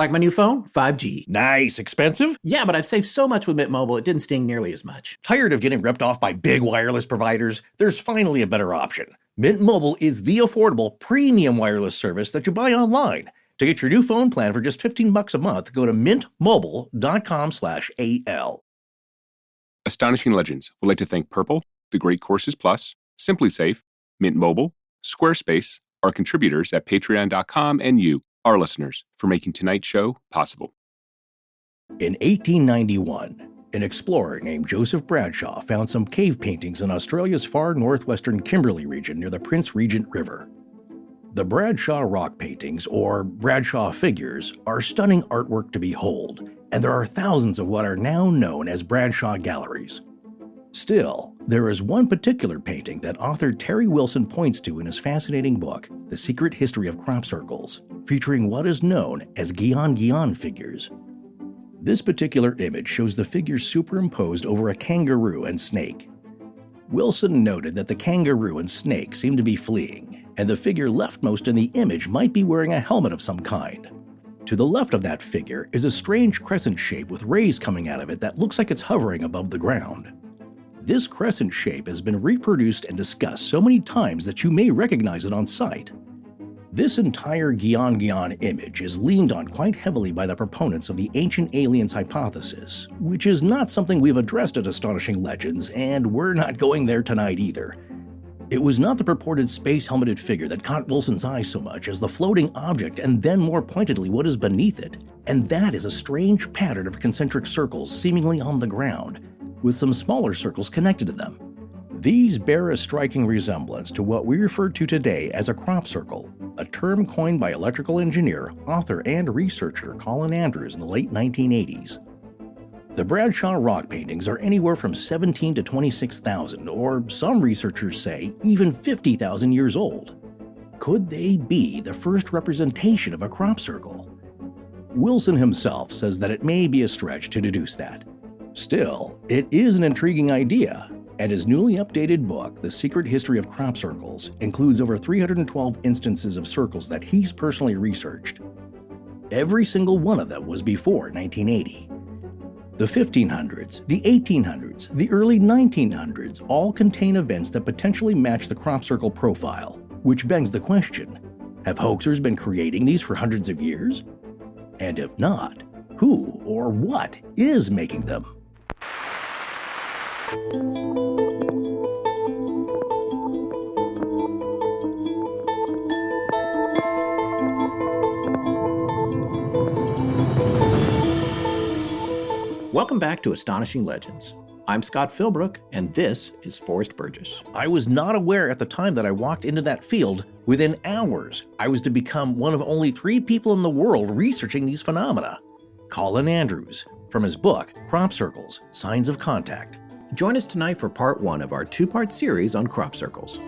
Like my new phone, 5G. Nice. Expensive? Yeah, but I've saved so much with Mint Mobile, it didn't sting nearly as much. Tired of getting ripped off by big wireless providers? There's finally a better option. Mint Mobile is the affordable premium wireless service that you buy online. To get your new phone plan for just $15 a month, go to mintmobile.com/AL. Astonishing Legends would like to thank Purple, The Great Courses Plus, Simply Safe, Mint Mobile, Squarespace, our contributors at patreon.com, and you, our listeners, for making tonight's show possible. In 1891, an explorer named Joseph Bradshaw found some cave paintings in Australia's far northwestern Kimberley region near the Prince Regent River. The Bradshaw rock paintings, or Bradshaw figures, are stunning artwork to behold, and there are thousands of what are now known as Bradshaw galleries. Still, there is one particular painting that author Terry Wilson points to in his fascinating book, The Secret History of Crop Circles, featuring what is known as Guion figures. This particular image shows the figures superimposed over a kangaroo and snake. Wilson noted that the kangaroo and snake seem to be fleeing, and the figure leftmost in the image might be wearing a helmet of some kind. To the left of that figure is a strange crescent shape with rays coming out of it that looks like it's hovering above the ground. This crescent shape has been reproduced and discussed so many times that you may recognize it on sight. This entire Guion image is leaned on quite heavily by the proponents of the ancient aliens hypothesis, which is not something we've addressed at Astonishing Legends, and we're not going there tonight either. It was not the purported space-helmeted figure that caught Wilson's eye so much as the floating object and then more pointedly what is beneath it, and that is a strange pattern of concentric circles seemingly on the ground, with some smaller circles connected to them. These bear a striking resemblance to what we refer to today as a crop circle, a term coined by electrical engineer, author, and researcher Colin Andrews in the late 1980s. The Bradshaw rock paintings are anywhere from 17 to 26,000, or some researchers say even 50,000 years old. Could they be the first representation of a crop circle? Wilson himself says that it may be a stretch to deduce that. Still, it is an intriguing idea, and his newly updated book, The Secret History of Crop Circles, includes over 312 instances of circles that he's personally researched. Every single one of them was before 1980. The 1500s, the 1800s, the early 1900s all contain events that potentially match the crop circle profile, which begs the question, have hoaxers been creating these for hundreds of years? And if not, who or what is making them? Welcome back to Astonishing Legends. I'm Scott Philbrook, and this is Forrest Burgess. I was not aware at the time that I walked into that field. Within hours, I was to become one of only 3 people in the world researching these phenomena. Colin Andrews, from his book, Crop Circles, Signs of Contact. Join us tonight for part 1 of our 2-part series on crop circles.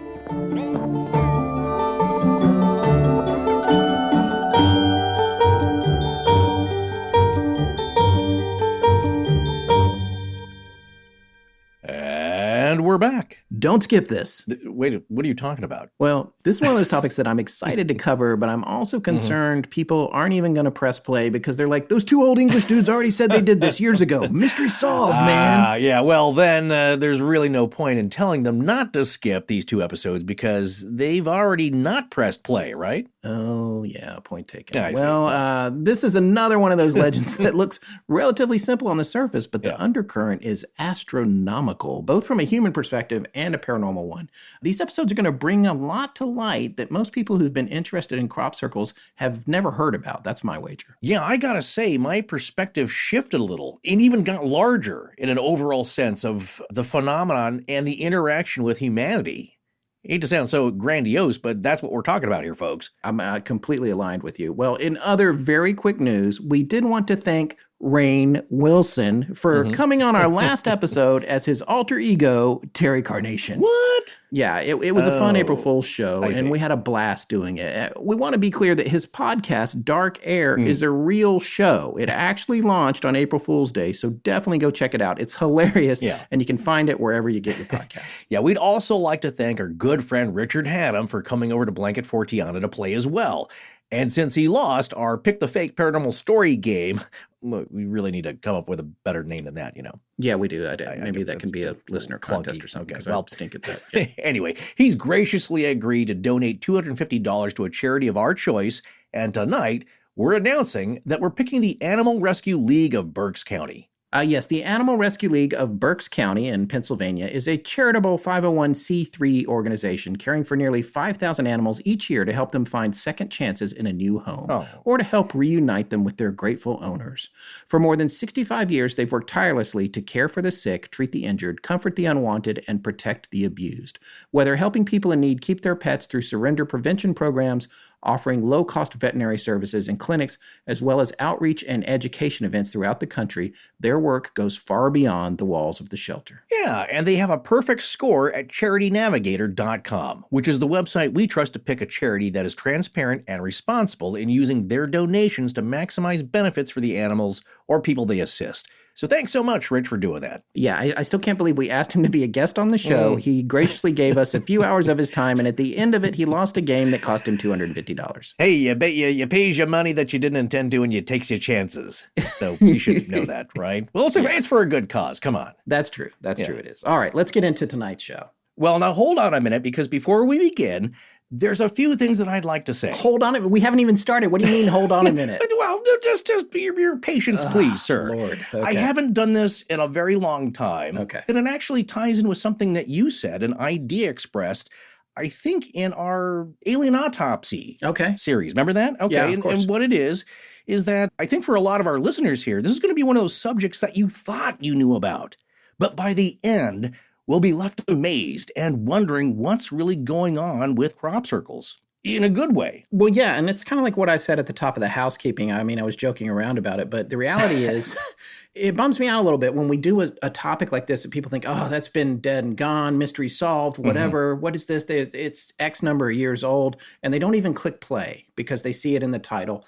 And we're back. Don't skip this. Wait, what are you talking about? Well, this is one of those topics that I'm excited to cover, but I'm also concerned people aren't even going to press play because they're like, those 2 old English dudes already said they did this years ago. Mystery solved, man. Yeah, well, then there's really no point in telling them not to skip these 2 episodes because they've already not pressed play, right? Oh, yeah, point taken. Yeah, well, this is another one of those legends that looks relatively simple on the surface, but the undercurrent is astronomical, both from a human perspective and a paranormal one. These episodes are going to bring a lot to light that most people who've been interested in crop circles have never heard about. That's my wager. Yeah, I gotta say, my perspective shifted a little and even got larger in an overall sense of the phenomenon and the interaction with humanity. I hate to sound so grandiose, but that's what we're talking about here, folks. I'm completely aligned with you. Well, in other very quick news, we did want to thank Rainn Wilson for coming on our last episode as his alter ego, Terry Carnation. What? Yeah, it was a fun April Fool's show, and we had a blast doing it. We want to be clear that his podcast, Dark Air, is a real show. It actually launched on April Fool's Day, so definitely go check it out. It's hilarious, and you can find it wherever you get your podcasts. Yeah, we'd also like to thank our good friend Richard Haddam for coming over to Blanket Fortiana to play as well. And since he lost our Pick the Fake Paranormal Story game, we really need to come up with a better name than that, Yeah, we do. Maybe that can be a listener contest or something. Okay, so I'll stink at that. Yeah. Anyway, he's graciously agreed to donate $250 to a charity of our choice. And tonight, we're announcing that we're picking the Animal Rescue League of Berks County. Yes, the Animal Rescue League of Berks County in Pennsylvania is a charitable 501c3 organization caring for nearly 5,000 animals each year to help them find second chances in a new home or to help reunite them with their grateful owners. For more than 65 years, they've worked tirelessly to care for the sick, treat the injured, comfort the unwanted, and protect the abused. Whether helping people in need keep their pets through surrender prevention programs, offering low-cost veterinary services and clinics, as well as outreach and education events throughout the country, their work goes far beyond the walls of the shelter. Yeah, and they have a perfect score at charitynavigator.com, which is the website we trust to pick a charity that is transparent and responsible in using their donations to maximize benefits for the animals or people they assist. So thanks so much, Rich, for doing that. Yeah, I still can't believe we asked him to be a guest on the show. He graciously gave us a few hours of his time, and at the end of it, he lost a game that cost him $250. Hey, you pays you money that you didn't intend to, and you takes your chances. So you should know that, right? Well, it's for a good cause. Come on. That's true. That's true it is. All right, let's get into tonight's show. Well, now hold on a minute, because before we begin, there's a few things that I'd like to say. Hold on. We haven't even started. What do you mean, hold on a minute? Well, just your patience, please, sir. Lord. Okay. I haven't done this in a very long time. Okay. And it actually ties in with something that you said, an idea expressed, I think, in our alien autopsy series. Remember that? Okay. Yeah, of course. And what it is that I think for a lot of our listeners here, this is going to be one of those subjects that you thought you knew about. But by the end, we'll be left amazed and wondering what's really going on with crop circles. In a good way. Well, yeah, and it's kind of like what I said at the top of the housekeeping. I mean, I was joking around about it, but the reality is it bums me out a little bit when we do a topic like this and people think, oh, that's been dead and gone, mystery solved, whatever. What is this? It's X number of years old, and they don't even click play because they see it in the title.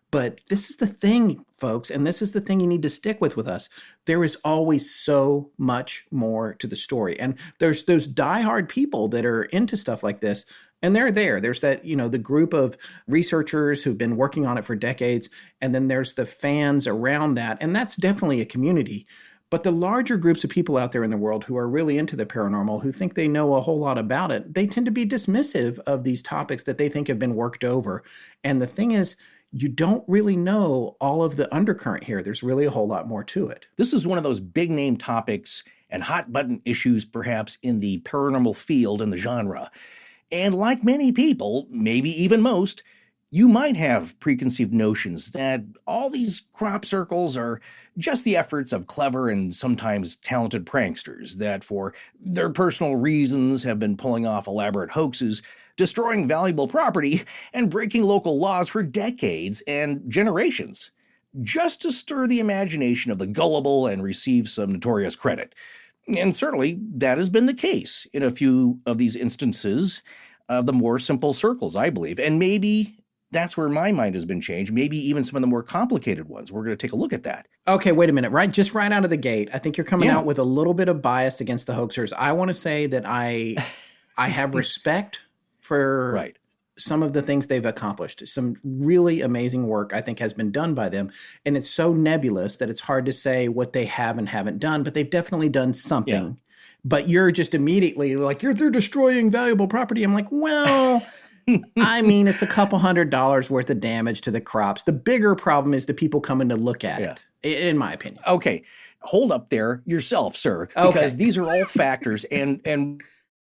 But this is the thing, folks, and this is the thing you need to stick with us. There is always so much more to the story. And there's those diehard people that are into stuff like this, and they're there. There's that, the group of researchers who've been working on it for decades, and then there's the fans around that, and that's definitely a community. But the larger groups of people out there in the world who are really into the paranormal, who think they know a whole lot about it, they tend to be dismissive of these topics that they think have been worked over. And the thing is, you don't really know all of the undercurrent here. There's really a whole lot more to it. This is one of those big name topics and hot button issues perhaps in the paranormal field and the genre. And like many people, maybe even most, you might have preconceived notions that all these crop circles are just the efforts of clever and sometimes talented pranksters that for their personal reasons have been pulling off elaborate hoaxes, destroying valuable property, and breaking local laws for decades and generations, just to stir the imagination of the gullible and receive some notorious credit. And certainly that has been the case in a few of these instances of the more simple circles, I believe. And maybe that's where my mind has been changed, maybe even some of the more complicated ones. We're going to take a look at that. Okay, wait a minute. Just right out of the gate, I think you're coming out with a little bit of bias against the hoaxers. I want to say that I have respect for some of the things they've accomplished. Some really amazing work, I think, has been done by them. And it's so nebulous that it's hard to say what they have and haven't done, but they've definitely done something. Yeah. But you're just immediately like, they're destroying valuable property. I'm like, well, I mean, it's a couple $100 worth of damage to the crops. The bigger problem is the people coming to look at it, in my opinion. Okay. Hold up there yourself, sir, because these are all factors. And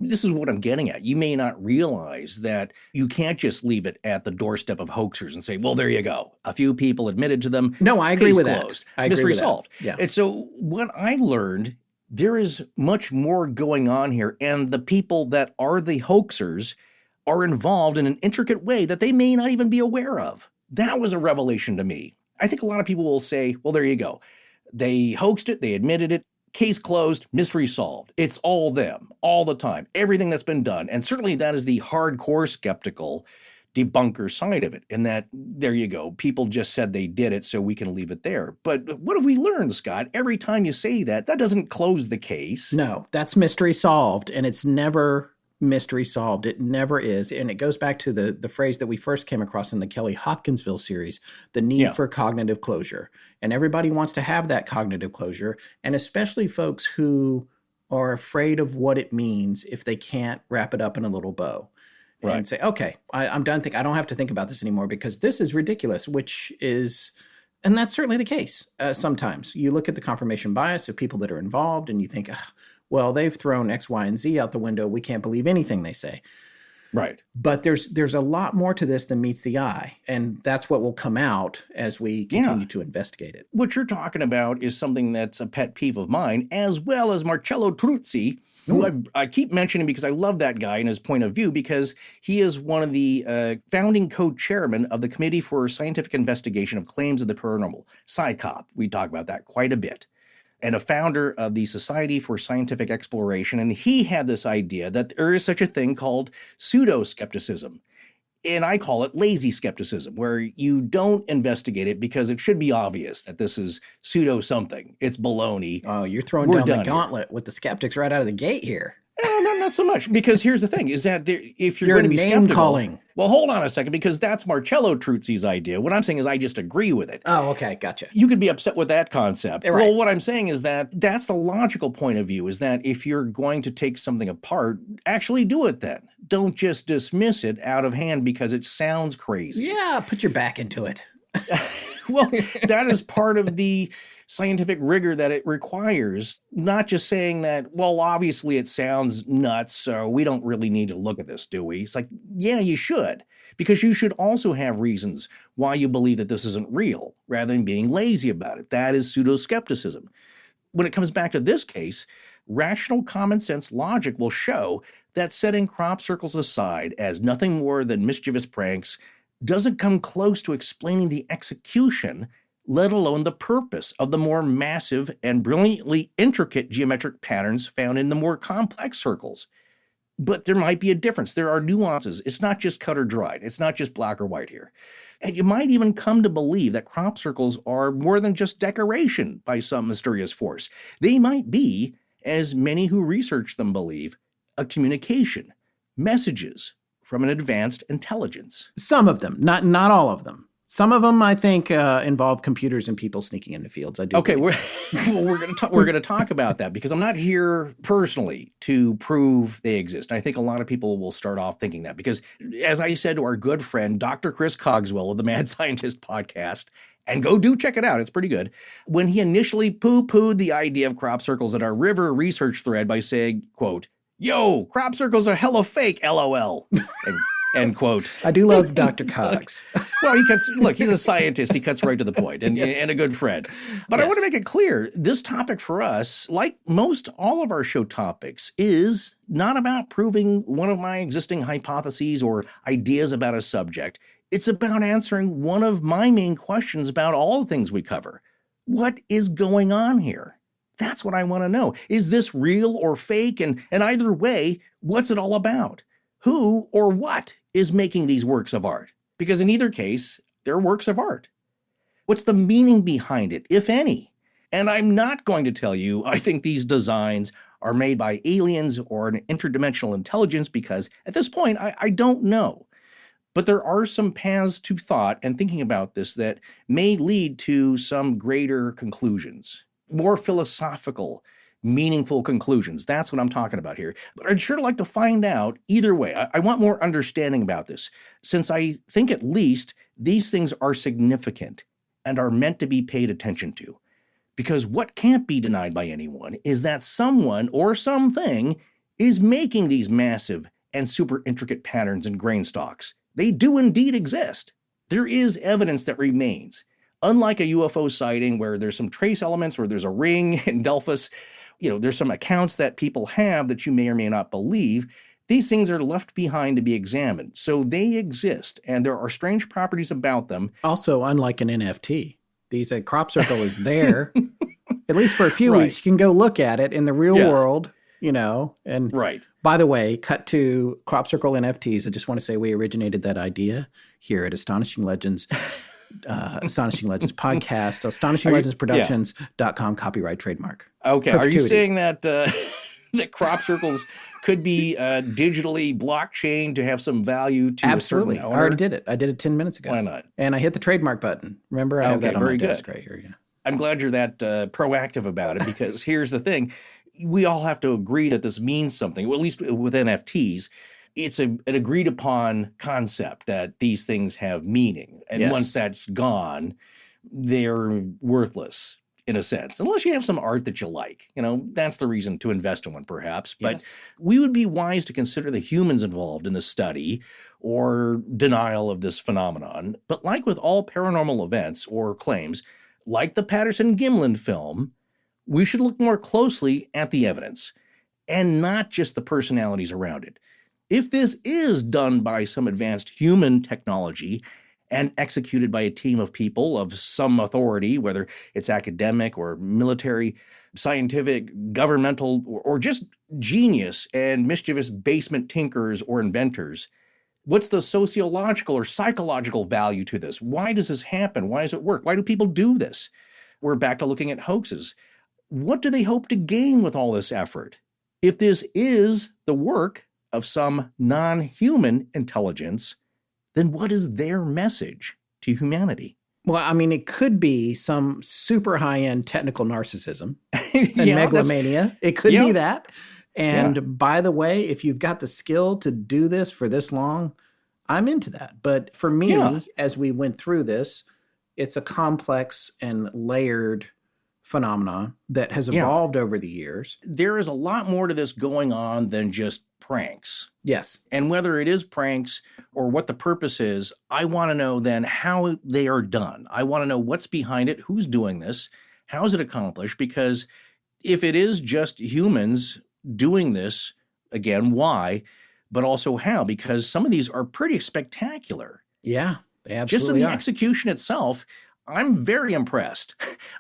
this is what I'm getting at. You may not realize that you can't just leave it at the doorstep of hoaxers and say, well, there you go. A few people admitted to them. No, I agree with closed. That. I agree Mystery with solved. That. Yeah. And so what I learned, there is much more going on here. And the people that are the hoaxers are involved in an intricate way that they may not even be aware of. That was a revelation to me. I think a lot of people will say, well, there you go. They hoaxed it. They admitted it. Case closed, mystery solved. It's all them, all the time, everything that's been done. And certainly that is the hardcore skeptical debunker side of it. And that, there you go, people just said they did it, so we can leave it there. But what have we learned, Scott? Every time you say that, that doesn't close the case. No, that's mystery solved. And it's never mystery solved. It never is. And it goes back to the phrase that we first came across in the Kelly Hopkinsville series, the need for cognitive closure. And everybody wants to have that cognitive closure, and especially folks who are afraid of what it means if they can't wrap it up in a little bow. Right. And say, okay, I'm done. I don't have to think about this anymore because this is ridiculous, and that's certainly the case. Sometimes you look at the confirmation bias of people that are involved and you think, well, they've thrown X, Y, and Z out the window. We can't believe anything they say. Right. But there's a lot more to this than meets the eye. And that's what will come out as we continue to investigate it. What you're talking about is something that's a pet peeve of mine, as well as Marcello Truzzi, who I keep mentioning because I love that guy and his point of view, because he is one of the founding co-chairman of the Committee for Scientific Investigation of Claims of the Paranormal, SciCoP. We talk about that quite a bit. And a founder of the Society for Scientific Exploration. And he had this idea that there is such a thing called pseudo-skepticism. And I call it lazy skepticism, where you don't investigate it because it should be obvious that this is pseudo-something. It's baloney. Oh, you're throwing down the gauntlet with the skeptics right out of the gate here. Not so much, because here's the thing, is that if you're going to be skeptical... calling. Well, hold on a second, because that's Marcello Truzzi's idea. What I'm saying is I just agree with it. Oh, okay, gotcha. You could be upset with that concept. Right. Well, what I'm saying is that's the logical point of view, is that if you're going to take something apart, actually do it then. Don't just dismiss it out of hand because it sounds crazy. Yeah, put your back into it. Well, that is part of the scientific rigor that it requires, not just saying that, well, obviously it sounds nuts, so we don't really need to look at this, do we? It's like, yeah, you should, because you should also have reasons why you believe that this isn't real, rather than being lazy about it. That is pseudo-skepticism. When it comes back to this case, rational common sense logic will show that setting crop circles aside as nothing more than mischievous pranks doesn't come close to explaining the execution, let alone the purpose of the more massive and brilliantly intricate geometric patterns found in the more complex circles. But there might be a difference. There are nuances. It's not just cut or dried. It's not just black or white here. And you might even come to believe that crop circles are more than just decoration by some mysterious force. They might be, as many who research them believe, a communication, messages from an advanced intelligence. Some of them, not all of them. Some of them, I think, involve computers and people sneaking into fields. I do. Okay, we're going to talk about that, because I'm not here personally to prove they exist. I think a lot of people will start off thinking that, because as I said to our good friend, Dr. Chris Cogswell of the Mad Scientist podcast, and do check it out, it's pretty good, when he initially poo-pooed the idea of crop circles at our River research thread by saying, quote, "Yo, crop circles are hella fake, LOL." End quote. I do love Dr. Cox. Well, he's a scientist. He cuts right to the point, and a good friend. But I want to make it clear, this topic for us, like most all of our show topics, is not about proving one of my existing hypotheses or ideas about a subject. It's about answering one of my main questions about all the things we cover. What is going on here? That's what I want to know. Is this real or fake? And either way, what's it all about? Who or what is making these works of art? Because in either case, they're works of art. What's the meaning behind it, if any? And I'm not going to tell you I think these designs are made by aliens or an interdimensional intelligence, because at this point, I don't know. But there are some paths to thought and thinking about this that may lead to some greater conclusions, more philosophical, meaningful conclusions. That's what I'm talking about here. But I'd sure like to find out either way. I want more understanding about this, since I think at least these things are significant and are meant to be paid attention to. Because what can't be denied by anyone is that someone or something is making these massive and super intricate patterns and grain stalks. They do indeed exist. There is evidence that remains. Unlike a UFO sighting where there's some trace elements, where there's a ring in Delphus, there's some accounts that people have that you may or may not believe. These things are left behind to be examined. So they exist, and there are strange properties about them. Also, unlike an NFT, these crop circle is there, at least for a few weeks. You can go look at it in the real world, and by the way, cut to crop circle NFTs. I just want to say we originated that idea here at Astonishing Legends. Astonishing Legends podcast, astonishinglegendsproductions.com, copyright trademark. Okay. Are you saying that that crop circles could be digitally blockchain to have some value to Absolutely. a certain I owner? already did it. I did it 10 minutes ago. Why not? And I hit the trademark button. Remember, I have that on my desk right here. Yeah. I'm glad you're that proactive about it, because here's the thing. We all have to agree that this means something, well, at least with NFTs. It's an agreed upon concept that these things have meaning. And once that's gone, they're worthless in a sense, unless you have some art that you like. That's the reason to invest in one, perhaps. But we would be wise to consider the humans involved in the study or denial of this phenomenon. But like with all paranormal events or claims, like the Patterson-Gimlin film, we should look more closely at the evidence and not just the personalities around it. If this is done by some advanced human technology and executed by a team of people of some authority, whether it's academic or military, scientific, governmental, or just genius and mischievous basement tinkerers or inventors, what's the sociological or psychological value to this? Why does this happen? Why does it work? Why do people do this? We're back to looking at hoaxes. What do they hope to gain with all this effort? If this is the work of some non-human intelligence, then what is their message to humanity? Well, I mean, it could be some super high-end technical narcissism and megalomania. It could be that. And by the way, if you've got the skill to do this for this long, I'm into that. But for me, as we went through this, it's a complex and layered phenomena that has evolved over the years. There is a lot more to this going on than just pranks. Yes. And whether it is pranks or what the purpose is, I want to know then how they are done. I want to know what's behind it, who's doing this, how is it accomplished? Because if it is just humans doing this, again, why, but also how? Because some of these are pretty spectacular. Yeah, they absolutely just in the execution itself, I'm very impressed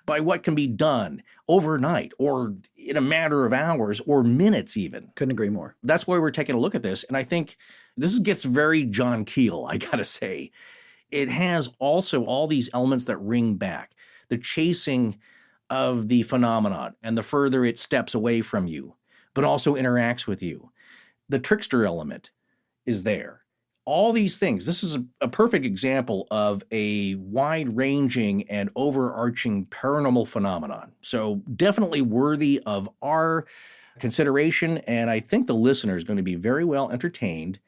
by what can be done overnight or in a matter of hours or minutes even. Couldn't agree more. That's why we're taking a look at this. And I think this gets very John Keel, I gotta say. It has also all these elements that ring back. The chasing of the phenomenon and the further it steps away from you, but also interacts with you. The trickster element is there. All these things, this is a perfect example of a wide-ranging and overarching paranormal phenomenon. So definitely worthy of our consideration, and I think the listener is going to be very well entertained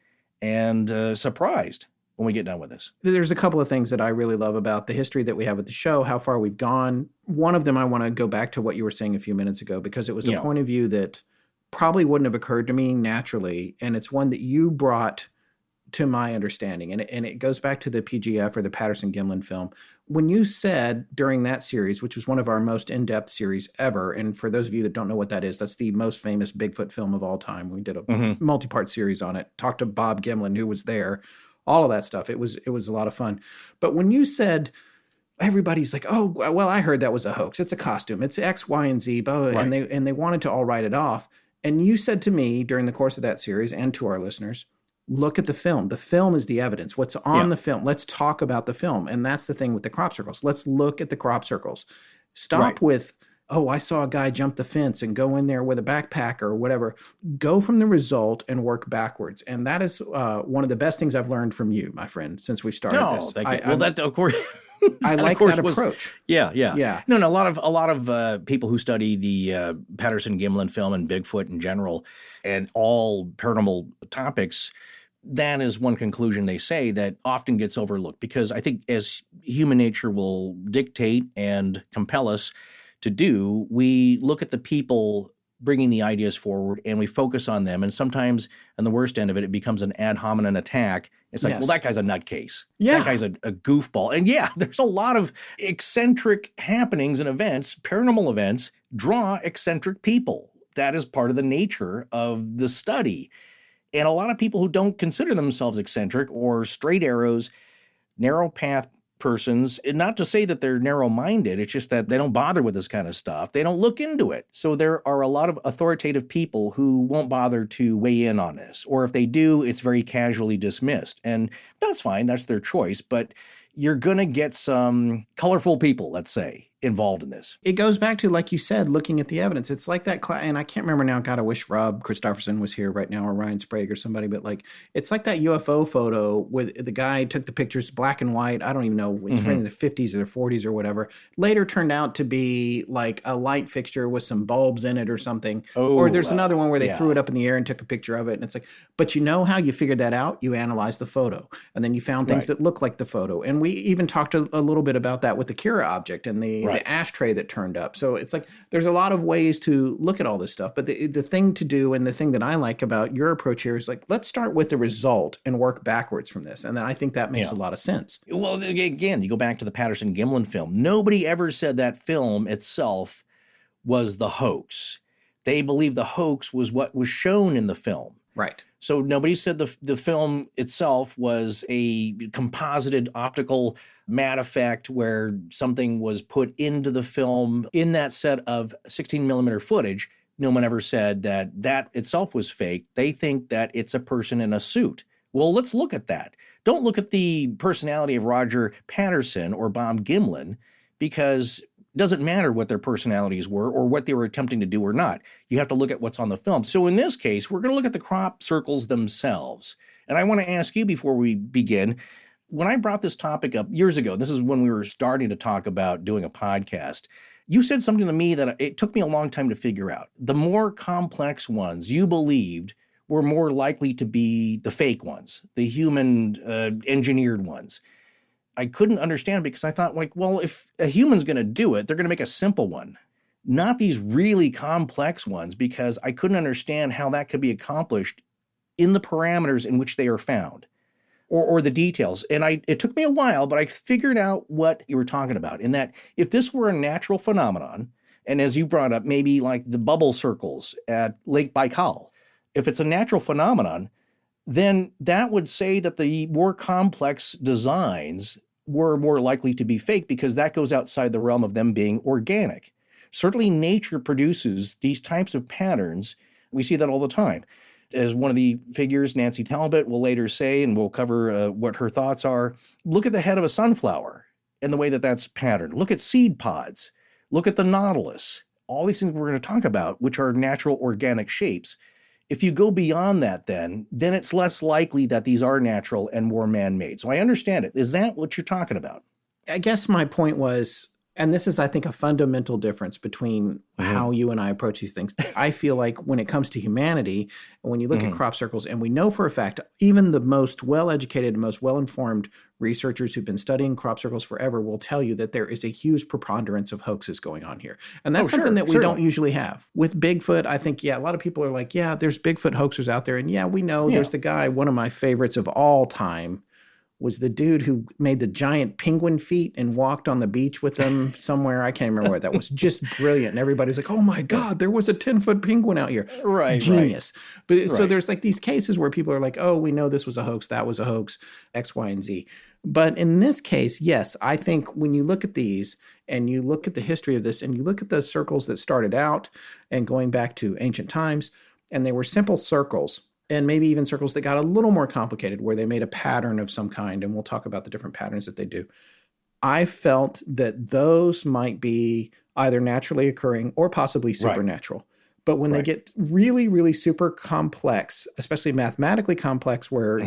and surprised when we get done with this. There's a couple of things that I really love about the history that we have with the show, how far we've gone. One of them, I want to go back to what you were saying a few minutes ago, because it was a point of view that probably wouldn't have occurred to me naturally, and it's one that you brought to my understanding. And it goes back to the PGF or the Patterson-Gimlin film. When you said during that series, which was one of our most in-depth series ever, and for those of you that don't know what that is, that's the most famous Bigfoot film of all time. We did a multi-part series on it, talked to Bob Gimlin, who was there, all of that stuff. It was a lot of fun. But when you said, everybody's like, oh, well, I heard that was a hoax. It's a costume. It's X, Y, and Z. And they wanted to all write it off. And you said to me during the course of that series and to our listeners, look at the film. The film is the evidence. What's on the film? Let's talk about the film. And that's the thing with the crop circles. Let's look at the crop circles. Stop with, oh, I saw a guy jump the fence and go in there with a backpack or whatever. Go from the result and work backwards. And that is one of the best things I've learned from you, my friend, since we started this. Thank you. Well, that, of course... I like that approach. Yeah. No, a lot of people who study the Patterson-Gimlin film and Bigfoot in general and all paranormal topics, that is one conclusion they say that often gets overlooked, because I think as human nature will dictate and compel us to do, we look at the people bringing the ideas forward and we focus on them. And sometimes, on the worst end of it, it becomes an ad hominem attack. It's like, well, that guy's a nutcase. Yeah. That guy's a goofball. And there's a lot of eccentric happenings and events, paranormal events, draw eccentric people. That is part of the nature of the study. And a lot of people who don't consider themselves eccentric or straight arrows, narrow path persons, and not to say that they're narrow-minded, it's just that they don't bother with this kind of stuff. They don't look into it. So there are a lot of authoritative people who won't bother to weigh in on this. Or if they do, it's very casually dismissed. And that's fine. That's their choice. But you're going to get some colorful people, let's say, involved in this. It goes back to, like you said, looking at the evidence. It's like that, and I can't remember now. God, I wish Rob Christopherson was here right now, or Ryan Sprague or somebody, but like, it's like that UFO photo where the guy took the pictures black and white. I don't even know. It's from the 50s or the 40s or whatever. Later turned out to be like a light fixture with some bulbs in it or something. Or there's another one where they threw it up in the air and took a picture of it. And it's like, but you know how you figured that out? You analyzed the photo, and then you found things that look like the photo. And we even talked a little bit about that with the Kira object and the ashtray that turned up. So it's like there's a lot of ways to look at all this stuff. But the thing to do, and the thing that I like about your approach here, is like, let's start with the result and work backwards from this. And then I think that makes a lot of sense. Well, again, you go back to the Patterson-Gimlin film. Nobody ever said that film itself was the hoax. They believed the hoax was what was shown in the film. Right. So nobody said the film itself was a composited optical matte effect where something was put into the film in that set of 16 millimeter footage. No one ever said that itself was fake. They think that it's a person in a suit. Well, let's look at that. Don't look at the personality of Roger Patterson or Bob Gimlin, because it doesn't matter what their personalities were or what they were attempting to do or not. You have to look at what's on the film. So in this case, we're going to look at the crop circles themselves. And I want to ask you before we begin, when I brought this topic up years ago, this is when we were starting to talk about doing a podcast, you said something to me that it took me a long time to figure out. The more complex ones you believed were more likely to be the fake ones, the human engineered ones. I couldn't understand because I thought, like, well, if a human's going to do it, they're going to make a simple one, not these really complex ones, because I couldn't understand how that could be accomplished in the parameters in which they are found or the details. And it took me a while, but I figured out what you were talking about, in that if this were a natural phenomenon, and as you brought up, maybe like the bubble circles at Lake Baikal, if it's a natural phenomenon, then that would say that the more complex designs were more likely to be fake, because that goes outside the realm of them being organic. Certainly nature produces these types of patterns. We see that all the time. As one of the figures, Nancy Talbot, will later say, and we'll cover what her thoughts are, look at the head of a sunflower and the way that that's patterned. Look at seed pods. Look at the nautilus. All these things we're going to talk about, which are natural organic shapes. If you go beyond that, then it's less likely that these are natural and more man-made. So I understand it. Is that what you're talking about? I guess my point was, and this is, I think, a fundamental difference between how you and I approach these things. I feel like when it comes to humanity, when you look at crop circles, and we know for a fact, even the most well-educated, most well-informed researchers who've been studying crop circles forever will tell you that there is a huge preponderance of hoaxes going on here. And that's something that we don't usually have. With Bigfoot, I think, a lot of people are like, there's Bigfoot hoaxers out there. And we know there's the guy, one of my favorites of all time, was the dude who made the giant penguin feet and walked on the beach with them somewhere. I can't remember where that was. Just brilliant. And everybody's like, oh my God, there was a 10-foot penguin out here. Right. Genius. But so there's like these cases where people are like, oh, we know this was a hoax, that was a hoax, X, Y, and Z. But in this case, yes, I think when you look at these and you look at the history of this and you look at the circles that started out and going back to ancient times, and they were simple circles, and maybe even circles that got a little more complicated where they made a pattern of some kind, and we'll talk about the different patterns that they do. I felt that those might be either naturally occurring or possibly supernatural. But when they get really, really super complex, especially mathematically complex, where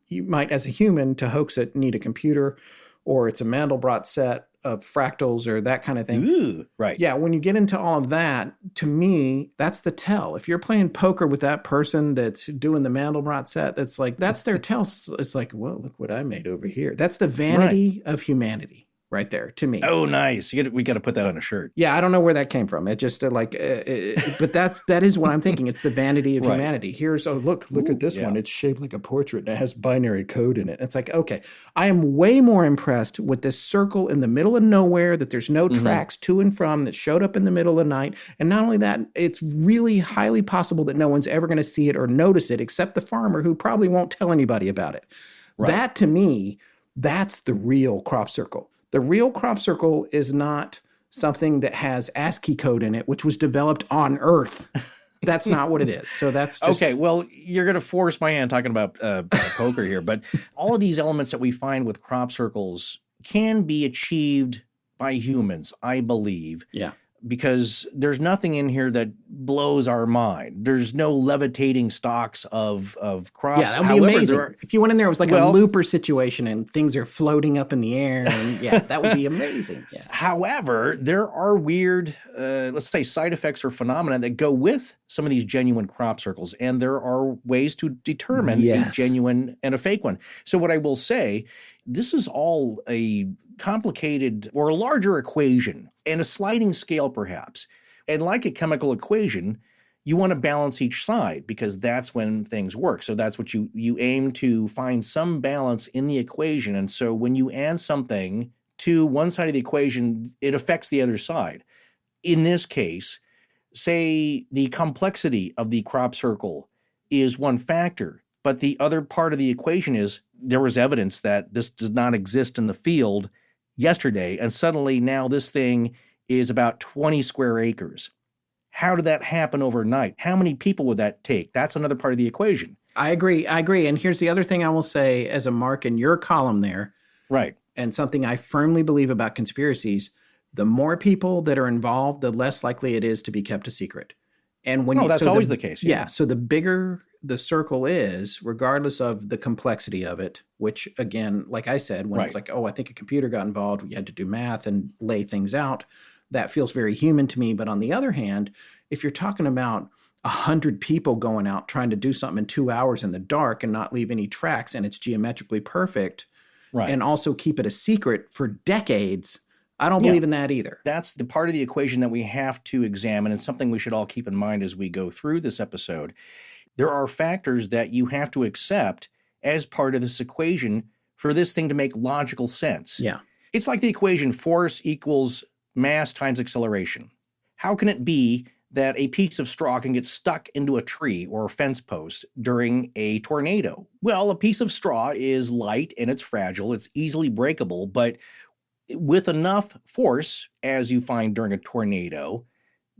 you might, as a human, to hoax it, need a computer, or it's a Mandelbrot set of fractals or that kind of thing. Ooh, right. Yeah, when you get into all of that, to me, that's the tell. If you're playing poker with that person that's doing the Mandelbrot set, that's like, that's their tell. It's like, well, look what I made over here. That's the vanity of humanity right there, to me. Oh, nice. We got to put that on a shirt. Yeah, I don't know where that came from. It just but that is what I'm thinking. It's the vanity of humanity. Here's, look at this one. It's shaped like a portrait and it has binary code in it. It's like, okay, I am way more impressed with this circle in the middle of nowhere that there's no tracks to and from, that showed up in the middle of the night. And not only that, it's really highly possible that no one's ever going to see it or notice it except the farmer, who probably won't tell anybody about it. Right. That, to me, that's the real crop circle. The real crop circle is not something that has ASCII code in it, which was developed on Earth. That's not what it is. So that's just... Okay, well, you're going to force my hand talking about poker here, but all of these elements that we find with crop circles can be achieved by humans, I believe. Yeah. Because there's nothing in here that blows our mind. There's no levitating stalks of crops. Yeah, that would be amazing. If you went in there, it was like a looper situation and things are floating up in the air. And yeah, that would be amazing. Yeah. However, there are weird, let's say, side effects or phenomena that go with some of these genuine crop circles. And there are ways to determine a genuine and a fake one. So what I will say, this is all a complicated or a larger equation and a sliding scale perhaps. And like a chemical equation, you want to balance each side because that's when things work. So that's what you aim to find some balance in the equation. And so when you add something to one side of the equation, it affects the other side. In this case, say the complexity of the crop circle is one factor, but the other part of the equation is there was evidence that this does not exist in the field yesterday, and suddenly now this thing is about 20 square acres. How did that happen overnight? How many people would that take? That's another part of the equation. I agree. And here's the other thing I will say as a mark in your column there. Right. And something I firmly believe about conspiracies, the more people that are involved, the less likely it is to be kept a secret. And when that's always the case. Yeah. So the bigger the circle is, regardless of the complexity of it, which again, like I said, when it's like, oh, I think a computer got involved, we had to do math and lay things out, that feels very human to me. But on the other hand, if you're talking about 100 people going out trying to do something in 2 hours in the dark and not leave any tracks, and it's geometrically perfect, and also keep it a secret for decades, I don't believe in that either. That's the part of the equation that we have to examine, and something we should all keep in mind as we go through this episode. There are factors that you have to accept as part of this equation for this thing to make logical sense. Yeah. It's like the equation force equals mass times acceleration. How can it be that a piece of straw can get stuck into a tree or a fence post during a tornado? Well, a piece of straw is light and it's fragile. It's easily breakable, but with enough force, as you find during a tornado,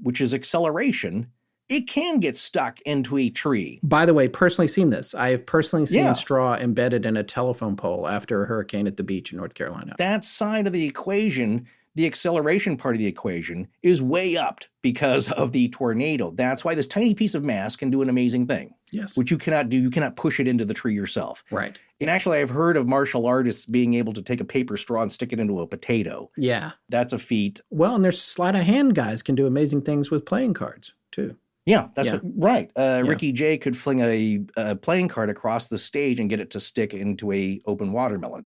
which is acceleration, it can get stuck into a tree. By the way, personally seen this. I have personally seen straw embedded in a telephone pole after a hurricane at the beach in North Carolina. That side of the equation, the acceleration part of the equation, is way up because of the tornado. That's why this tiny piece of mass can do an amazing thing. Yes. Which you cannot do. You cannot push it into the tree yourself. Right. And actually, I've heard of martial artists being able to take a paper straw and stick it into a potato. Yeah. That's a feat. Well, and there's sleight of hand guys can do amazing things with playing cards, too. Yeah, that's right. Ricky Jay could fling a playing card across the stage and get it to stick into a open watermelon.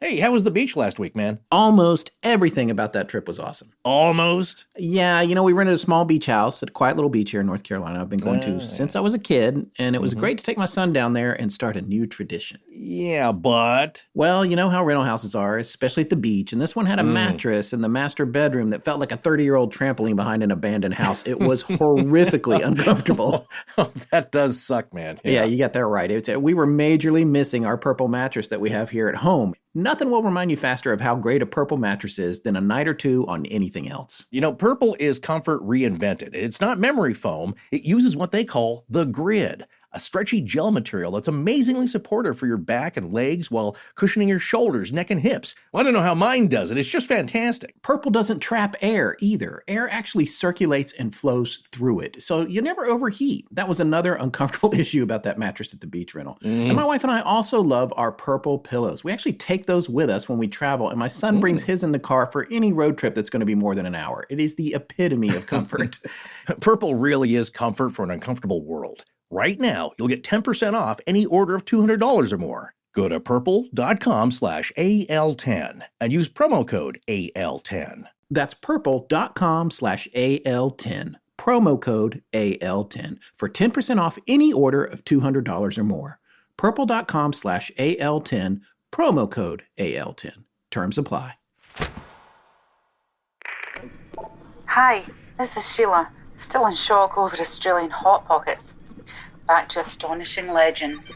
Hey, how was the beach last week, man? Almost everything about that trip was awesome. Almost? Yeah, we rented a small beach house at a quiet little beach here in North Carolina. I've been going to since I was a kid, and it was great to take my son down there and start a new tradition. Yeah, but... Well, you know how rental houses are, especially at the beach, and this one had a mattress in the master bedroom that felt like a 30-year-old trampoline behind an abandoned house. It was horrifically uncomfortable. Oh, that does suck, man. Yeah, you got that right. We were majorly missing our purple mattress that we have here at home. Nothing will remind you faster of how great a purple mattress is than a night or two on anything else. Purple is comfort reinvented. It's not memory foam. It uses what they call the grid, a stretchy gel material that's amazingly supportive for your back and legs while cushioning your shoulders, neck, and hips. Well, I don't know how mine does it. It's just fantastic. Purple doesn't trap air either. Air actually circulates and flows through it, so you never overheat. That was another uncomfortable issue about that mattress at the beach rental. And my wife and I also love our purple pillows. We actually take those with us when we travel, and my son brings his in the car for any road trip that's going to be more than an hour. It is the epitome of comfort. Purple really is comfort for an uncomfortable world. Right now, you'll get 10% off any order of $200 or more. Go to purple.com/AL10 and use promo code AL10. That's purple.com/AL10. Promo code AL10 for 10% off any order of $200 or more. Purple.com/AL10. Promo code AL10. Terms apply. Hi, this is Sheila. Still in shock over Australian Hot Pockets. Back to astonishing legends.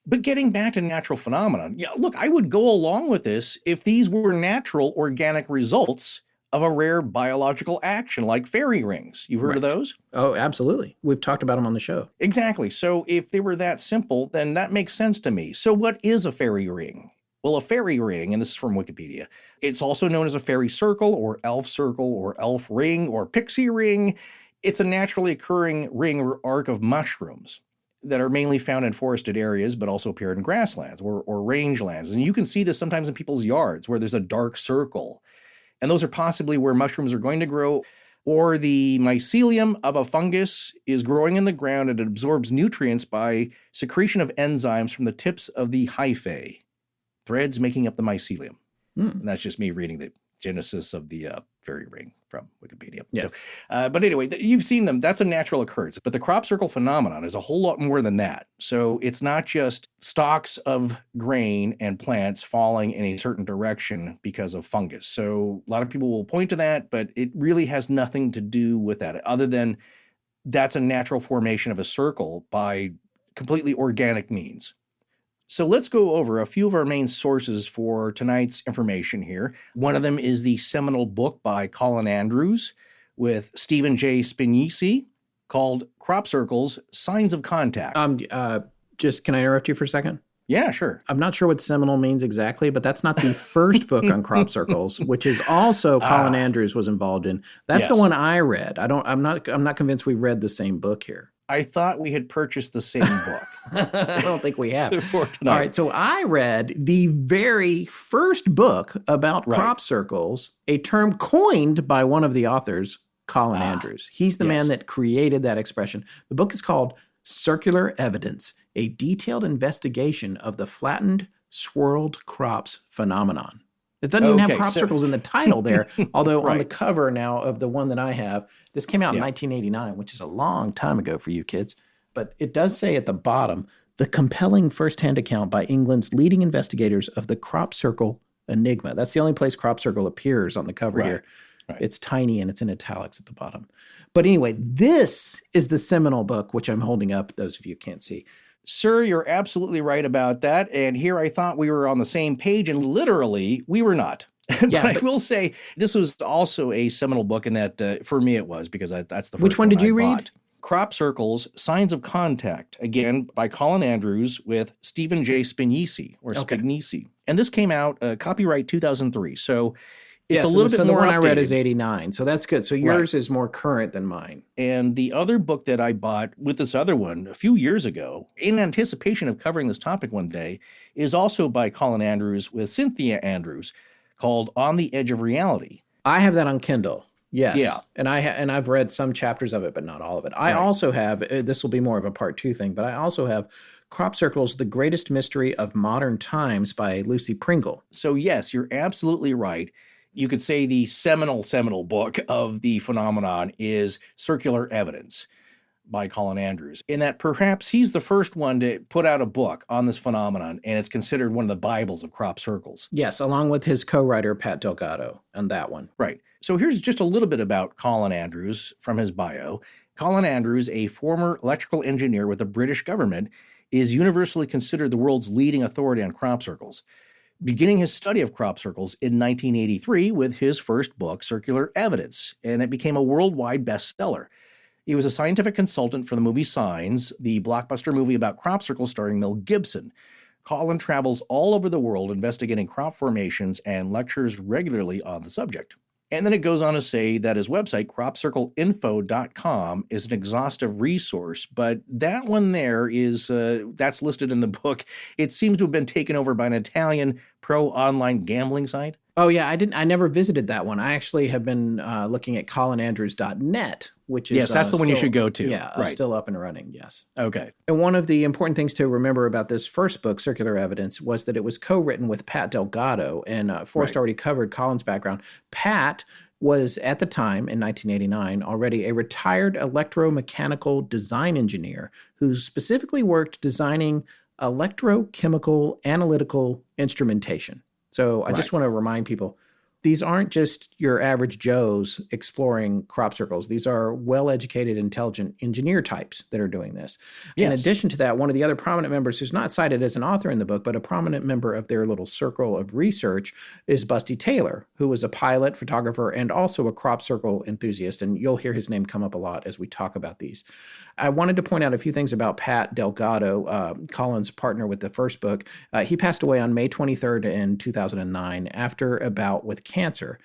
But getting back to natural phenomena, look, I would go along with this if these were natural organic results of a rare biological action like fairy rings. You've heard of those? Oh, absolutely. We've talked about them on the show. Exactly. So if they were that simple, then that makes sense to me. So what is a fairy ring? Well, a fairy ring, and this is from Wikipedia, it's also known as a fairy circle or elf ring or pixie ring. It's a naturally occurring ring or arc of mushrooms that are mainly found in forested areas, but also appear in grasslands or rangelands. And you can see this sometimes in people's yards where there's a dark circle. And those are possibly where mushrooms are going to grow, or the mycelium of a fungus is growing in the ground and it absorbs nutrients by secretion of enzymes from the tips of the hyphae, threads making up the mycelium. And that's just me reading the genesis of the fairy ring from Wikipedia. Yes. So, but anyway, you've seen them. That's a natural occurrence. But the crop circle phenomenon is a whole lot more than that. So it's not just stalks of grain and plants falling in a certain direction because of fungus. So a lot of people will point to that, but it really has nothing to do with that, other than that's a natural formation of a circle by completely organic means. So let's go over a few of our main sources for tonight's information here. One of them is the seminal book by Colin Andrews with Stephen J. Spinisi called Crop Circles, Signs of Contact. Just can I interrupt you for a second? Yeah, sure. I'm not sure what seminal means exactly, but that's not the first book on crop circles, which is also Colin Andrews was involved in. That's the one I read. I'm not convinced we read the same book here. I thought we had purchased the same book. I don't think we have. For tonight. All right, so I read the very first book about crop circles, a term coined by one of the authors, Colin Andrews. He's the man that created that expression. The book is called Circular Evidence, a detailed investigation of the flattened, swirled crops phenomenon. It doesn't even have crop circles in the title there, although on the cover now of the one that I have, this came out in 1989, which is a long time ago for you kids. But it does say at the bottom, the compelling firsthand account by England's leading investigators of the crop circle enigma. That's the only place crop circle appears on the cover here. Right. It's tiny and it's in italics at the bottom. But anyway, this is the seminal book, which I'm holding up. Those of you can't see. Sir, you're absolutely right about that. And here I thought we were on the same page, and literally we were not. Yeah, but I will say this was also a seminal book in that, for me it was, because that's the first Which one did you read? Crop Circles, Signs of Contact, again, by Colin Andrews with Stephen J. Spinisi, or Spignisi. And this came out, copyright 2003. So it's a little bit more the one updated. I read is 89, so that's good. So yours is more current than mine. And the other book that I bought with this other one a few years ago, in anticipation of covering this topic one day, is also by Colin Andrews with Cynthia Andrews, called On the Edge of Reality. I have that on Kindle. Yes. Yeah. And I've read some chapters of it, but not all of it. I also have, this will be more of a part 2 thing, but I also have Crop Circles, The Greatest Mystery of Modern Times by Lucy Pringle. So yes, you're absolutely right. You could say the seminal book of the phenomenon is Circular Evidence by Colin Andrews, in that perhaps he's the first one to put out a book on this phenomenon, and it's considered one of the Bibles of crop circles. Yes, along with his co-writer, Pat Delgado, on that one. Right. So here's just a little bit about Colin Andrews from his bio. Colin Andrews, a former electrical engineer with the British government, is universally considered the world's leading authority on crop circles, beginning his study of crop circles in 1983 with his first book, Circular Evidence, and it became a worldwide bestseller. He was a scientific consultant for the movie Signs, the blockbuster movie about crop circles starring Mel Gibson. Colin travels all over the world investigating crop formations and lectures regularly on the subject. And then it goes on to say that his website, cropcircleinfo.com, is an exhaustive resource, but that one there is, that's listed in the book. It seems to have been taken over by an Italian pro-online gambling site. Oh, yeah, I never visited that one. I actually have been looking at colinandrews.net, which is... Yes, that's the one you should go to. Yeah, still up and running, yes. Okay. And one of the important things to remember about this first book, Circular Evidence, was that it was co-written with Pat Delgado, and Forrest already covered Colin's background. Pat was, at the time, in 1989, already a retired electromechanical design engineer who specifically worked designing electrochemical analytical instrumentation. So I just want to remind people, these aren't just your average Joes exploring crop circles. These are well-educated, intelligent engineer types that are doing this. Yes. In addition to that, one of the other prominent members who's not cited as an author in the book, but a prominent member of their little circle of research is Busty Taylor, who was a pilot, photographer, and also a crop circle enthusiast. And you'll hear his name come up a lot as we talk about these. I wanted to point out a few things about Pat Delgado, Colin's partner with the first book. He passed away on May 23rd in 2009 after a bout with cancer.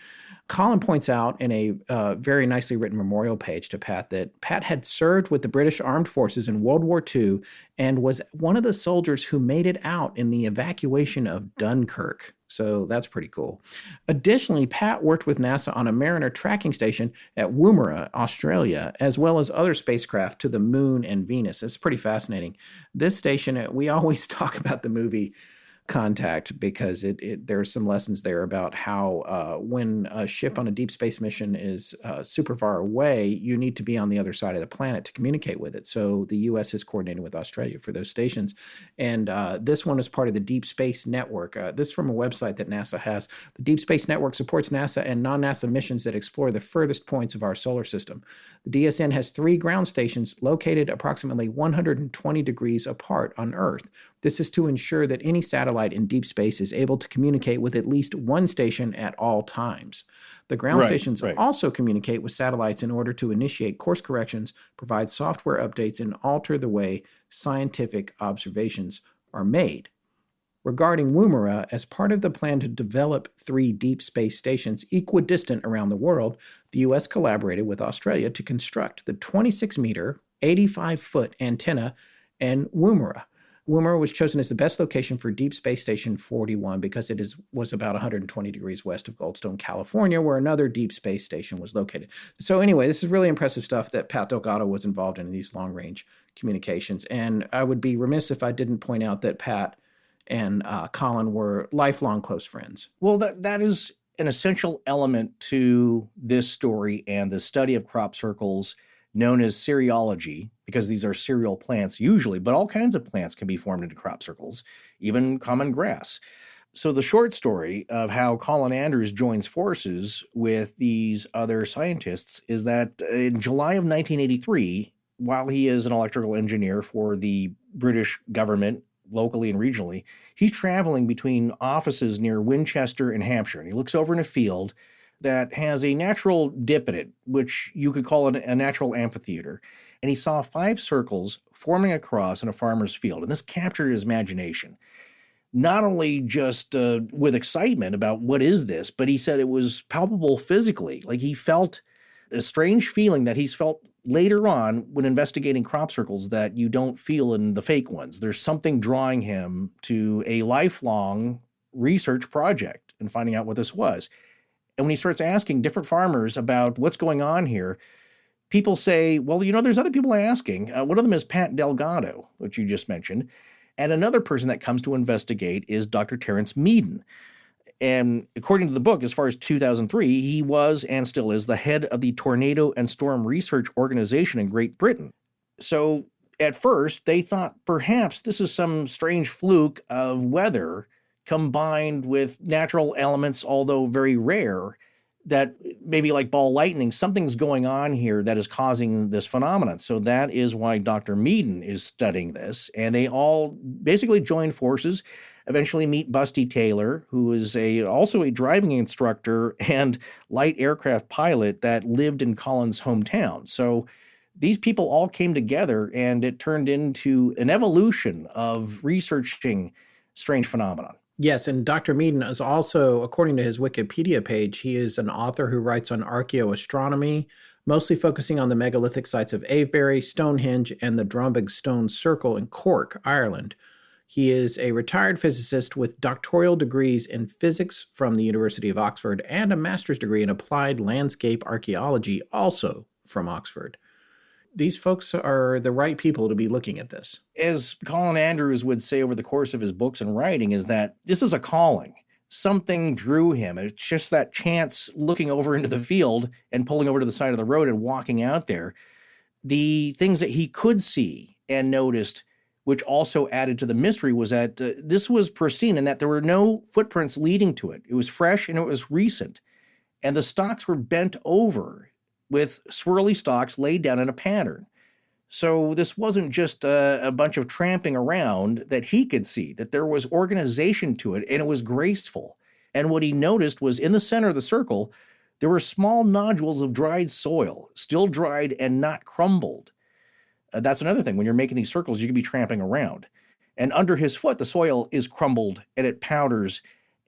Colin points out in a very nicely written memorial page to Pat that Pat had served with the British Armed Forces in World War II and was one of the soldiers who made it out in the evacuation of Dunkirk. So that's pretty cool. Additionally, Pat worked with NASA on a Mariner tracking station at Woomera, Australia, as well as other spacecraft to the Moon and Venus. It's pretty fascinating. This station, we always talk about the movie Contact because there's some lessons there about how when a ship on a deep space mission is super far away, you need to be on the other side of the planet to communicate with it. So the U.S. is coordinating with Australia for those stations. And this one is part of the Deep Space Network. This is from a website that NASA has. The Deep Space Network supports NASA and non-NASA missions that explore the furthest points of our solar system. The DSN has 3 ground stations located approximately 120 degrees apart on Earth. This is to ensure that any satellite in deep space is able to communicate with at least one station at all times. The ground stations also communicate with satellites in order to initiate course corrections, provide software updates, and alter the way scientific observations are made. Regarding Woomera, as part of the plan to develop 3 deep space stations equidistant around the world, the U.S. collaborated with Australia to construct the 26-meter, 85-foot antenna in Woomera. Woomera was chosen as the best location for Deep Space Station 41 because it was about 120 degrees west of Goldstone, California, where another deep space station was located. So anyway, this is really impressive stuff that Pat Delgado was involved in these long-range communications. And I would be remiss if I didn't point out that Pat and Colin were lifelong close friends. Well, that is an essential element to this story and the study of crop circles known as cereology, because these are cereal plants usually, but all kinds of plants can be formed into crop circles, even common grass. So the short story of how Colin Andrews joins forces with these other scientists is that in July of 1983, while he is an electrical engineer for the British government, locally and regionally, he's traveling between offices near Winchester and Hampshire, and he looks over in a field that has a natural dip in it, which you could call it a natural amphitheater. And he saw 5 circles forming across in a farmer's field, and this captured his imagination. Not only just with excitement about what is this, but he said it was palpable physically. Like he felt a strange feeling that he's felt later on when investigating crop circles that you don't feel in the fake ones. There's something drawing him to a lifelong research project and finding out what this was. And when he starts asking different farmers about what's going on here, people say, well, there's other people asking. One of them is Pat Delgado, which you just mentioned. And another person that comes to investigate is Dr. Terence Meaden. And according to the book, as far as 2003, he was and still is the head of the Tornado and Storm Research Organization in Great Britain. So at first, they thought perhaps this is some strange fluke of weather combined with natural elements, although very rare, that maybe like ball lightning, something's going on here that is causing this phenomenon. So that is why Dr. Meaden is studying this. And they all basically join forces, eventually meet Busty Taylor, who is also a driving instructor and light aircraft pilot that lived in Colin's hometown. So these people all came together, and it turned into an evolution of researching strange phenomena. Yes, and Dr. Meaden is also, according to his Wikipedia page, he is an author who writes on archaeoastronomy, mostly focusing on the megalithic sites of Avebury, Stonehenge, and the Drumbig Stone Circle in Cork, Ireland. He is a retired physicist with doctoral degrees in physics from the University of Oxford and a master's degree in applied landscape archaeology, also from Oxford. These folks are the right people to be looking at this. As Colin Andrews would say over the course of his books and writing, is that this is a calling. Something drew him. It's just that chance looking over into the field and pulling over to the side of the road and walking out there. The things that he could see and noticed, which also added to the mystery, was that this was pristine and that there were no footprints leading to it. It was fresh and it was recent. and the stalks were bent over with swirly stalks laid down in a pattern. So this wasn't just a bunch of tramping around that he could see, that there was organization to it, and it was graceful. And what he noticed was in the center of the circle, there were small nodules of dried soil, still dried and not crumbled. That's another thing. When you're making these circles, you can be tramping around. And under his foot, the soil is crumbled and it powders.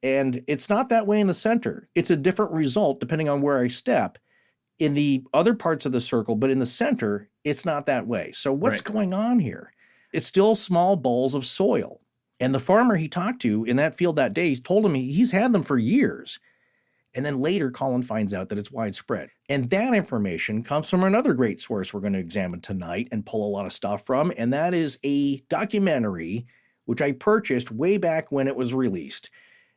And it's not that way in the center. It's a different result depending on where I step in the other parts of the circle, but in the center, it's not that way. So what's going on here? It's still small balls of soil. And the farmer he talked to in that field that day, he's told him he's had them for years. And then later, Colin finds out that it's widespread. And that information comes from another great source we're going to examine tonight and pull a lot of stuff from, and that is a documentary which I purchased way back when it was released.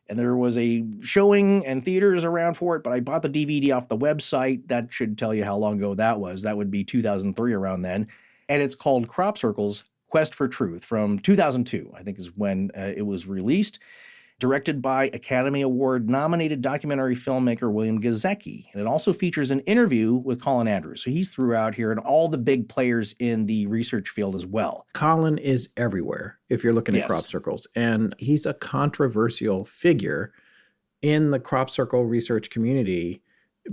And there was a showing and theaters around for it, but I bought the DVD off the website. That should tell you how long ago that was. That would be 2003 around then. And it's called Crop Circles, Quest for Truth from 2002, I think is when it was released. Directed by Academy Award-nominated documentary filmmaker William Gazecki. And it also features an interview with Colin Andrews. So he's throughout here and all the big players in the research field as well. Colin is everywhere if you're looking at crop circles. And he's a controversial figure in the crop circle research community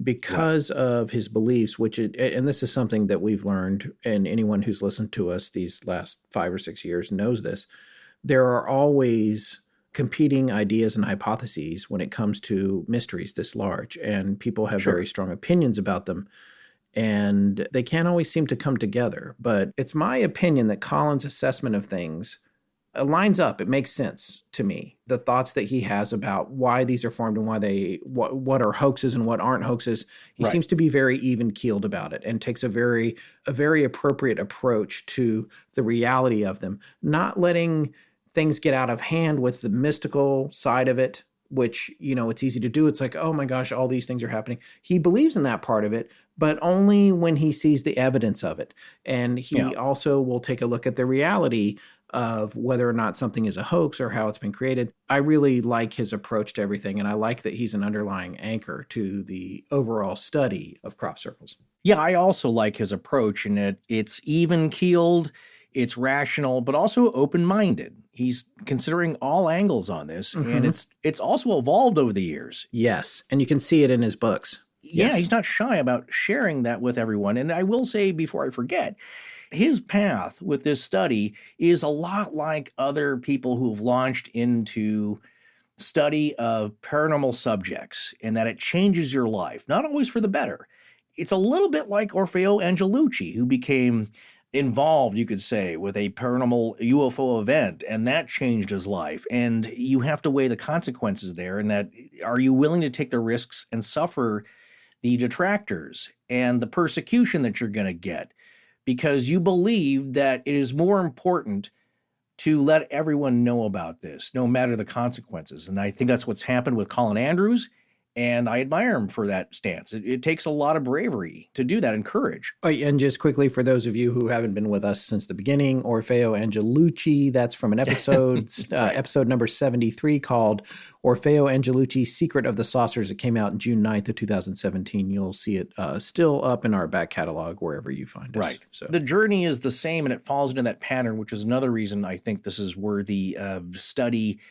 because of his beliefs, and this is something that we've learned, and anyone who's listened to us these last 5 or 6 years knows this. There are always competing ideas and hypotheses when it comes to mysteries this large, and people have very strong opinions about them, and they can't always seem to come together. But it's my opinion that Colin's assessment of things lines up. It makes sense to me. The thoughts that he has about why these are formed and why what are hoaxes and what aren't hoaxes. He seems to be very even-keeled about it and takes a very appropriate approach to the reality of them, not letting things get out of hand with the mystical side of it, which, it's easy to do. It's like, oh my gosh, all these things are happening. He believes in that part of it, but only when he sees the evidence of it. And he also will take a look at the reality of whether or not something is a hoax or how it's been created. I really like his approach to everything, and I like that he's an underlying anchor to the overall study of crop circles. Yeah, I also like his approach in it. It's even-keeled, it's rational, but also open-minded. He's considering all angles on this, and it's also evolved over the years. Yes, and you can see it in his books. Yeah, he's not shy about sharing that with everyone. And I will say, before I forget, his path with this study is a lot like other people who've launched into study of paranormal subjects, in that it changes your life, not always for the better. It's a little bit like Orfeo Angelucci, who became involved, you could say, with a paranormal UFO event, and that changed his life. And you have to weigh the consequences there, and that, are you willing to take the risks and suffer the detractors and the persecution that you're going to get because you believe that it is more important to let everyone know about this, no matter the consequences. And I think that's what's happened with Colin Andrews, and I admire him for that stance. It takes a lot of bravery to do that, and courage. Oh, and just quickly, for those of you who haven't been with us since the beginning, Orfeo Angelucci, that's from an episode, episode number 73, called Orfeo Angelucci's Secret of the Saucers. It came out June 9th of 2017. You'll see it still up in our back catalog wherever you find us. Right. So the journey is the same, and it falls into that pattern, which is another reason I think this is worthy of study.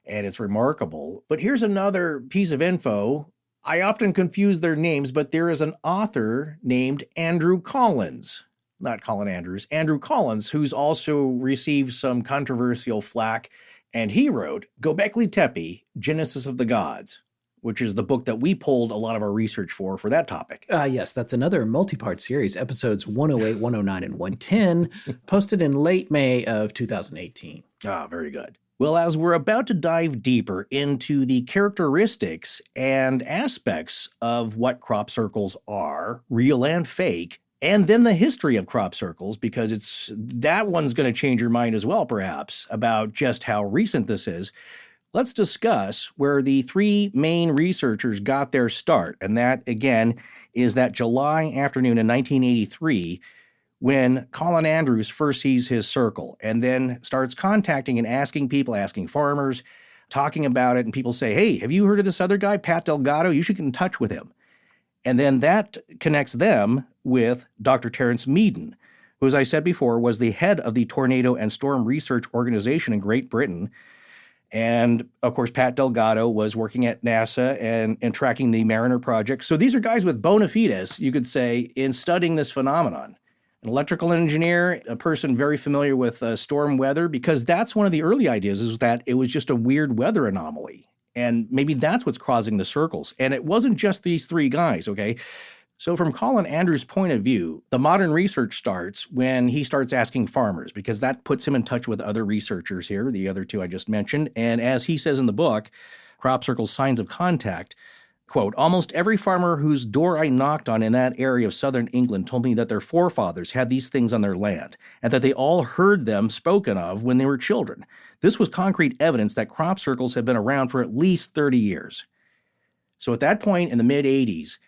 And it's remarkable. But here's another piece of info. I often confuse their names, but there is an author named Andrew Collins, not Colin Andrews, Andrew Collins, who's also received some controversial flack. And he wrote Göbekli Tepe, Genesis of the Gods, which is the book that we pulled a lot of our research for that topic. Yes, that's another multi-part series, episodes 108, 109, and 110, posted in late May of 2018. Ah, very good. Well, as we're about to dive deeper into the characteristics and aspects of what crop circles are, real and fake, and then the history of crop circles, because that one's going to change your mind as well, perhaps, about just how recent this is, let's discuss where the three main researchers got their start. And that, again, is that July afternoon in 1983, when Colin Andrews first sees his circle and then starts contacting and asking people, asking farmers, talking about it. And people say, hey, have you heard of this other guy, Pat Delgado? You should get in touch with him. And then that connects them with Dr. Terence Meaden, who, as I said before, was the head of the Tornado and Storm Research Organization in Great Britain. And, of course, Pat Delgado was working at NASA and tracking the Mariner project. So these are guys with bona fides, you could say, in studying this phenomenon. An electrical engineer, a person very familiar with storm weather, because that's one of the early ideas, is that it was just a weird weather anomaly. And maybe that's what's causing the circles. And it wasn't just these three guys, okay? So from Colin Andrews' point of view, the modern research starts when he starts asking farmers, because that puts him in touch with other researchers here, the other two I just mentioned. And as he says in the book, Crop Circles, Signs of Contact, quote, almost every farmer whose door I knocked on in that area of southern England told me that their forefathers had these things on their land, and that they all heard them spoken of when they were children. This was concrete evidence that crop circles had been around for at least 30 years. So at that point in the mid-'80s,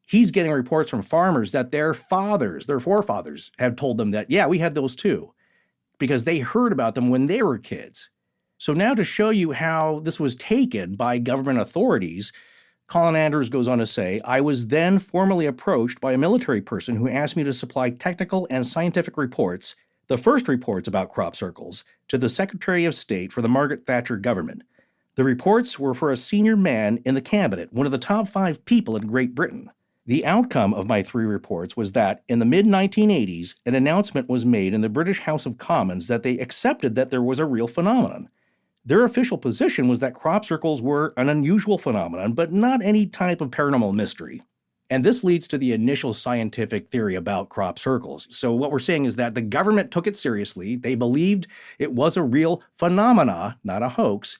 he's getting reports from farmers that their fathers, their forefathers, have told them that, yeah, we had those too, because they heard about them when they were kids. So now to show you how this was taken by government authorities, Colin Andrews goes on to say, I was then formally approached by a military person who asked me to supply technical and scientific reports, the first reports about crop circles, to the Secretary of State for the Margaret Thatcher government. The reports were for a senior man in the cabinet, one of the top 5 people in Great Britain. The outcome of my 3 reports was that in the mid-1980s, an announcement was made in the British House of Commons that they accepted that there was a real phenomenon. Their official position was that crop circles were an unusual phenomenon, but not any type of paranormal mystery. And this leads to the initial scientific theory about crop circles. So what we're saying is that the government took it seriously. They believed it was a real phenomena, not a hoax,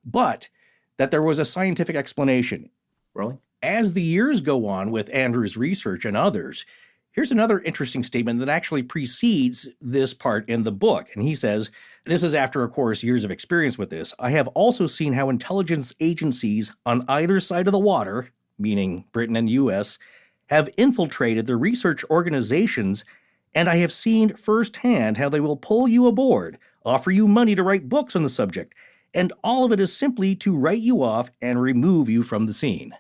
but that there was a scientific explanation. Really? As the years go on with Andrews' research and others, here's another interesting statement that actually precedes this part in the book. And he says, this is after, of course, years of experience with this, I have also seen how intelligence agencies on either side of the water, meaning Britain and U.S., have infiltrated the research organizations, and I have seen firsthand how they will pull you aboard, offer you money to write books on the subject, and all of it is simply to write you off and remove you from the scene.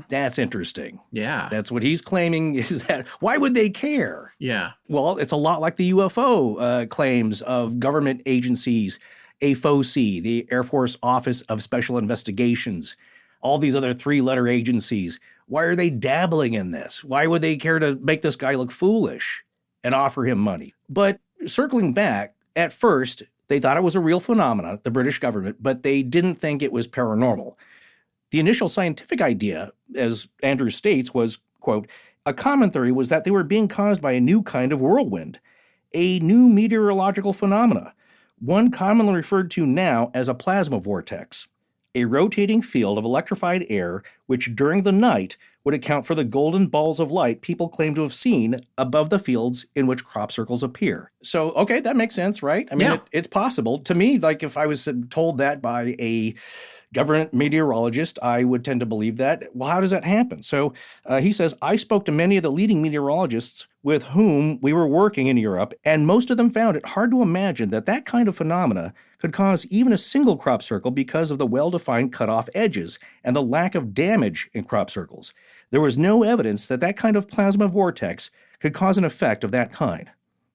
That's interesting. Yeah. That's what he's claiming, is that, why would they care? Yeah. Well, it's a lot like the UFO claims of government agencies, AFOC, the Air Force Office of Special Investigations, all these other 3-letter agencies. Why are they dabbling in this? Why would they care to make this guy look foolish and offer him money? But circling back, at first, they thought it was a real phenomenon, the British government, but they didn't think it was paranormal. The initial scientific idea, as Andrews states, was, quote, a common theory was that they were being caused by a new kind of whirlwind, a new meteorological phenomena, one commonly referred to now as a plasma vortex, a rotating field of electrified air which during the night would account for the golden balls of light people claim to have seen above the fields in which crop circles appear. So, okay, that makes sense, right? I mean, it's possible. To me, like if I was told that by a government meteorologist, I would tend to believe that. Well, how does that happen? So he says, I spoke to many of the leading meteorologists with whom we were working in Europe, and most of them found it hard to imagine that that kind of phenomena could cause even a single crop circle because of the well-defined cutoff edges and the lack of damage in crop circles. There was no evidence that that kind of plasma vortex could cause an effect of that kind.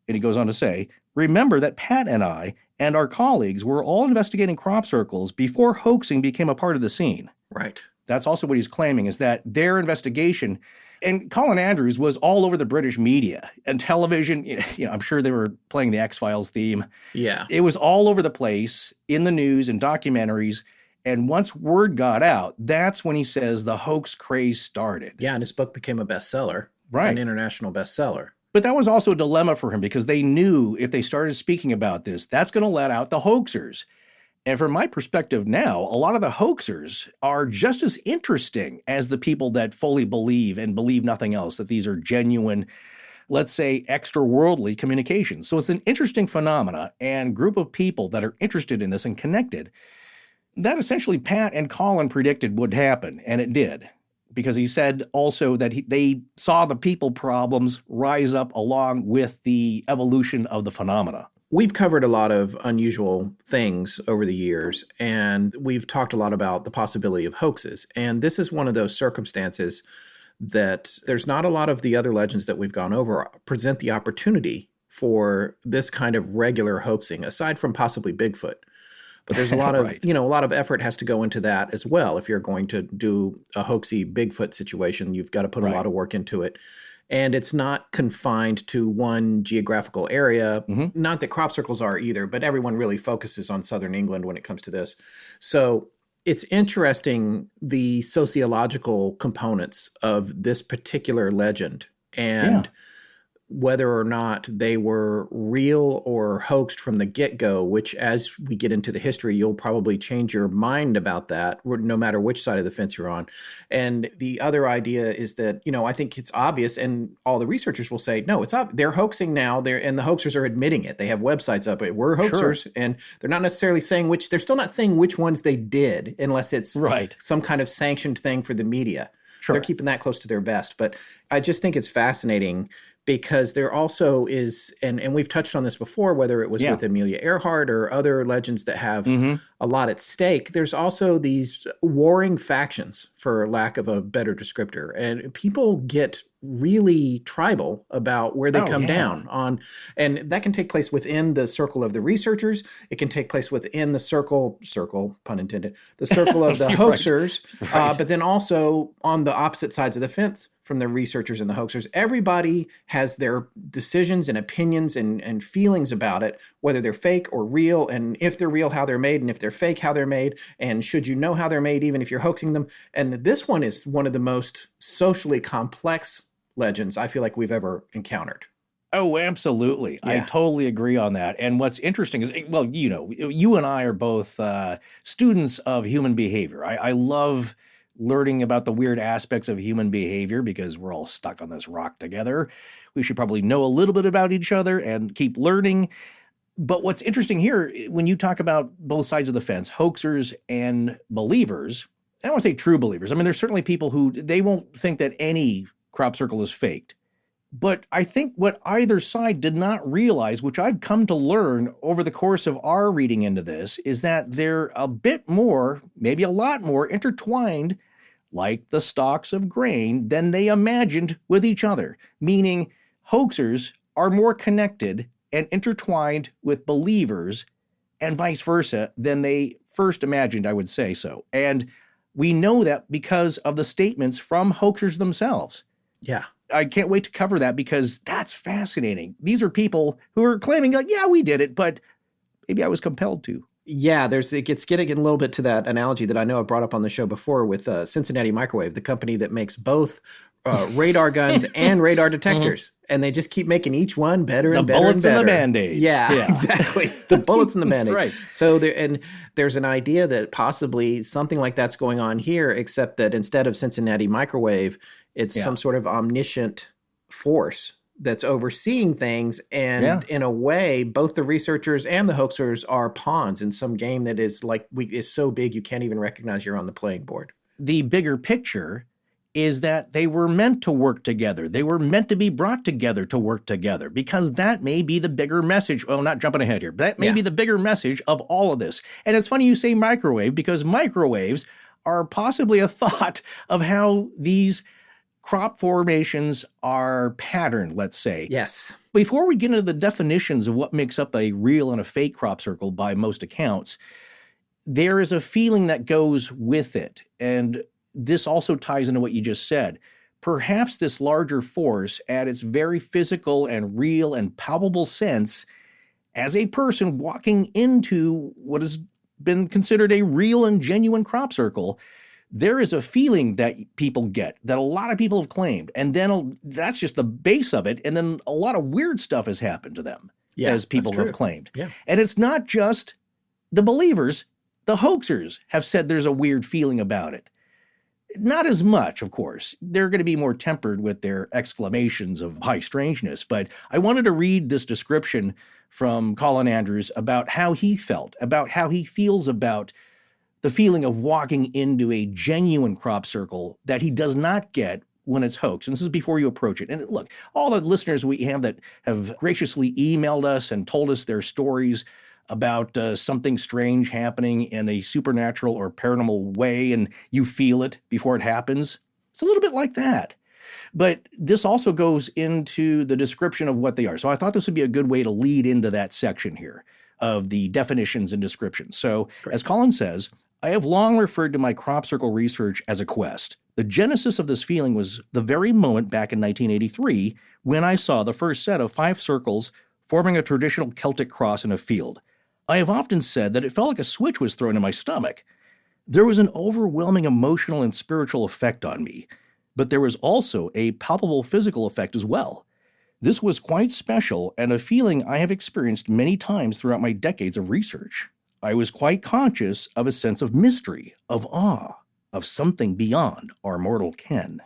And he goes on to say, remember that Pat and I and our colleagues were all investigating crop circles before hoaxing became a part of the scene. Right. That's also what he's claiming, is that their investigation, and Colin Andrews was all over the British media and television. You know, I'm sure they were playing the X-Files theme. Yeah. It was all over the place in the news and documentaries. And once word got out, that's when he says the hoax craze started. Yeah, and his book became a bestseller. Right. An international bestseller. But that was also a dilemma for him, because they knew if they started speaking about this, that's going to let out the hoaxers. And from my perspective now, a lot of the hoaxers are just as interesting as the people that fully believe and believe nothing else, that these are genuine, let's say, extra-worldly communications. So it's an interesting phenomena and group of people that are interested in this and connected. That essentially Pat and Colin predicted would happen, and it did. Because he said also that they saw the people problems rise up along with the evolution of the phenomena. We've covered a lot of unusual things over the years, and we've talked a lot about the possibility of hoaxes. And this is one of those circumstances that there's not a lot of the other legends that we've gone over present the opportunity for this kind of regular hoaxing, aside from possibly Bigfoot. But there's a lot of, Right. a lot of effort has to go into that as well. If you're going to do a hoaxy Bigfoot situation, you've got to put a lot of work into it. And it's not confined to one geographical area. Not that crop circles are either, but everyone really focuses on Southern England when it comes to this. So it's interesting, the sociological components of this particular legend and whether or not they were real or hoaxed from the get-go, which as we get into the history, you'll probably change your mind about that, no matter which side of the fence you're on. And the other idea is that, I think it's obvious, and all the researchers will say, no, they're hoaxing now, and the hoaxers are admitting it. They have websites up, we're hoaxers, and they're not necessarily saying they're still not saying which ones they did, unless it's some kind of sanctioned thing for the media. They're keeping that close to their vest. But I just think it's fascinating because there also is, and we've touched on this before, whether it was with Amelia Earhart or other legends that have a lot at stake, there's also these warring factions, for lack of a better descriptor. And people get really tribal about where they come down on. And that can take place within the circle of the researchers. It can take place within the circle, pun intended, the circle of the hoaxers, but then also on the opposite sides of the fence from the researchers and the hoaxers. Everybody has their decisions and opinions and feelings about it, whether they're fake or real, and if they're real, how they're made, and if they're fake, how they're made, and should you know how they're made, even if you're hoaxing them. And this one is one of the most socially complex legends I feel like we've ever encountered. Oh, absolutely. I totally agree on that. And what's interesting is, well, you and I are both students of human behavior. I love learning about the weird aspects of human behavior because we're all stuck on this rock together. We should probably know a little bit about each other and keep learning. But what's interesting here, when you talk about both sides of the fence, hoaxers and believers, I don't want to say true believers. I mean, there's certainly people who, they won't think that any crop circle is faked. But I think what either side did not realize, which I've come to learn over the course of our reading into this, is that they're a bit more, maybe a lot more intertwined, like the stalks of grain, than they imagined with each other. Meaning hoaxers are more connected and intertwined with believers and vice versa than they first imagined, I would say so. And we know that because of the statements from hoaxers themselves. Yeah. I can't wait to cover that because that's fascinating. These are people who are claiming like, yeah, we did it, but maybe I was compelled to. Yeah, it gets getting a little bit to that analogy that I know I've brought up on the show before with Cincinnati Microwave, the company that makes both radar guns and radar detectors. And they just keep making each one better and better and better. The bullets and the Band-Aids. Yeah, exactly. The bullets and the Band-Aids. Right. So there's an idea that possibly something like that's going on here, except that instead of Cincinnati Microwave, it's some sort of omniscient force that's overseeing things. And in a way, both the researchers and the hoaxers are pawns in some game that is is so big you can't even recognize you're on the playing board. The bigger picture is that they were meant to work together. They were meant to be brought together to work together because that may be the bigger message. Well, not jumping ahead here, but that may be the bigger message of all of this. And it's funny you say microwave because microwaves are possibly a thought of how these crop formations are patterned, let's say. Yes. Before we get into the definitions of what makes up a real and a fake crop circle by most accounts, there is a feeling that goes with it. And this also ties into what you just said. Perhaps this larger force, at its very physical and real and palpable sense, as a person walking into what has been considered a real and genuine crop circle, there is a feeling that people get, that a lot of people have claimed. And then that's just the base of it. And then a lot of weird stuff has happened to them, as people have claimed. Yeah. And it's not just the believers. The hoaxers have said there's a weird feeling about it. Not as much, of course. They're going to be more tempered with their exclamations of high strangeness. But I wanted to read this description from Colin Andrews about how he felt, about how he feels about the feeling of walking into a genuine crop circle that he does not get when it's hoax. And this is before you approach it. And look, all the listeners we have that have graciously emailed us and told us their stories about something strange happening in a supernatural or paranormal way, and you feel it before it happens. It's a little bit like that. But this also goes into the description of what they are. So I thought this would be a good way to lead into that section here of the definitions and descriptions. So as Colin says, I have long referred to my crop circle research as a quest. The genesis of this feeling was the very moment back in 1983 when I saw the first set of 5 circles forming a traditional Celtic cross in a field. I have often said that it felt like a switch was thrown in my stomach. There was an overwhelming emotional and spiritual effect on me, but there was also a palpable physical effect as well. This was quite special and a feeling I have experienced many times throughout my decades of research. I was quite conscious of a sense of mystery, of awe, of something beyond our mortal ken.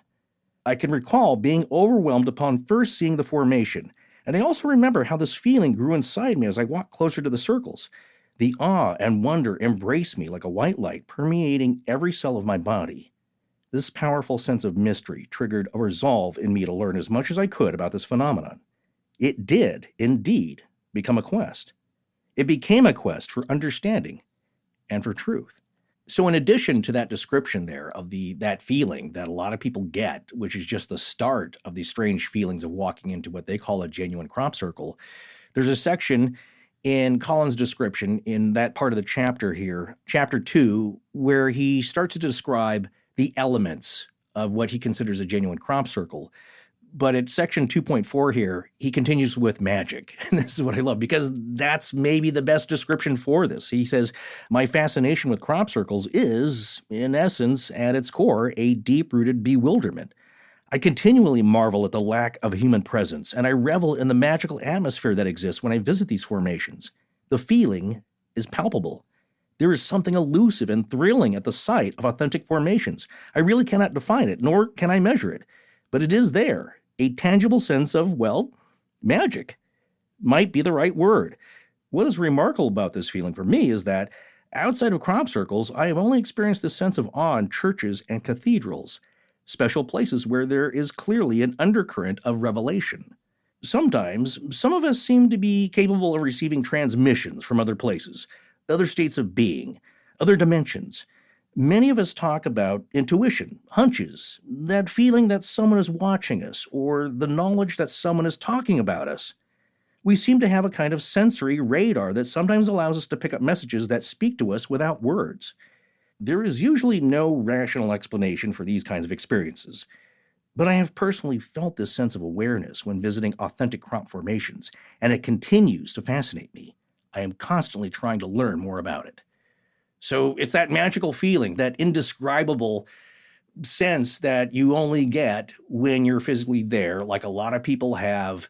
I can recall being overwhelmed upon first seeing the formation, and I also remember how this feeling grew inside me as I walked closer to the circles. The awe and wonder embraced me like a white light, permeating every cell of my body. This powerful sense of mystery triggered a resolve in me to learn as much as I could about this phenomenon. It did, indeed, become a quest. It became a quest for understanding and for truth. So in addition to that description there of that feeling that a lot of people get, which is just the start of these strange feelings of walking into what they call a genuine crop circle, there's a section in Colin's description in that part of the chapter here, chapter 2, where he starts to describe the elements of what he considers a genuine crop circle. But at section 2.4 here, he continues with magic. And this is what I love, because that's maybe the best description for this. He says, my fascination with crop circles is, in essence, at its core, a deep-rooted bewilderment. I continually marvel at the lack of human presence, and I revel in the magical atmosphere that exists when I visit these formations. The feeling is palpable. There is something elusive and thrilling at the sight of authentic formations. I really cannot define it, nor can I measure it. But it is there, a tangible sense of, well, magic might be the right word. What is remarkable about this feeling for me is that outside of crop circles, I have only experienced this sense of awe in churches and cathedrals, special places where there is clearly an undercurrent of revelation. Sometimes, some of us seem to be capable of receiving transmissions from other places, other states of being, other dimensions. Many of us talk about intuition, hunches, that feeling that someone is watching us, or the knowledge that someone is talking about us. We seem to have a kind of sensory radar that sometimes allows us to pick up messages that speak to us without words. There is usually no rational explanation for these kinds of experiences, but I have personally felt this sense of awareness when visiting authentic crop formations, and it continues to fascinate me. I am constantly trying to learn more about it. So it's that magical feeling, that indescribable sense that you only get when you're physically there, like a lot of people have,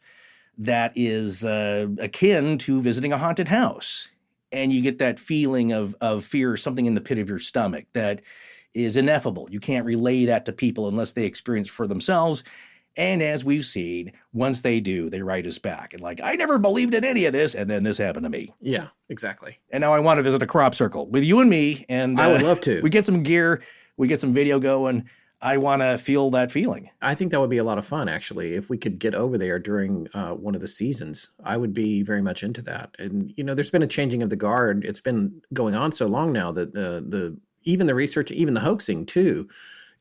that is akin to visiting a haunted house. And you get that feeling of fear, something in the pit of your stomach that is ineffable. You can't relay that to people unless they experience it for themselves. And as we've seen, once they do, they write us back. And like, I never believed in any of this, and then this happened to me. Yeah, exactly. And now I want to visit a crop circle with you and me. And I would love to. We get some gear, we get some video going. I want to feel that feeling. I think that would be a lot of fun, actually, if we could get over there during one of the seasons. I would be very much into that. And, you know, there's been a changing of the guard. It's been going on so long now that even the research, even the hoaxing, too,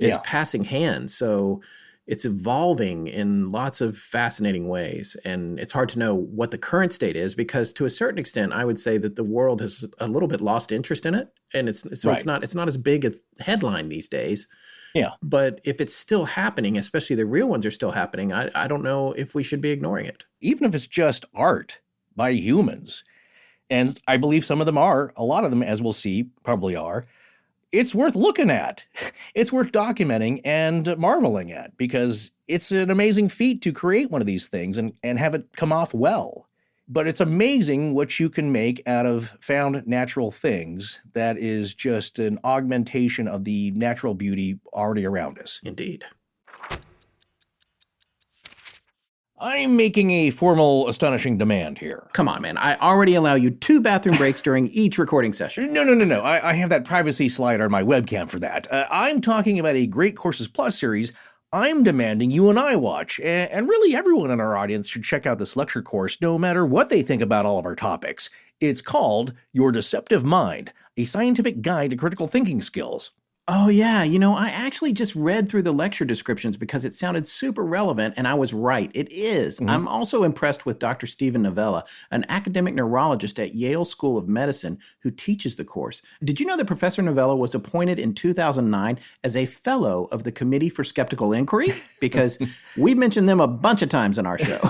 is passing hands. So it's evolving in lots of fascinating ways. And it's hard to know what the current state is, because to a certain extent, I would say that the world has a little bit lost interest in it. And it's not as big a headline these days. Yeah. But if it's still happening, especially the real ones are still happening, I don't know if we should be ignoring it. Even if it's just art by humans, and I believe some of them are, a lot of them, as we'll see, probably are, it's worth looking at. It's worth documenting and marveling at, because it's an amazing feat to create one of these things and have it come off well. But it's amazing what you can make out of found natural things that is just an augmentation of the natural beauty already around us. Indeed. I'm making a formal, astonishing demand here. Come on, man. I already allow you 2 bathroom breaks during each recording session. No. I have that privacy slide on my webcam for that. I'm talking about a Great Courses Plus series I'm demanding you and I watch, and really everyone in our audience should check out this lecture course no matter what they think about all of our topics. It's called Your Deceptive Mind, a Scientific Guide to Critical Thinking Skills. Oh, yeah. I actually just read through the lecture descriptions because it sounded super relevant, and I was right. It is. Mhm. I'm also impressed with Dr. Stephen Novella, an academic neurologist at Yale School of Medicine who teaches the course. Did you know that Professor Novella was appointed in 2009 as a fellow of the Committee for Skeptical Inquiry? Because we've mentioned them a bunch of times on our show.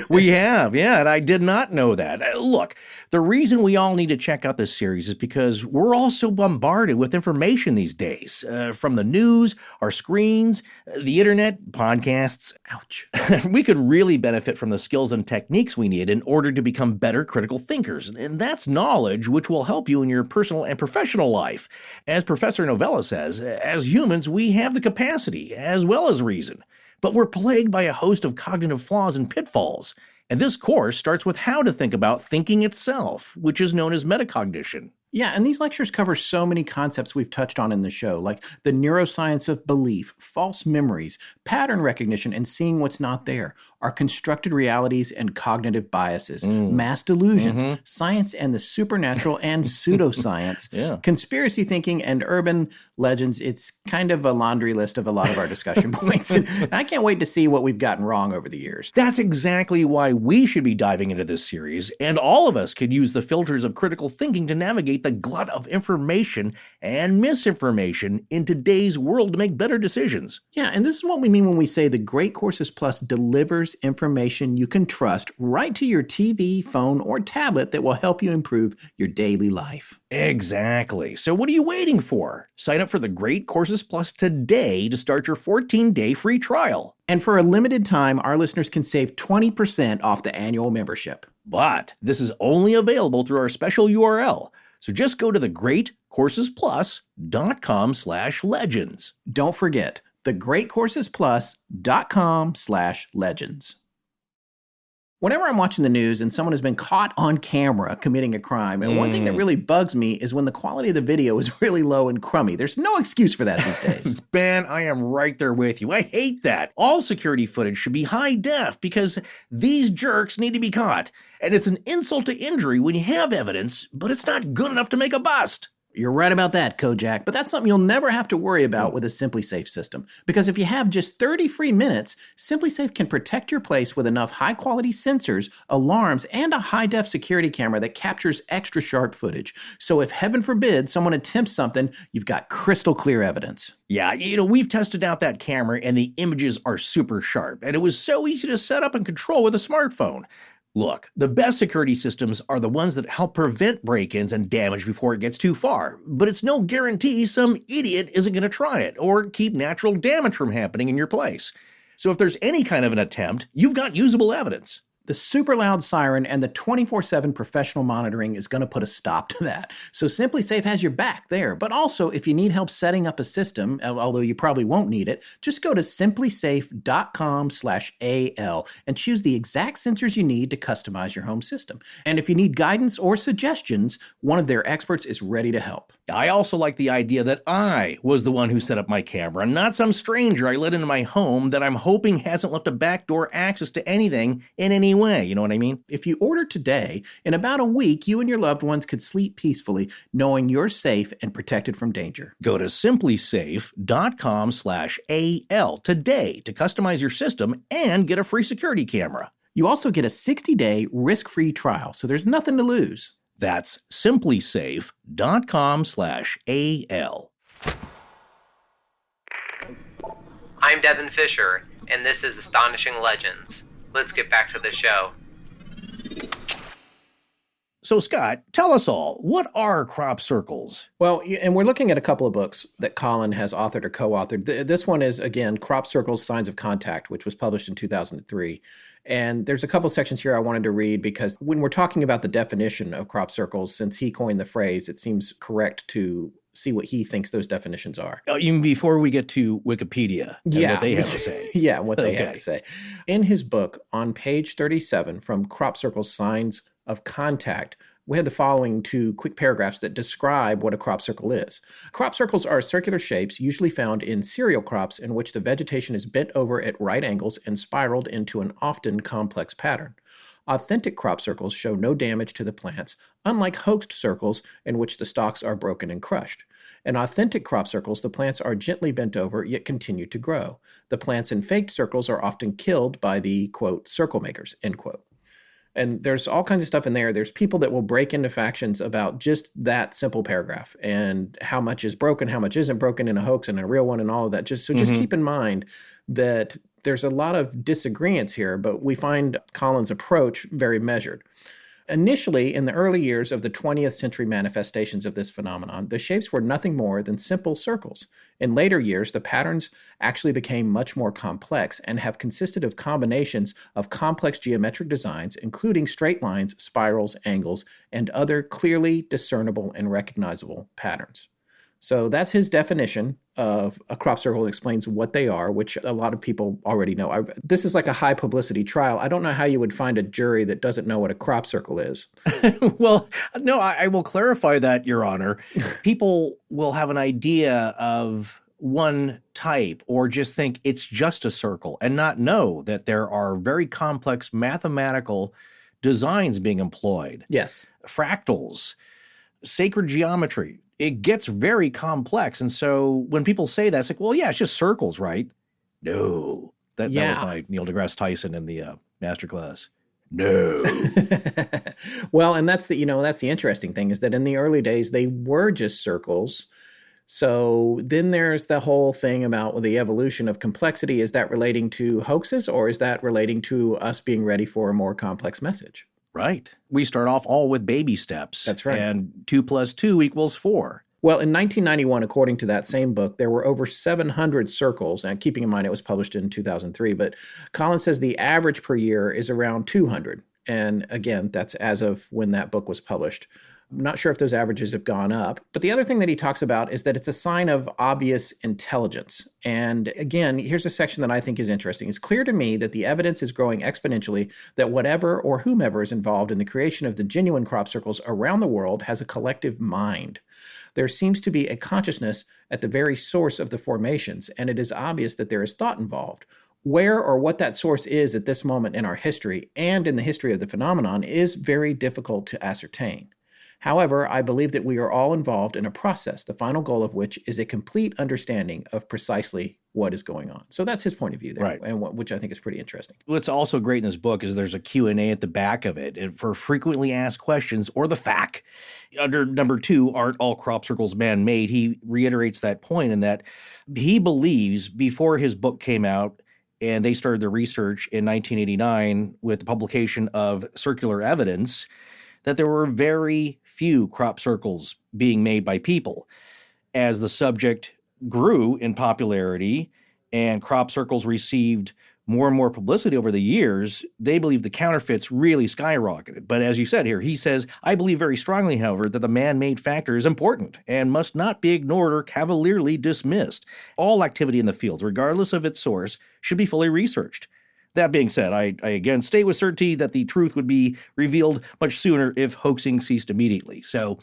We have, yeah, and I did not know that. Look, the reason we all need to check out this series is because we're all so bombarded with information these days. From the news, our screens, the internet, podcasts. Ouch. We could really benefit from the skills and techniques we need in order to become better critical thinkers. And that's knowledge which will help you in your personal and professional life. As Professor Novella says, as humans, we have the capacity as well as reason. But we're plagued by a host of cognitive flaws and pitfalls. And this course starts with how to think about thinking itself, which is known as metacognition. Yeah, and these lectures cover so many concepts we've touched on in the show, like the neuroscience of belief, false memories, pattern recognition and seeing what's not there, our constructed realities and cognitive biases, mass delusions, science and the supernatural and pseudoscience, conspiracy thinking and urban legends. It's kind of a laundry list of a lot of our discussion points. And I can't wait to see what we've gotten wrong over the years. That's exactly why we should be diving into this series, and all of us could use the filters of critical thinking to navigate the glut of information and misinformation in today's world to make better decisions. Yeah, and this is what we mean when we say the Great Courses Plus delivers information you can trust right to your TV, phone, or tablet that will help you improve your daily life. Exactly. So what are you waiting for? Sign up for the Great Courses Plus today to start your 14-day free trial. And for a limited time, our listeners can save 20% off the annual membership. But this is only available through our special URL. So just go to thegreatcoursesplus.com/legends. Don't forget, thegreatcoursesplus.com/legends. Whenever I'm watching the news and someone has been caught on camera committing a crime, and one thing that really bugs me is when the quality of the video is really low and crummy. There's no excuse for that these days. Ben, I am right there with you. I hate that. All security footage should be high def because these jerks need to be caught. And it's an insult to injury when you have evidence, but it's not good enough to make a bust. You're right about that, Kojak, but that's something you'll never have to worry about with a SimpliSafe system. Because if you have just 30 free minutes, SimpliSafe can protect your place with enough high-quality sensors, alarms, and a high-def security camera that captures extra sharp footage. So if, heaven forbid, someone attempts something, you've got crystal clear evidence. Yeah, we've tested out that camera and the images are super sharp, and it was so easy to set up and control with a smartphone. Look, the best security systems are the ones that help prevent break-ins and damage before it gets too far, but it's no guarantee some idiot isn't going to try it or keep natural damage from happening in your place. So if there's any kind of an attempt, you've got usable evidence. The super loud siren and the 24/7 professional monitoring is going to put a stop to that. So SimpliSafe has your back there. But also, if you need help setting up a system, although you probably won't need it, just go to simplisafe.com/AL and choose the exact sensors you need to customize your home system. And if you need guidance or suggestions, one of their experts is ready to help. I also like the idea that I was the one who set up my camera, not some stranger I let into my home that I'm hoping hasn't left a backdoor access to anything in any way, you know what I mean? If you order today, in about a week, you and your loved ones could sleep peacefully knowing you're safe and protected from danger. Go to simplisafe.com/AL today to customize your system and get a free security camera. You also get a 60-day risk-free trial, so there's nothing to lose. That's simplisafe.com/AL. I'm Devin Fisher, and this is Astonishing Legends. Let's get back to the show. So, Scott, tell us all, what are crop circles? Well, and we're looking at a couple of books that Colin has authored or co-authored. This one is, again, Crop Circles, Signs of Contact, which was published in 2003. And there's a couple sections here I wanted to read because when we're talking about the definition of crop circles, since he coined the phrase, it seems correct to see what he thinks those definitions are. Even before we get to Wikipedia and what they have to say. Yeah, what they have to say. In his book, on page 37, from Crop Circles, Signs of Contact, we had the following two quick paragraphs that describe what a crop circle is. Crop circles are circular shapes usually found in cereal crops in which the vegetation is bent over at right angles and spiraled into an often complex pattern. Authentic crop circles show no damage to the plants, unlike hoaxed circles in which the stalks are broken and crushed. In authentic crop circles, the plants are gently bent over yet continue to grow. The plants in faked circles are often killed by the, quote, circle makers, end quote. And there's all kinds of stuff in there. There's people that will break into factions about just that simple paragraph and how much is broken, how much isn't broken in a hoax and a real one and all of that. Just keep in mind that there's a lot of disagreements here, but we find Colin's approach very measured. Initially, in the early years of the 20th century manifestations of this phenomenon, the shapes were nothing more than simple circles. In later years, the patterns actually became much more complex and have consisted of combinations of complex geometric designs, including straight lines, spirals, angles, and other clearly discernible and recognizable patterns. So that's his definition of a crop circle, and explains what they are, which a lot of people already know. This is like a high publicity trial. I don't know how you would find a jury that doesn't know what a crop circle is. Well, no, I will clarify that, Your Honor. People will have an idea of one type or just think it's just a circle and not know that there are very complex mathematical designs being employed. Yes. Fractals, sacred geometry. It gets very complex. And so when people say that, it's like, well, yeah, it's just circles, right? No. That was my Neil deGrasse Tyson in the masterclass. No. Well, and that's the interesting thing is that in the early days, they were just circles. So then there's the whole thing about the evolution of complexity. Is that relating to hoaxes, or is that relating to us being ready for a more complex message? Right. We start off all with baby steps. That's right. And 2 + 2 = 4. Well, in 1991, according to that same book, there were over 700 circles, and keeping in mind it was published in 2003, but Colin says the average per year is around 200. And again, that's as of when that book was published. I'm not sure if those averages have gone up. But the other thing that he talks about is that it's a sign of obvious intelligence. And again, here's a section that I think is interesting. It's clear to me that the evidence is growing exponentially that whatever or whomever is involved in the creation of the genuine crop circles around the world has a collective mind. There seems to be a consciousness at the very source of the formations, and it is obvious that there is thought involved. Where or what that source is at this moment in our history and in the history of the phenomenon is very difficult to ascertain. However, I believe that we are all involved in a process, the final goal of which is a complete understanding of precisely what is going on. So that's his point of view there, right. And which I think is pretty interesting. What's also great in this book is there's a Q&A at the back of it and for frequently asked questions or the fact. Under number 2, aren't all crop circles man-made? He reiterates that point in that he believes before his book came out and they started the research in 1989 with the publication of Circular Evidence, that there were very few crop circles being made by people. As the subject grew in popularity and crop circles received more and more publicity over the years, they believe the counterfeits really skyrocketed. But as you said here, he says, I believe very strongly, however, that the man-made factor is important and must not be ignored or cavalierly dismissed. All activity in the fields, regardless of its source, should be fully researched. That being said, I again state with certainty that the truth would be revealed much sooner if hoaxing ceased immediately. So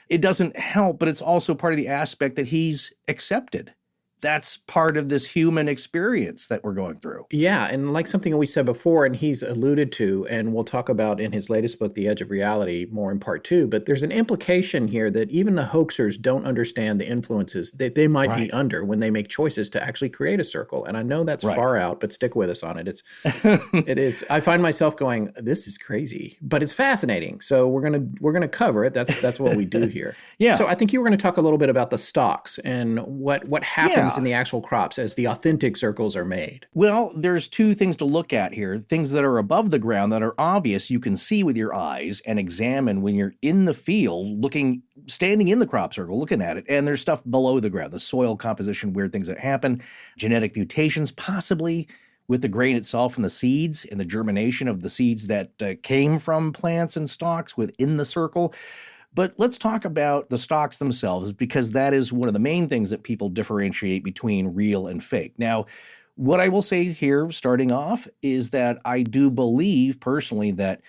it doesn't help, but it's also part of the aspect that he's accepted. That's part of this human experience that we're going through. Yeah, and like something we said before, and he's alluded to, and we'll talk about in his latest book, The Edge of Reality, more in part 2, but there's an implication here that even the hoaxers don't understand the influences that they might be under when they make choices to actually create a circle. And I know that's far out, but stick with us on it. It is. I find myself going, this is crazy, but it's fascinating. So we're gonna cover it. That's what we do here. Yeah. So I think you were going to talk a little bit about the stalks and what happens in the actual crops as the authentic circles are made. Well, there's 2 things to look at here. Things that are above the ground that are obvious you can see with your eyes and examine when you're in the field standing in the crop circle, looking at it. And there's stuff below the ground, the soil composition, weird things that happen, genetic mutations, possibly with the grain itself and the seeds and the germination of the seeds that came from plants and stalks within the circle. But let's talk about the stalks themselves, because that is one of the main things that people differentiate between real and fake. Now, what I will say here, starting off, is that I do believe personally that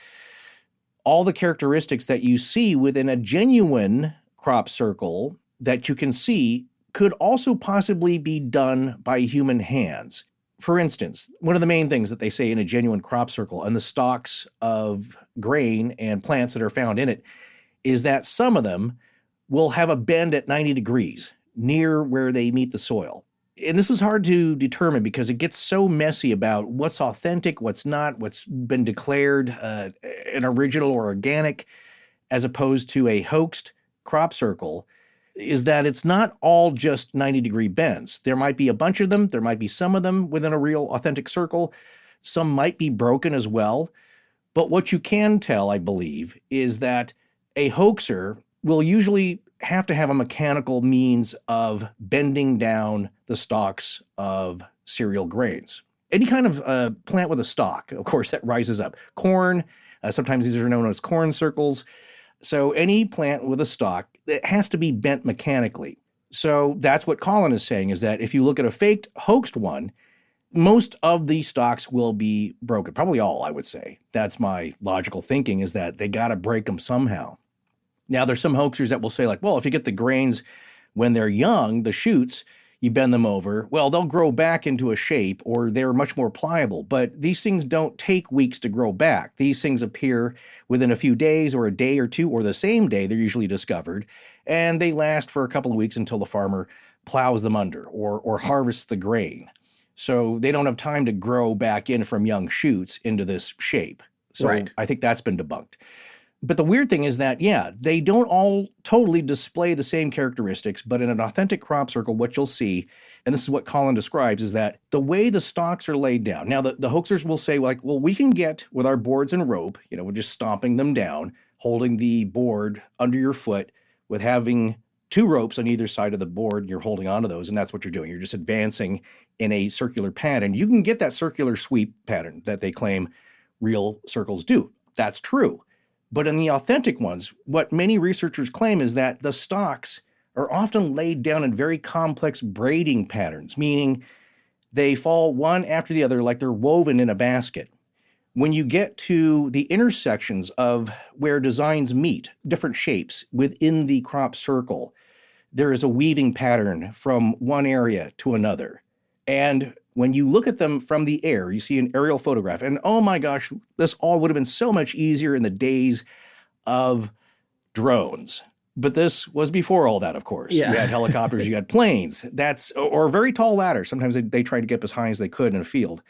all the characteristics that you see within a genuine crop circle that you can see could also possibly be done by human hands. For instance, one of the main things that they say in a genuine crop circle and the stalks of grain and plants that are found in it is that some of them will have a bend at 90 degrees. near where they meet the soil. And this is hard to determine because it gets so messy about what's authentic, what's not, what's been declared an original or organic, as opposed to a hoaxed crop circle, is that it's not all just 90-degree bends. There might be a bunch of them. There might be some of them within a real authentic circle. Some might be broken as well. But what you can tell, I believe, is that a hoaxer will usually have to have a mechanical means of bending down the stalks of cereal grains. Any kind of plant with a stalk, of course, that rises up. Corn, sometimes these are known as corn circles. So any plant with a stalk, it has to be bent mechanically. So that's what Colin is saying, is that if you look at a faked, hoaxed one, most of the stalks will be broken. Probably all, I would say. That's my logical thinking, is that they got to break them somehow. Now, there's some hoaxers that will say, like, well, if you get the grains when they're young, the shoots, you bend them over, well, they'll grow back into a shape, or they're much more pliable. But these things don't take weeks to grow back. These things appear within a few days or a day or two, or the same day they're usually discovered, and they last for a couple of weeks until the farmer plows them under or harvests the grain. So they don't have time to grow back in from young shoots into this shape. So Right. I think that's been debunked. But the weird thing is that, yeah, they don't all totally display the same characteristics, but in an authentic crop circle, what you'll see, and this is what Colin describes, is that the way the stalks are laid down. Now, the hoaxers will say, like, well, we can get with our boards and rope, we're just stomping them down, holding the board under your foot with having two ropes on either side of the board. You're holding onto those, and that's what you're doing. You're just advancing in a circular pattern. You can get that circular sweep pattern that they claim real circles do. That's true. But in the authentic ones, what many researchers claim is that the stalks are often laid down in very complex braiding patterns, meaning they fall one after the other like they're woven in a basket. When you get to the intersections of where designs meet, different shapes within the crop circle, there is a weaving pattern from one area to another. And when you look at them from the air, you see an aerial photograph, and oh my gosh, this all would have been so much easier in the days of drones. But this was before all that, of course. Yeah. You had helicopters, you had planes, or very tall ladders. Sometimes they tried to get as high as they could in a field.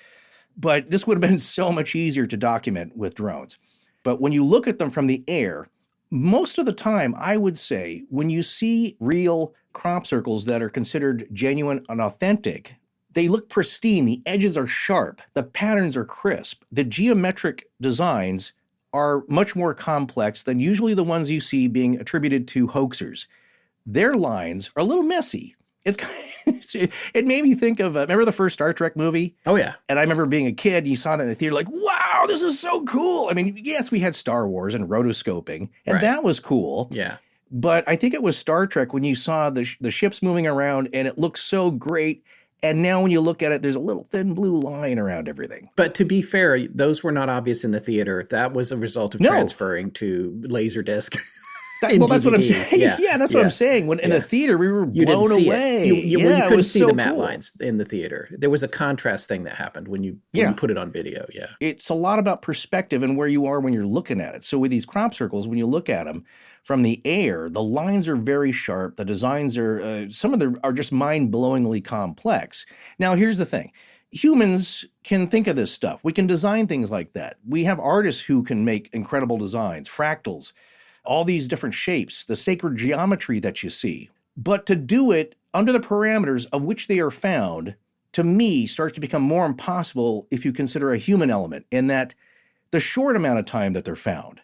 But this would have been so much easier to document with drones. But when you look at them from the air, most of the time, I would say, when you see real crop circles that are considered genuine and authentic, they look pristine. The edges are sharp. The patterns are crisp. The geometric designs are much more complex than usually the ones you see being attributed to hoaxers. Their lines are a little messy. It made me think of, remember the first Star Trek movie? Oh, yeah. And I remember being a kid, you saw that in the theater, like, wow, this is so cool. I mean, yes, we had Star Wars and rotoscoping, and Right. that was cool. Yeah. But I think it was Star Trek when you saw the ships moving around, and it looked so great. And now when you look at it, there's a little thin blue line around everything. But to be fair, those were not obvious in the theater. That was a result of transferring to Laserdisc. That's what I'm saying. Yeah. That's what I'm saying. When in the theater, we were blown away. You couldn't see the matte cool. lines in the theater. There was a contrast thing that happened when you put it on video. Yeah. It's a lot about perspective and where you are when you're looking at it. So with these crop circles, when you look at them from the air, the lines are very sharp. The designs are, some of them are just mind-blowingly complex. Now, here's the thing. Humans can think of this stuff. We can design things like that. We have artists who can make incredible designs, fractals, all these different shapes, the sacred geometry that you see. But to do it under the parameters of which they are found, to me, starts to become more impossible if you consider a human element, in that the short amount of time that they're found,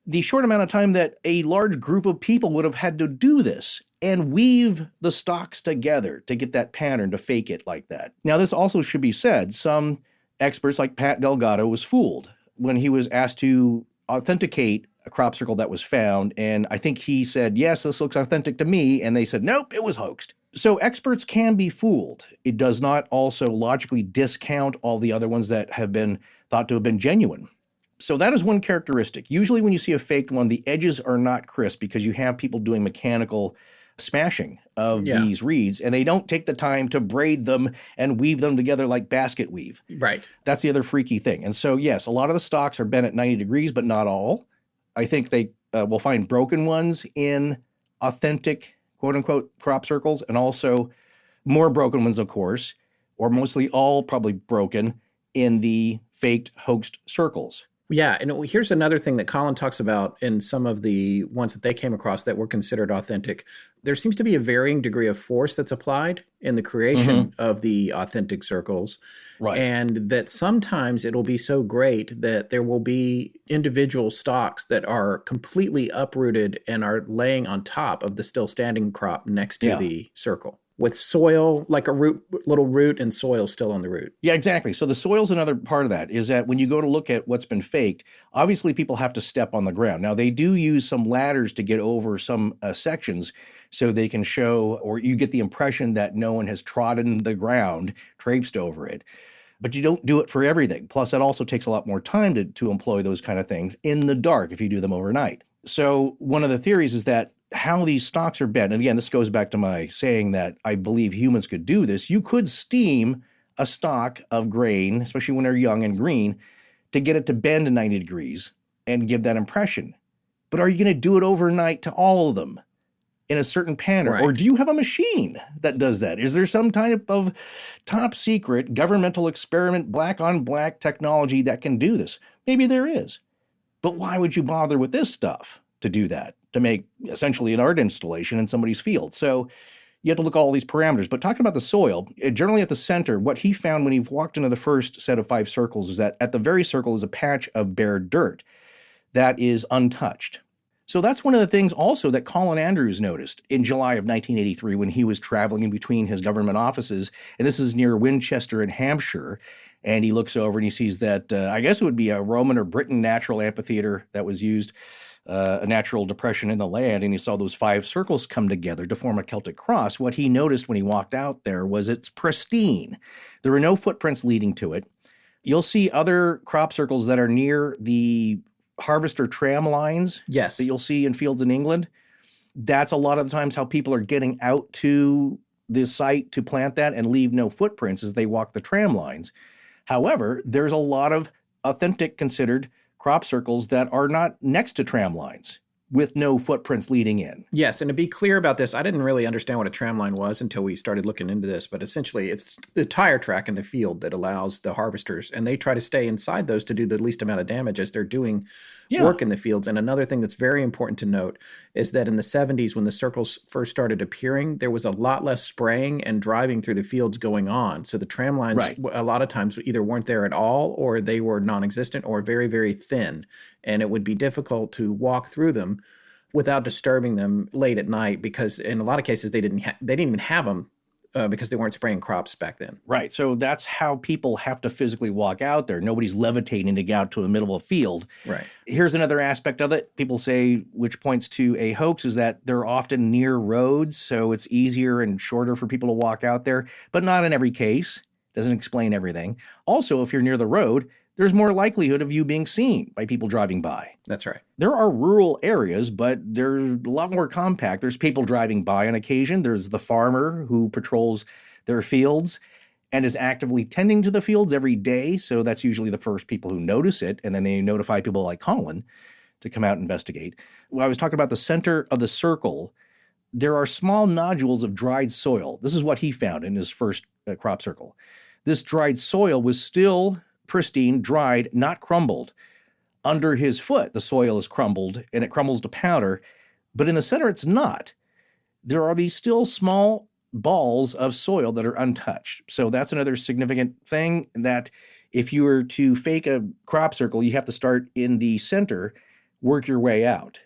the short amount of time that a large group of people would have had to do this and weave the stalks together to get that pattern, to fake it like that. Now, this also should be said. Some experts like Pat Delgado was fooled when he was asked to authenticate a crop circle that was found. And I think he said, yes, this looks authentic to me. And they said, nope, it was hoaxed. So experts can be fooled. It does not also logically discount all the other ones that have been thought to have been genuine. So that is one characteristic. Usually when you see a faked one, the edges are not crisp because you have people doing mechanical smashing of these reeds, and they don't take the time to braid them and weave them together like basket weave. Right. That's the other freaky thing. And so, yes, a lot of the stalks are bent at 90 degrees, but not all. I think they will find broken ones in authentic quote unquote, crop circles, and also more broken ones, of course, or mostly all probably broken in the faked hoaxed circles. Yeah, and here's another thing that Colin talks about in some of the ones that they came across that were considered authentic. There seems to be a varying degree of force that's applied in the creation of the authentic circles. Right. And that sometimes it'll be so great that there will be individual stalks that are completely uprooted and are laying on top of the still standing crop next to the circle, with soil, like a little root and soil still on the root. Yeah, exactly. So the soil's another part of that, is that when you go to look at what's been faked, obviously people have to step on the ground. Now, they do use some ladders to get over some sections so they can show, or you get the impression that no one has trodden the ground, traipsed over it. But you don't do it for everything. Plus, that also takes a lot more time to employ those kind of things in the dark if you do them overnight. So one of the theories is that how these stalks are bent, and again, this goes back to my saying that I believe humans could do this. You could steam a stalk of grain, especially when they're young and green, to get it to bend 90 degrees and give that impression. But are you going to do it overnight to all of them in a certain pattern? Right. Or do you have a machine that does that? Is there some type of top secret governmental experiment, black on black technology that can do this? Maybe there is. But why would you bother with this stuff to do that, to make essentially an art installation in somebody's field? So you have to look at all these parameters. But talking about the soil, generally at the center, what he found when he walked into the first set of 5 circles is that at the very circle is a patch of bare dirt that is untouched. So that's one of the things also that Colin Andrews noticed in July of 1983 when he was traveling in between his government offices. And this is near Winchester in Hampshire. And he looks over and he sees that, I guess it would be a Roman or Britain natural amphitheater that was used, a natural depression in the land. And he saw those 5 circles come together to form a Celtic cross. What he noticed when he walked out there was it's pristine. There were no footprints leading to it. You'll see other crop circles that are near the harvester tram lines that you'll see in fields in England. That's a lot of the times how people are getting out to the site to plant that and leave no footprints as they walk the tram lines. However, there's a lot of authentic considered crop circles that are not next to tram lines with no footprints leading in. Yes, and to be clear about this, I didn't really understand what a tram line was until we started looking into this, but essentially it's the tire track in the field that allows the harvesters, and they try to stay inside those to do the least amount of damage as they're doing work in the fields. And another thing that's very important to note is that in the 70s, when the circles first started appearing, there was a lot less spraying and driving through the fields going on. So the tram lines, a lot of times either weren't there at all, or they were non-existent or very, very thin. And it would be difficult to walk through them without disturbing them late at night, because in a lot of cases they didn't even have them because they weren't spraying crops back then. Right. So that's how people have to physically walk out there. Nobody's levitating to get out to the middle of a field. Right. Here's another aspect of it. People say, which points to a hoax, is that they're often near roads, so it's easier and shorter for people to walk out there, but not in every case. Doesn't explain everything. Also, if you're near the road, there's more likelihood of you being seen by people driving by. That's right. There are rural areas, but they're a lot more compact. There's people driving by on occasion. There's the farmer who patrols their fields and is actively tending to the fields every day. So that's usually the first people who notice it. And then they notify people like Colin to come out and investigate. When I was talking about the center of the circle, there are small nodules of dried soil. This is what he found in his first crop circle. This dried soil was still pristine, dried, not crumbled. Under his foot, the soil is crumbled and it crumbles to powder, but in the center, it's not. There are these still small balls of soil that are untouched. So that's another significant thing, that if you were to fake a crop circle, you have to start in the center, work your way out.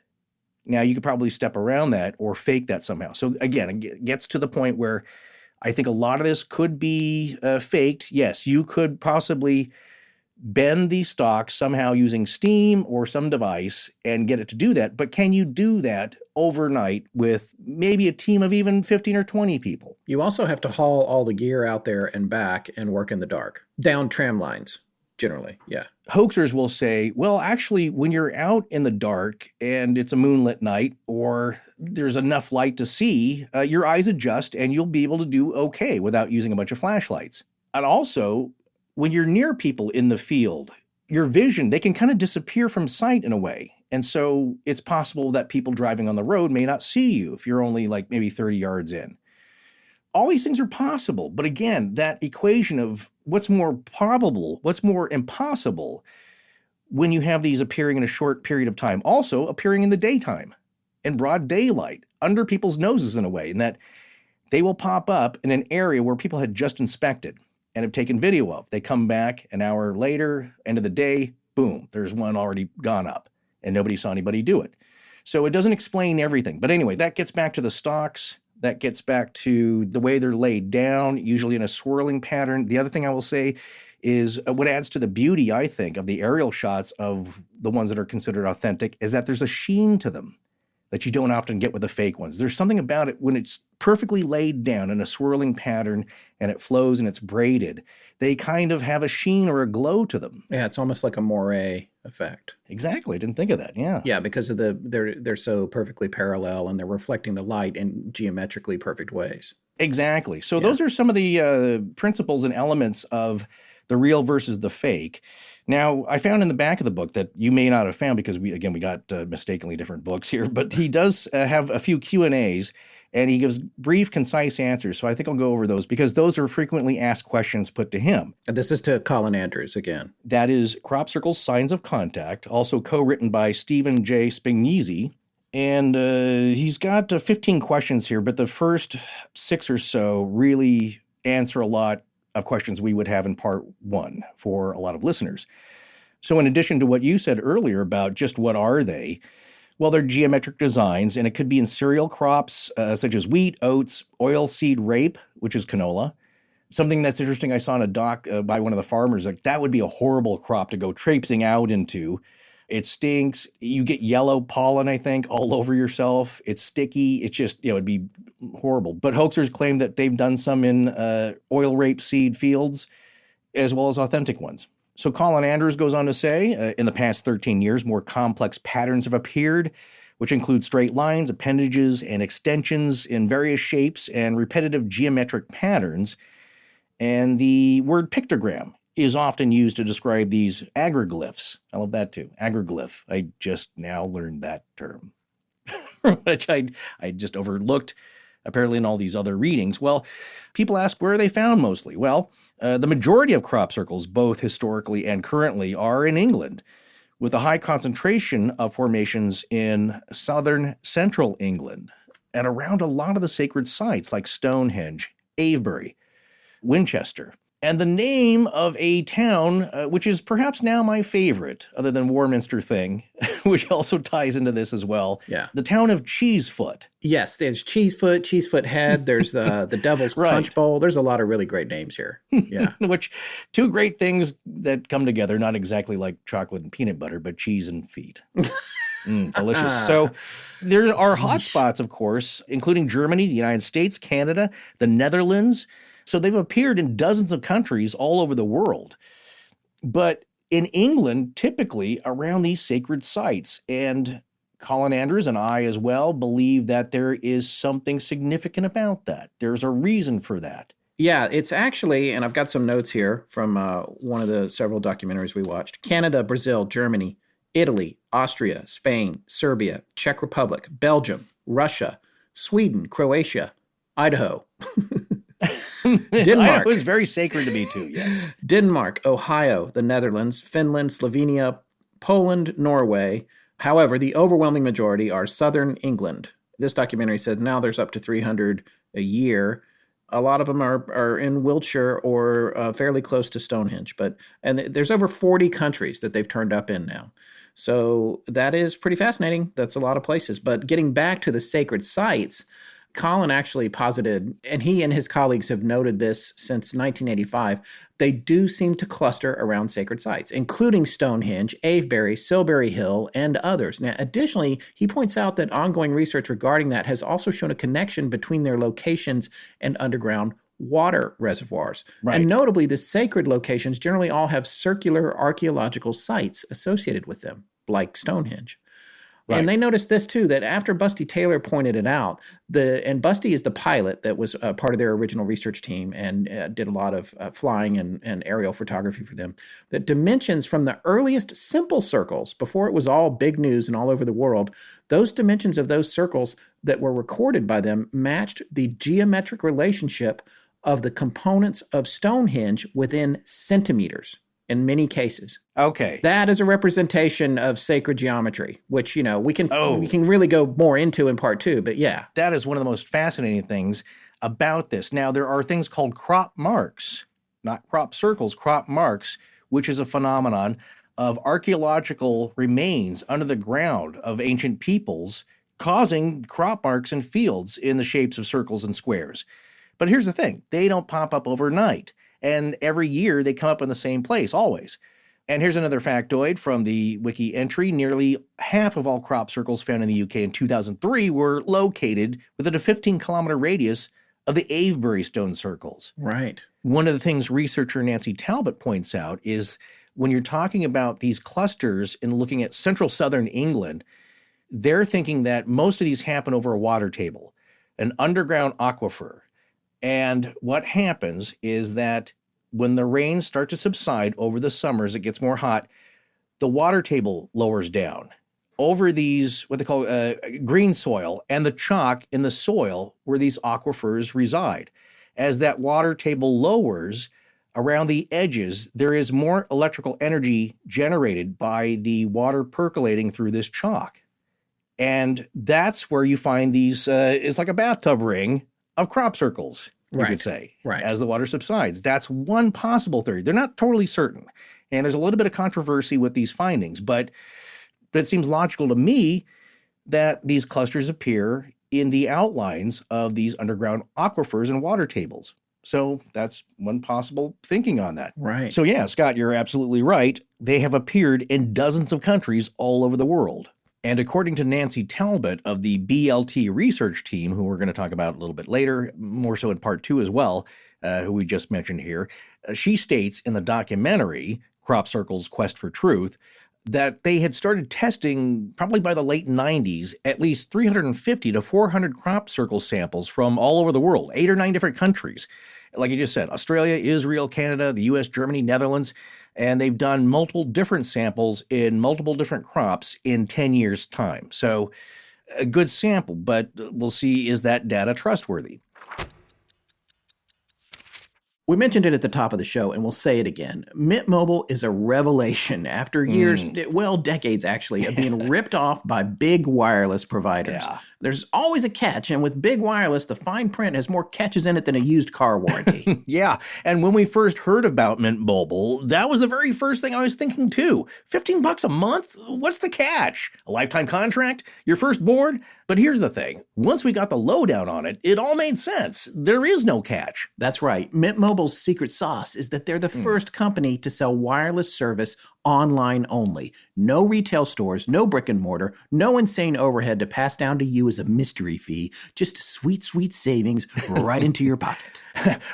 Now, you could probably step around that or fake that somehow. So again, it gets to the point where I think a lot of this could be faked. Yes, you could possibly bend the stalks somehow using steam or some device and get it to do that. But can you do that overnight with maybe a team of even 15 or 20 people? You also have to haul all the gear out there and back and work in the dark, down tram lines, generally. Yeah. Hoaxers will say, well, actually, when you're out in the dark and it's a moonlit night or there's enough light to see, your eyes adjust and you'll be able to do okay without using a bunch of flashlights. And also, when you're near people in the field, your vision, they can kind of disappear from sight in a way. And so it's possible that people driving on the road may not see you if you're only like maybe 30 yards in. All these things are possible. But again, that equation of what's more probable, what's more impossible when you have these appearing in a short period of time, also appearing in the daytime, in broad daylight, under people's noses in a way, and that they will pop up in an area where people had just inspected and have taken video of. They come back an hour later, end of the day, boom, there's one already gone up, and nobody saw anybody do it. So it doesn't explain everything. But anyway, that gets back to the stalks. That gets back to the way they're laid down, usually in a swirling pattern. The other thing I will say is what adds to the beauty, I think, of the aerial shots of the ones that are considered authentic is that there's a sheen to them that you don't often get with the fake ones. There's something about it when it's perfectly laid down in a swirling pattern and it flows and it's braided. They kind of have a sheen or a glow to them. Yeah, it's almost like a moire effect. Exactly. I didn't think of that. Yeah. Yeah, because of they're so perfectly parallel and they're reflecting the light in geometrically perfect ways. Exactly. So those are some of the principles and elements of the real versus the fake. Now, I found in the back of the book that you may not have found because we got mistakenly different books here, but he does have a few Q&As and he gives brief, concise answers. So I think I'll go over those because those are frequently asked questions put to him. And this is to Colin Andrews again. That is Crop Circle's Signs of Contact, also co-written by Stephen J. Spignesi. And he's got 15 questions here, but the first 6 or so really answer a lot of questions we would have in part 1 for a lot of listeners. So in addition to what you said earlier about just what are they, well, they're geometric designs, and it could be in cereal crops such as wheat, oats, oilseed rape, which is canola. Something that's interesting I saw in a doc by one of the farmers, like that would be a horrible crop to go traipsing out into. It stinks. You get yellow pollen, I think, all over yourself. It's sticky. It's just, it'd be horrible. But hoaxers claim that they've done some in oil rapeseed fields as well as authentic ones. So Colin Andrews goes on to say, in the past 13 years, more complex patterns have appeared, which include straight lines, appendages, and extensions in various shapes and repetitive geometric patterns. And the word pictogram is often used to describe these agroglyphs. I love that too. Agroglyph. I just now learned that term, which I just overlooked apparently in all these other readings. Well, people ask where are they found mostly? Well, the majority of crop circles, both historically and currently, are in England, with a high concentration of formations in southern central England and around a lot of the sacred sites like Stonehenge, Avebury, Winchester. And the name of a town, which is perhaps now my favorite, other than Warminster Thing, which also ties into this as well. Yeah. The town of Cheesefoot. Yes, there's Cheesefoot Head. There's the Devil's Punch Bowl. There's a lot of really great names here. Yeah. Which, two great things that come together, not exactly like chocolate and peanut butter, but cheese and feet. Delicious. So there are hotspots, of course, including Germany, the United States, Canada, the Netherlands. So they've appeared in dozens of countries all over the world. But in England, typically around these sacred sites. And Colin Andrews and I as well believe that there is something significant about that. There's a reason for that. Yeah, it's actually, and I've got some notes here from one of the several documentaries we watched. Canada, Brazil, Germany, Italy, Austria, Spain, Serbia, Czech Republic, Belgium, Russia, Sweden, Croatia, Idaho. Denmark. It was very sacred to me too, yes. Denmark, Ohio, the Netherlands, Finland, Slovenia, Poland, Norway. However, the overwhelming majority are southern England. This documentary said now there's up to 300 a year. A lot of them are in Wiltshire or fairly close to Stonehenge. And there's over 40 countries that they've turned up in now. So that is pretty fascinating. That's a lot of places. But getting back to the sacred sites, Colin actually posited, and he and his colleagues have noted this since 1985, they do seem to cluster around sacred sites, including Stonehenge, Avebury, Silbury Hill, and others. Now, additionally, he points out that ongoing research regarding that has also shown a connection between their locations and underground water reservoirs. Right. And notably, the sacred locations generally all have circular archaeological sites associated with them, like Stonehenge. Right. And they noticed this too, that after Busty Taylor pointed it out, and Busty is the pilot that was part of their original research team and did a lot of flying and aerial photography for them, that dimensions from the earliest simple circles, before it was all big news and all over the world, those dimensions of those circles that were recorded by them matched the geometric relationship of the components of Stonehenge within centimeters in many cases. Okay. That is a representation of sacred geometry, which, we can really go more into in part 2, but yeah. That is one of the most fascinating things about this. Now, there are things called crop marks, not crop circles, crop marks, which is a phenomenon of archaeological remains under the ground of ancient peoples causing crop marks in fields in the shapes of circles and squares. But here's the thing, they don't pop up overnight. And every year they come up in the same place, always. And here's another factoid from the wiki entry. Nearly half of all crop circles found in the UK in 2003 were located within a 15-kilometer radius of the Avebury stone circles. Right. One of the things researcher Nancy Talbot points out is when you're talking about these clusters and looking at central southern England, they're thinking that most of these happen over a water table, an underground aquifer. And what happens is that when the rains start to subside over the summers, it gets more hot, the water table lowers down over these, what they call green soil, and the chalk in the soil where these aquifers reside. As that water table lowers around the edges, there is more electrical energy generated by the water percolating through this chalk. And that's where you find these, it's like a bathtub ring of crop circles, you could say, as the water subsides. That's one possible theory. They're not totally certain. And there's a little bit of controversy with these findings, but it seems logical to me that these clusters appear in the outlines of these underground aquifers and water tables. So that's one possible thinking on that. Right. So yeah, Scott, you're absolutely right. They have appeared in dozens of countries all over the world. And according to Nancy Talbot of the BLT research team, who we're going to talk about a little bit later, more so in part 2 as well, who we just mentioned here, she states in the documentary, Crop Circle's Quest for Truth, that they had started testing, probably by the late 90s, at least 350 to 400 crop circle samples from all over the world, 8 or 9 different countries. Like you just said, Australia, Israel, Canada, the US, Germany, Netherlands, and they've done multiple different samples in multiple different crops in 10 years' time. So a good sample, but we'll see, is that data trustworthy? We mentioned it at the top of the show, and we'll say it again. Mint Mobile is a revelation after years, decades actually, of being ripped off by big wireless providers. Yeah. There's always a catch, and with big wireless, the fine print has more catches in it than a used car warranty. Yeah, and when we first heard about Mint Mobile, that was the very first thing I was thinking too. $15 a month? What's the catch? A lifetime contract? Your firstborn? But here's the thing. Once we got the lowdown on it, it all made sense. There is no catch. That's right. Mint Mobile's secret sauce is that they're the first company to sell wireless service online only. No retail stores, no brick and mortar, no insane overhead to pass down to you as a mystery fee. Just sweet, sweet savings right into your pocket.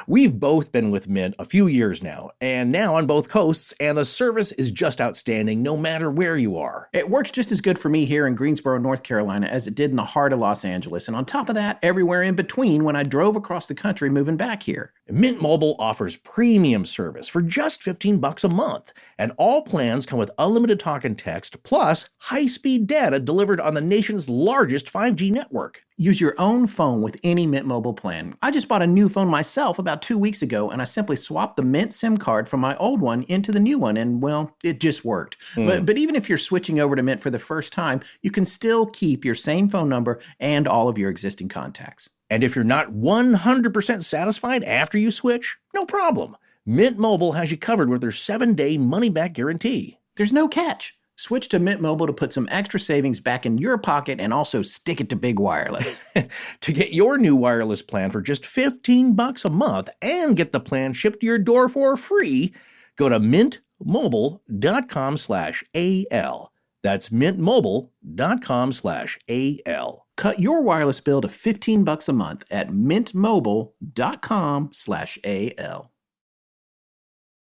We've both been with Mint a few years now, and now on both coasts, and the service is just outstanding no matter where you are. It works just as good for me here in Greensboro, North Carolina, as it did in the heart of Los Angeles, and on top of that, everywhere in between when I drove across the country moving back here. Mint Mobile offers premium service for just $15 a month, and all plans come with unlimited talk and text, plus high-speed data delivered on the nation's largest 5G network. Use your own phone with any Mint Mobile plan. I just bought a new phone myself about 2 weeks ago, and I simply swapped the Mint SIM card from my old one into the new one, and, well, it just worked. But even if you're switching over to Mint for the first time, you can still keep your same phone number and all of your existing contacts. And if you're not 100% satisfied after you switch, no problem. Mint Mobile has you covered with their 7-day money-back guarantee. There's no catch. Switch to Mint Mobile to put some extra savings back in your pocket and also stick it to big wireless. To get your new wireless plan for just $15 a month and get the plan shipped to your door for free, go to mintmobile.com/AL. That's mintmobile.com/AL. Cut your wireless bill to $15 a month at mintmobile.com/AL.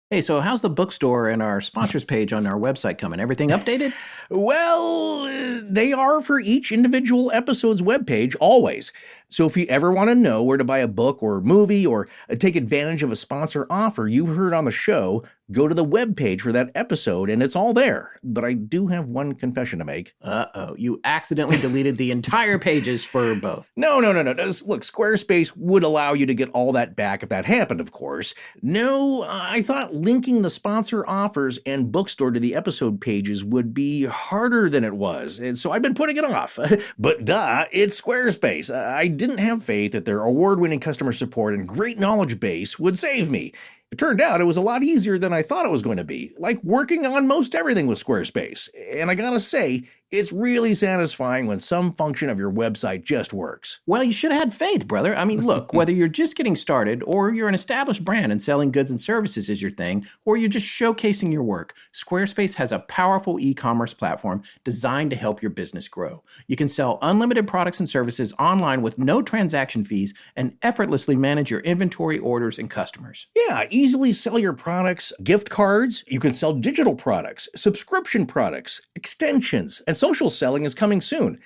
Hey, so how's the bookstore and our sponsors page on our website coming? Everything updated? Well, they are for each individual episode's webpage, always. So if you ever want to know where to buy a book or movie or take advantage of a sponsor offer you've heard on the show, go to the webpage for that episode and it's all there. But I do have one confession to make. Uh-oh, you accidentally deleted the entire pages for both. No. Look, Squarespace would allow you to get all that back if that happened, of course. No, I thought linking the sponsor offers and bookstore to the episode pages would be harder than it was, and so I've been putting it off. But duh, it's Squarespace. I didn't have faith that their award-winning customer support and great knowledge base would save me. It turned out it was a lot easier than I thought it was going to be, like working on most everything with Squarespace. And I gotta say, it's really satisfying when some function of your website just works. Well, you should have had faith, brother. I mean, look, whether you're just getting started or you're an established brand and selling goods and services is your thing, or you're just showcasing your work, Squarespace has a powerful e-commerce platform designed to help your business grow. You can sell unlimited products and services online with no transaction fees and effortlessly manage your inventory, orders, and customers. Yeah, easily sell your products, gift cards. You can sell digital products, subscription products, extensions, and social selling is coming soon.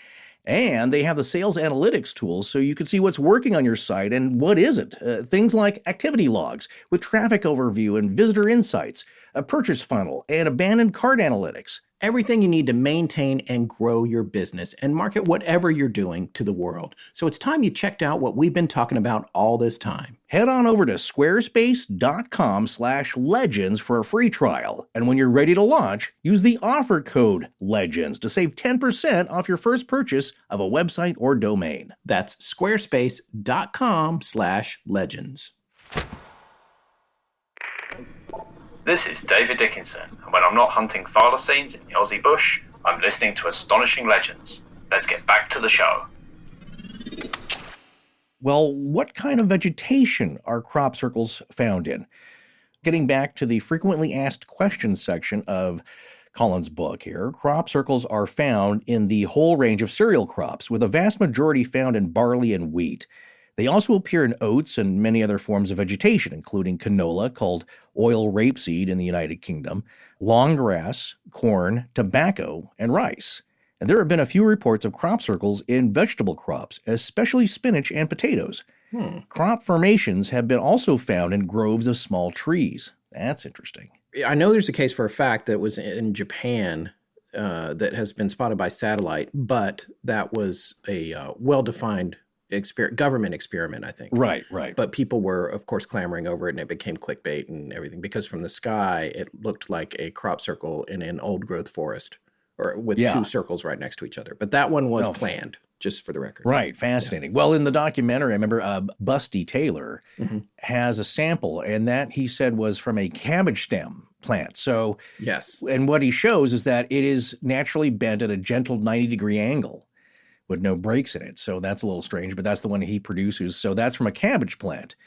And they have the sales analytics tools so you can see what's working on your site and what isn't. Things like activity logs with traffic overview and visitor insights, a purchase funnel, and abandoned cart analytics. Everything you need to maintain and grow your business and market whatever you're doing to the world. So it's time you checked out what we've been talking about all this time. Head on over to squarespace.com/legends for a free trial. And when you're ready to launch, use the offer code LEGENDS to save 10% off your first purchase of a website or domain. That's squarespace.com/legends. This is David Dickinson, and when I'm not hunting thylacines in the Aussie bush, I'm listening to Astonishing Legends. Let's get back to the show. Well, what kind of vegetation are crop circles found in? Getting back to the frequently asked questions section of Colin's book here, crop circles are found in the whole range of cereal crops, with a vast majority found in barley and wheat. They also appear in oats and many other forms of vegetation, including canola, called oil rapeseed in the United Kingdom, long grass, corn, tobacco, and rice. And there have been a few reports of crop circles in vegetable crops, especially spinach and potatoes. Crop formations have been also found in groves of small trees. That's interesting. I know there's a case for a fact that was in Japan that has been spotted by satellite, but that was a well-defined government experiment, I think. Right. But people were, of course, clamoring over it, and it became clickbait and everything, because from the sky, it looked like a crop circle in an old-growth forest, or with two circles right next to each other. But that one was planned, just for the record. Right, fascinating. Yeah. Well, in the documentary, I remember Busty Taylor has a sample, and that, he said, was from a cabbage stem plant. So, yes. And what he shows is that it is naturally bent at a gentle 90-degree angle, with no breaks in it. So that's a little strange, but that's the one he produces. So that's from a cabbage plant.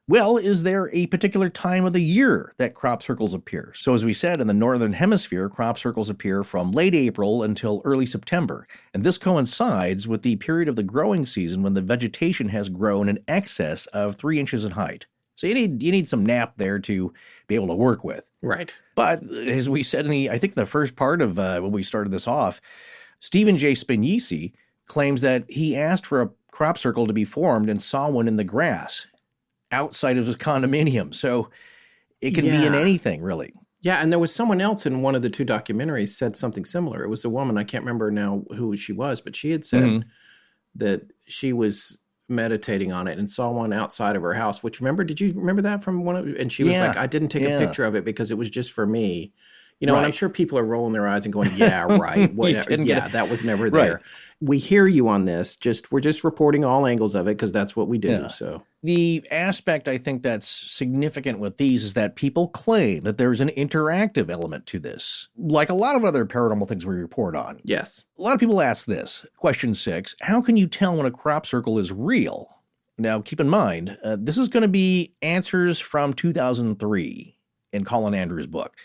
Well, is there a particular time of the year that crop circles appear? So as we said, in the Northern Hemisphere, crop circles appear from late April until early September. And this coincides with the period of the growing season when the vegetation has grown in excess of 3 inches in height. So you need some nap there to be able to work with. Right. But as we said I think the first part of when we started this off, Stephen J. Spignesi claims that he asked for a crop circle to be formed and saw one in the grass outside of his condominium. So it can be in anything, really. Yeah, and there was someone else in one of the two documentaries said something similar. It was a woman, I can't remember now who she was, but she had said that she was meditating on it and saw one outside of her house, which did you remember that from one of, and she was like, I didn't take a picture of it because it was just for me. You know, and I'm sure people are rolling their eyes and going, yeah, right. That was never there. Right. We hear you on this. We're just reporting all angles of it because that's what we do. Yeah. So the aspect I think that's significant with these is that people claim that there's an interactive element to this, like a lot of other paranormal things we report on. Yes. A lot of people ask this. Question 6, how can you tell when a crop circle is real? Now, keep in mind, this is going to be answers from 2003 in Colin Andrews' book.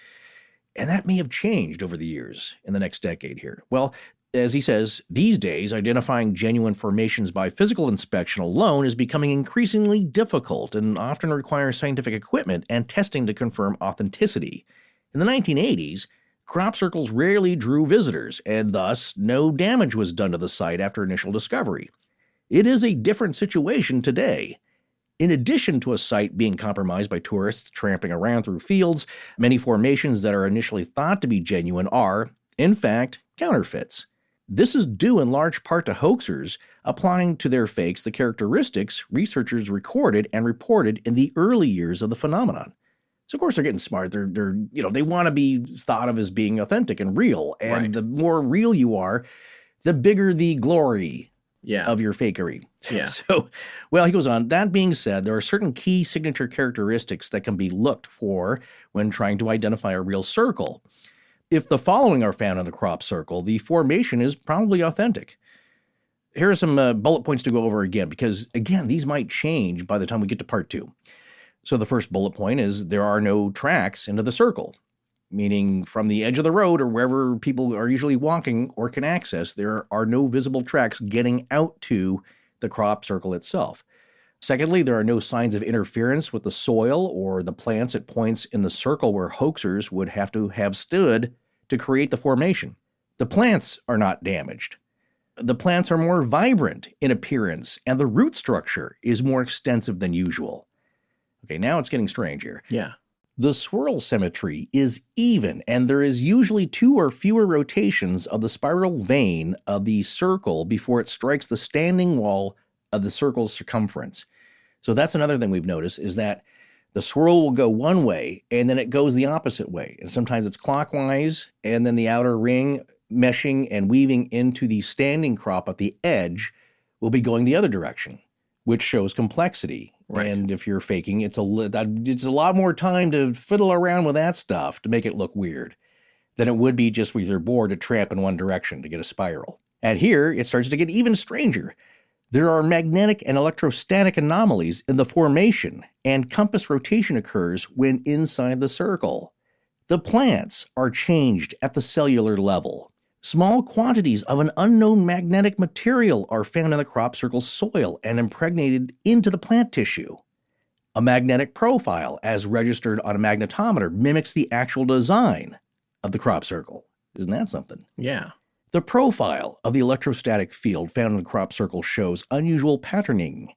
And that may have changed over the years in the next decade here. Well, As he says, these days, identifying genuine formations by physical inspection alone is becoming increasingly difficult and often requires scientific equipment and testing to confirm authenticity. In the 1980s, crop circles rarely drew visitors, and thus no damage was done to the site after initial discovery. It is a different situation today. In addition to a site being compromised by tourists tramping around through fields, many formations that are initially thought to be genuine are, in fact, counterfeits. This is due in large part to hoaxers applying to their fakes the characteristics researchers recorded and reported in the early years of the phenomenon. So of course they're getting smart. They want to be thought of as being authentic and real. And Right. the more real you are, the bigger the glory of your fakery. Yeah. So, well, he goes on, that being said, there are certain key signature characteristics that can be looked for when trying to identify a real circle. If the following are found in a crop circle, the formation is probably authentic. Here are some bullet points to go over again, because, again, these might change by the time we get to part 2. So the first bullet point is there are no tracks into the circle, meaning from the edge of the road or wherever people are usually walking or can access, there are no visible tracks getting out to the crop circle itself. Secondly, there are no signs of interference with the soil or the plants at points in the circle where hoaxers would have to have stood to create the formation. The plants are not damaged. The plants are more vibrant in appearance, and the root structure is more extensive than usual. Okay, now it's getting strange here. Yeah. The swirl symmetry is even, and there is usually 2 or fewer rotations of the spiral vein of the circle before it strikes the standing wall of the circle's circumference. So that's another thing we've noticed, is that the swirl will go one way and then it goes the opposite way. And sometimes it's clockwise, and then the outer ring meshing and weaving into the standing crop at the edge will be going the other direction, which shows complexity. Right. And if you're faking, it's a lot more time to fiddle around with that stuff to make it look weird than it would be just with your board to tramp in one direction to get a spiral. And here, it starts to get even stranger. There are magnetic and electrostatic anomalies in the formation, and compass rotation occurs when inside the circle. The plants are changed at the cellular level. Small quantities of an unknown magnetic material are found in the crop circle's soil and impregnated into the plant tissue. A magnetic profile, as registered on a magnetometer, mimics the actual design of the crop circle. Isn't that something? Yeah. The profile of the electrostatic field found in the crop circle shows unusual patterning.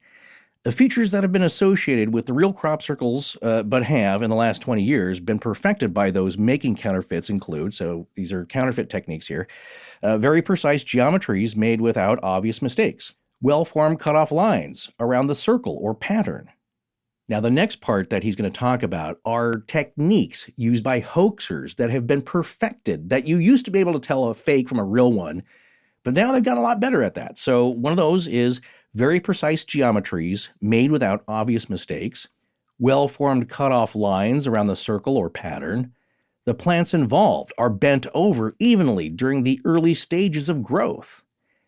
The features that have been associated with the real crop circles, but have, in the last 20 years, been perfected by those making counterfeits include, so these are counterfeit techniques here, very precise geometries made without obvious mistakes, well-formed cutoff lines around the circle or pattern. Now, the next part that he's going to talk about are techniques used by hoaxers that have been perfected, that you used to be able to tell a fake from a real one, but now they've gotten a lot better at that. So one of those is very precise geometries made without obvious mistakes, well-formed cutoff lines around the circle or pattern. The plants involved are bent over evenly during the early stages of growth.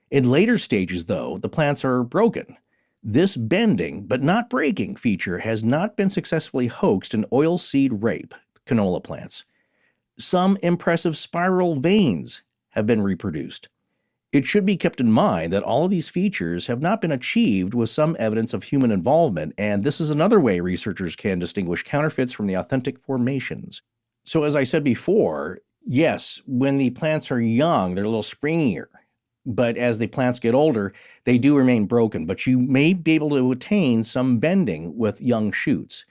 In later stages, though, the plants are broken. This bending, but not breaking, feature has not been successfully hoaxed in oilseed rape, canola plants. Some impressive spiral veins have been reproduced. It should be kept in mind that all of these features have not been achieved with some evidence of human involvement, and this is another way researchers can distinguish counterfeits from the authentic formations. So as I said before, yes, when the plants are young, they're a little springier. But as the plants get older, they do remain broken. But you may be able to attain some bending with young shoots.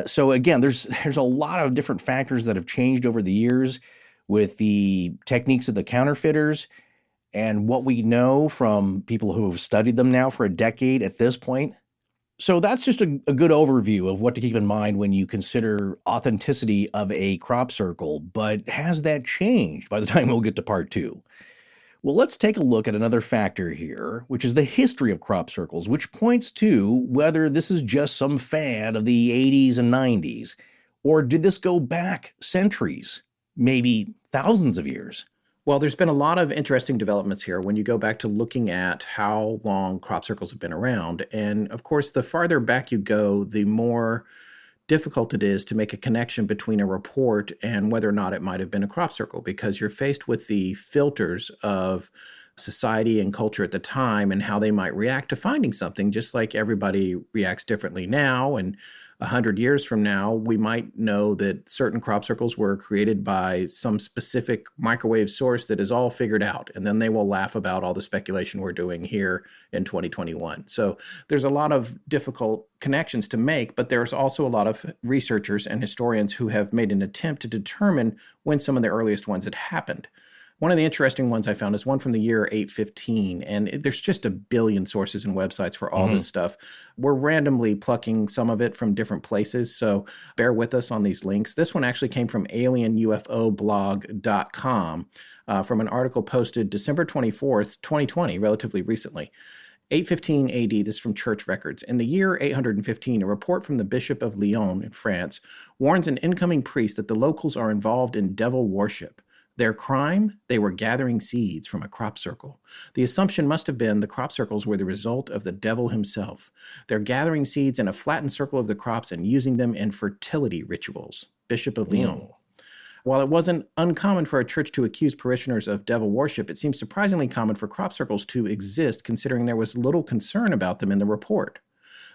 So again, there's a lot of different factors that have changed over the years with the techniques of the counterfeiters and what we know from people who have studied them now for a decade at this point. So that's just a good overview of what to keep in mind when you consider authenticity of a crop circle. But has that changed by the time we'll get to part 2? Well, let's take a look at another factor here, which is the history of crop circles, which points to whether this is just some fad of the 80s and 90s, or did this go back centuries, maybe thousands of years? Well, there's been a lot of interesting developments here when you go back to looking at how long crop circles have been around. And of course, the farther back you go, the more difficult it is to make a connection between a report and whether or not it might have been a crop circle, because you're faced with the filters of society and culture at the time and how they might react to finding something, just like everybody reacts differently now. And 100 years from now, we might know that certain crop circles were created by some specific microwave source that is all figured out. And then they will laugh about all the speculation we're doing here in 2021. So there's a lot of difficult connections to make, but there's also a lot of researchers and historians who have made an attempt to determine when some of the earliest ones had happened. One of the interesting ones I found is one from the year 815, and there's just a billion sources and websites for all this stuff. We're randomly plucking some of it from different places, so bear with us on these links. This one actually came from alienUFOblog.com from an article posted December 24th, 2020, relatively recently. 815 AD, this is from church records. In the year 815, a report from the Bishop of Lyon in France warns an incoming priest that the locals are involved in devil worship. Their crime? They were gathering seeds from a crop circle. The assumption must have been the crop circles were the result of the devil himself. They're gathering seeds in a flattened circle of the crops and using them in fertility rituals. Bishop of Lyon. While it wasn't uncommon for a church to accuse parishioners of devil worship, it seems surprisingly common for crop circles to exist, considering there was little concern about them in the report.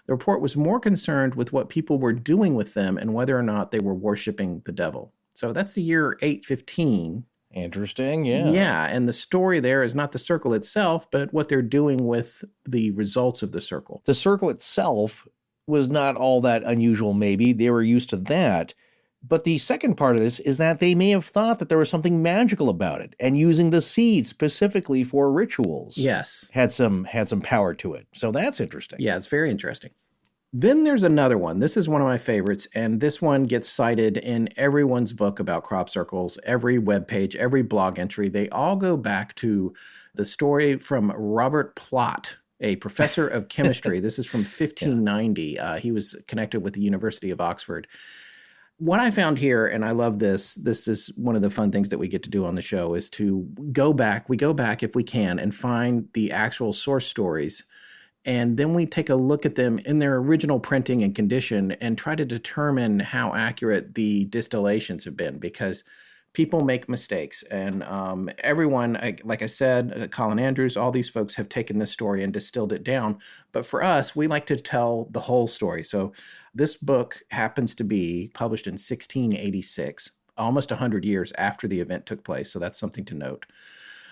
The report was more concerned with what people were doing with them and whether or not they were worshiping the devil. So that's the year 815. Interesting, yeah. Yeah, and the story there is not the circle itself, but what they're doing with the results of the circle. The circle itself was not all that unusual, maybe. They were used to that. But the second part of this is that they may have thought that there was something magical about it, and using the seeds specifically for rituals. Yes. Had some power to it. So that's interesting. Yeah, it's very interesting. Then there's another one. This is one of my favorites, and this one gets cited in everyone's book about crop circles, every webpage, every blog entry. They all go back to the story from Robert Plot, a professor of chemistry. This is from 1590. He was connected with the University of Oxford. What I found here, and I love this is one of the fun things that we get to do on the show, is to go back. We go back if we can and find the actual source stories. And then we take a look at them in their original printing and condition and try to determine how accurate the distillations have been, because people make mistakes. And everyone, like I said, Colin Andrews, all these folks have taken this story and distilled it down. But for us, we like to tell the whole story. So this book happens to be published in 1686, almost 100 years after the event took place. So that's something to note.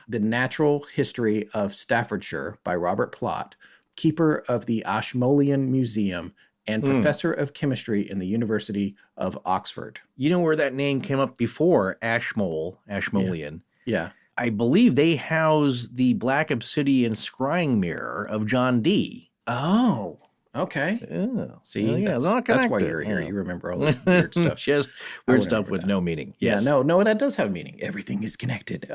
The Natural History of Staffordshire by Robert Plot, keeper of the Ashmolean Museum and professor of chemistry in the University of Oxford. You know where that name came up before, Ashmolean? Yeah. I believe they house the black obsidian scrying mirror of John Dee. Oh, okay. Yeah. See, that's why you're here. You remember all this weird stuff. Just weird stuff with no meaning. Yes. Yeah, no, that does have meaning. Everything is connected.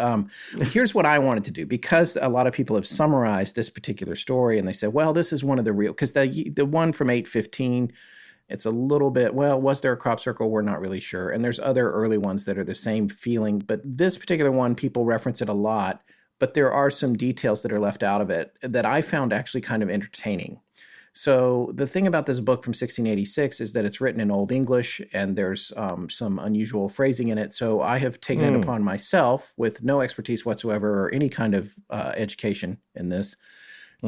Here's what I wanted to do, because a lot of people have summarized this particular story and they said, well, this is one of the real, because the one from 815, it's a little bit, well, was there a crop circle? We're not really sure. And there's other early ones that are the same feeling, but this particular one, people reference it a lot, but there are some details that are left out of it that I found actually kind of entertaining. So the thing about this book from 1686 is that it's written in Old English, and there's some unusual phrasing in it. So I have taken it upon myself, with no expertise whatsoever or any kind of education in this,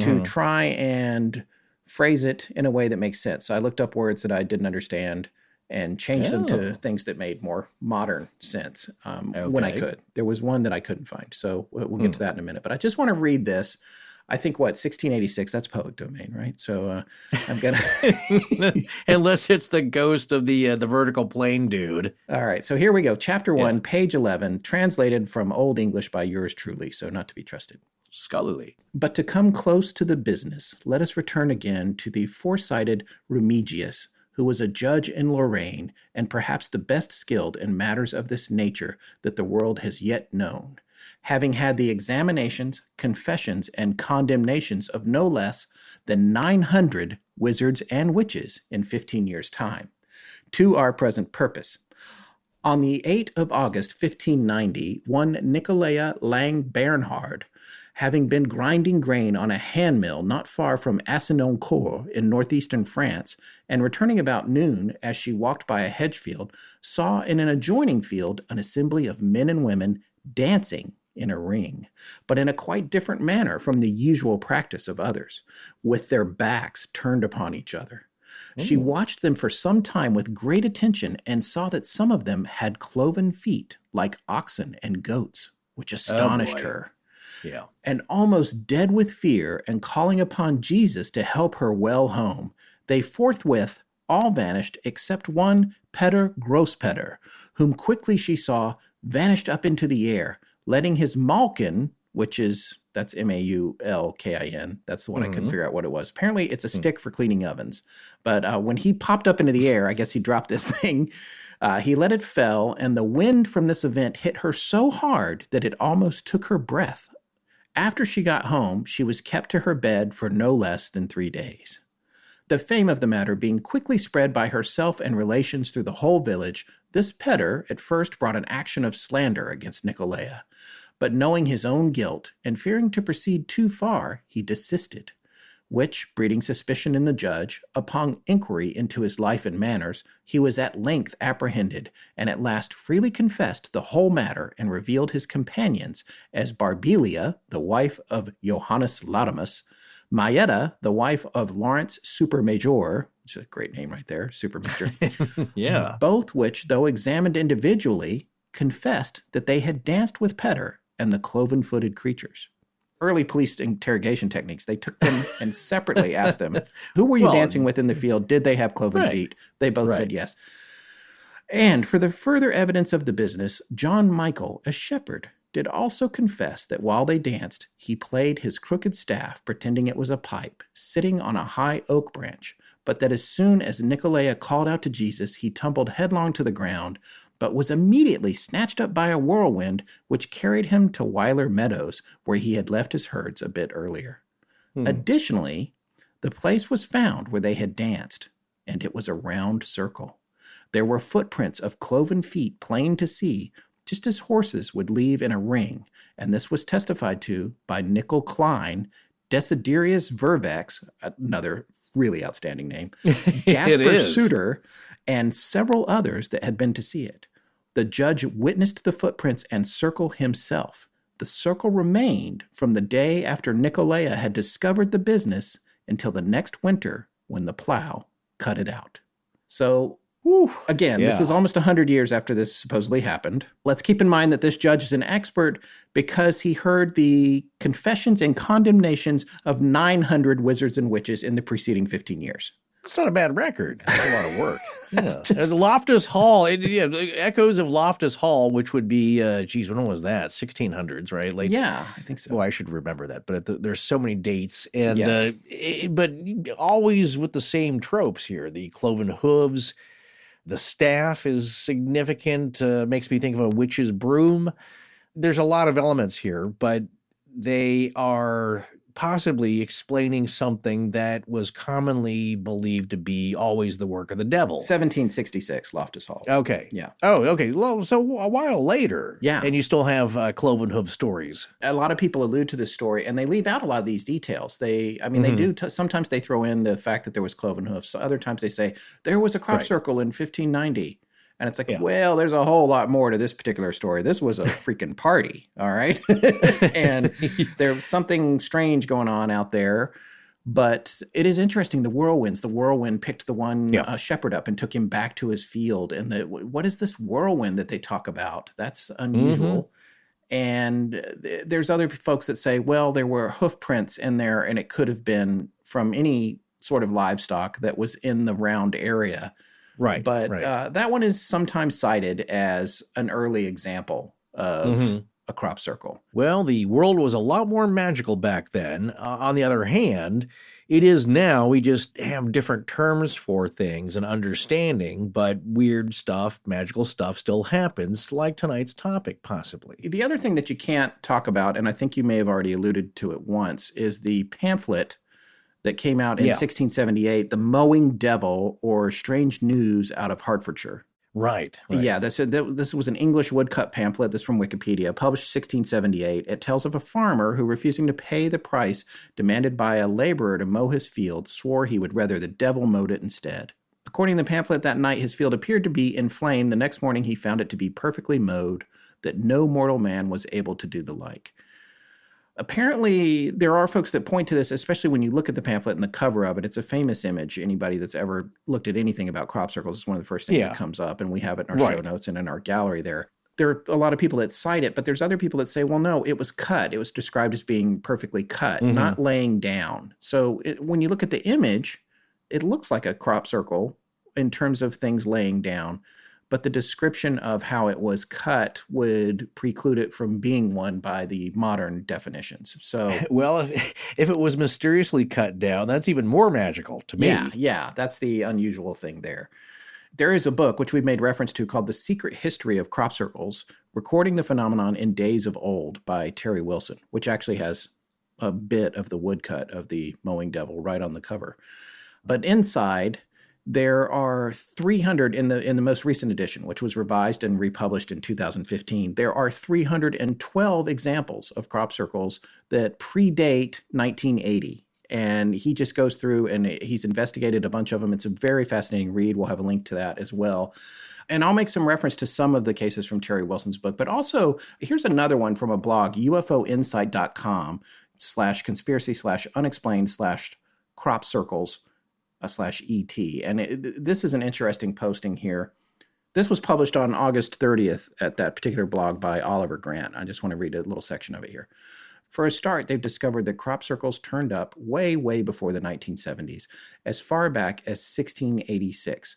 to try and phrase it in a way that makes sense. So I looked up words that I didn't understand and changed them to things that made more modern sense when I could. There was one that I couldn't find. So we'll get to that in a minute. But I just want to read this. I think, 1686, that's public domain, right? So I'm going to... Unless it's the ghost of the vertical plane dude. All right, so here we go. Chapter 1, page 11, translated from Old English by yours truly, so not to be trusted. Scholarly. But to come close to the business, let us return again to the foresighted Remigius, who was a judge in Lorraine, and perhaps the best skilled in matters of this nature that the world has yet known, having had the examinations, confessions, and condemnations of no less than 900 wizards and witches in 15 years' time, to our present purpose. On the 8th of August, 1590, one Nicolaya Lang Bernhard, having been grinding grain on a hand mill not far from Assinoncourt in northeastern France, and returning about noon as she walked by a hedge field, saw in an adjoining field an assembly of men and women dancing in a ring, but in a quite different manner from the usual practice of others, with their backs turned upon each other. She watched them for some time with great attention and saw that some of them had cloven feet like oxen and goats, which astonished her. Yeah. And almost dead with fear and calling upon Jesus to help her well home, they forthwith all vanished except one, Peter Grosspeter, whom quickly she saw vanished up into the air, letting his malkin, that's Maulkin. That's the one I couldn't figure out what it was. Apparently, it's a stick for cleaning ovens. But when he popped up into the air, I guess he dropped this thing. He let it fell, and the wind from this event hit her so hard that it almost took her breath. After she got home, she was kept to her bed for no less than 3 days. The fame of the matter being quickly spread by herself and relations through the whole village, this Peter at first brought an action of slander against Nicolae. But knowing his own guilt, and fearing to proceed too far, he desisted, which, breeding suspicion in the judge, upon inquiry into his life and manners, he was at length apprehended, and at last freely confessed the whole matter, and revealed his companions as Barbelia, the wife of Johannes Latimus, Maeta, the wife of Lawrence Supermajor, which is a great name right there, Supermajor, Yeah. both which, though examined individually, confessed that they had danced with Peter and the cloven-footed creatures. Early police interrogation techniques, they took them and separately asked them, who were you dancing with in the field? Did they have cloven feet? They both said yes. And for the further evidence of the business, John Michael, a shepherd, did also confess that while they danced, he played his crooked staff, pretending it was a pipe, sitting on a high oak branch, but that as soon as Nicolae called out to Jesus, he tumbled headlong to the ground, but was immediately snatched up by a whirlwind, which carried him to Weiler Meadows, where he had left his herds a bit earlier. Additionally, the place was found where they had danced, and it was a round circle. There were footprints of cloven feet plain to see, just as horses would leave in a ring, and this was testified to by Nicol Klein, Desiderius Vervex, another really outstanding name, Gasper Suter, and several others that had been to see it. The judge witnessed the footprints and circle himself. The circle remained from the day after Nicolae had discovered the business until the next winter when the plow cut it out. So, again, this is almost 100 years after this supposedly happened. Let's keep in mind that this judge is an expert because he heard the confessions and condemnations of 900 wizards and witches in the preceding 15 years. That's not a bad record. That's a lot of work. And Loftus Hall, echoes of Loftus Hall, which would be, when was that? 1600s, right? Yeah, I think so. Well, I should remember that, but there's so many dates, and but always with the same tropes here. The cloven hooves, the staff is significant, makes me think of a witch's broom. There's a lot of elements here, but they are possibly explaining something that was commonly believed to be always the work of the devil. 1766, Loftus Hall. Okay. Yeah. Oh, okay. Well, so a while later. Yeah. And you still have cloven hoof stories. A lot of people allude to this story, and they leave out a lot of these details. They do. Sometimes they throw in the fact that there was cloven hoofs. So other times they say there was a crop circle in 1590. And it's like, well, there's a whole lot more to this particular story. This was a freaking party, all right? And there's something strange going on out there. But it is interesting, the whirlwinds. The whirlwind picked the one shepherd up and took him back to his field. And what is this whirlwind that they talk about? That's unusual. And there's other folks that say, well, there were hoof prints in there, and it could have been from any sort of livestock that was in the round area. Right. But that one is sometimes cited as an early example of a crop circle. Well, the world was a lot more magical back then. On the other hand, it is now. We just have different terms for things and understanding, but weird stuff, magical stuff still happens, like tonight's topic, possibly. The other thing that you can't talk about, and I think you may have already alluded to it once, is the pamphlet that came out in 1678, The Mowing Devil, or Strange News out of Hertfordshire. Right. Yeah, this was an English woodcut pamphlet. This is from Wikipedia, published 1678. It tells of a farmer who, refusing to pay the price demanded by a laborer to mow his field, swore he would rather the devil mowed it instead. According to the pamphlet, that night his field appeared to be in flame. The next morning he found it to be perfectly mowed, that no mortal man was able to do the like. Apparently, there are folks that point to this, especially when you look at the pamphlet and the cover of it. It's a famous image. Anybody that's ever looked at anything about crop circles is one of the first things that comes up, and we have it in our show notes and in our gallery there. There are a lot of people that cite it, but there's other people that say, well, no, it was cut. It was described as being perfectly cut, not laying down. So when you look at the image, it looks like a crop circle in terms of things laying down. But the description of how it was cut would preclude it from being one by the modern definitions. So, well, if it was mysteriously cut down, that's even more magical to me. Yeah, that's the unusual thing there. There is a book, which we've made reference to, called The Secret History of Crop Circles, Recording the Phenomenon in Days of Old by Terry Wilson, which actually has a bit of the woodcut of the mowing devil right on the cover. But inside, there are 300 in the most recent edition, which was revised and republished in 2015. There are 312 examples of crop circles that predate 1980. And he just goes through and he's investigated a bunch of them. It's a very fascinating read. We'll have a link to that as well. And I'll make some reference to some of the cases from Terry Wilson's book. But also, here's another one from a blog, ufoinsight.com/conspiracy/unexplained/crop circles /ET. And this is an interesting posting here. This was published on August 30th at that particular blog by Oliver Grant. I just want to read a little section of it here. For a start, they've discovered that crop circles turned up way, way before the 1970s, as far back as 1686.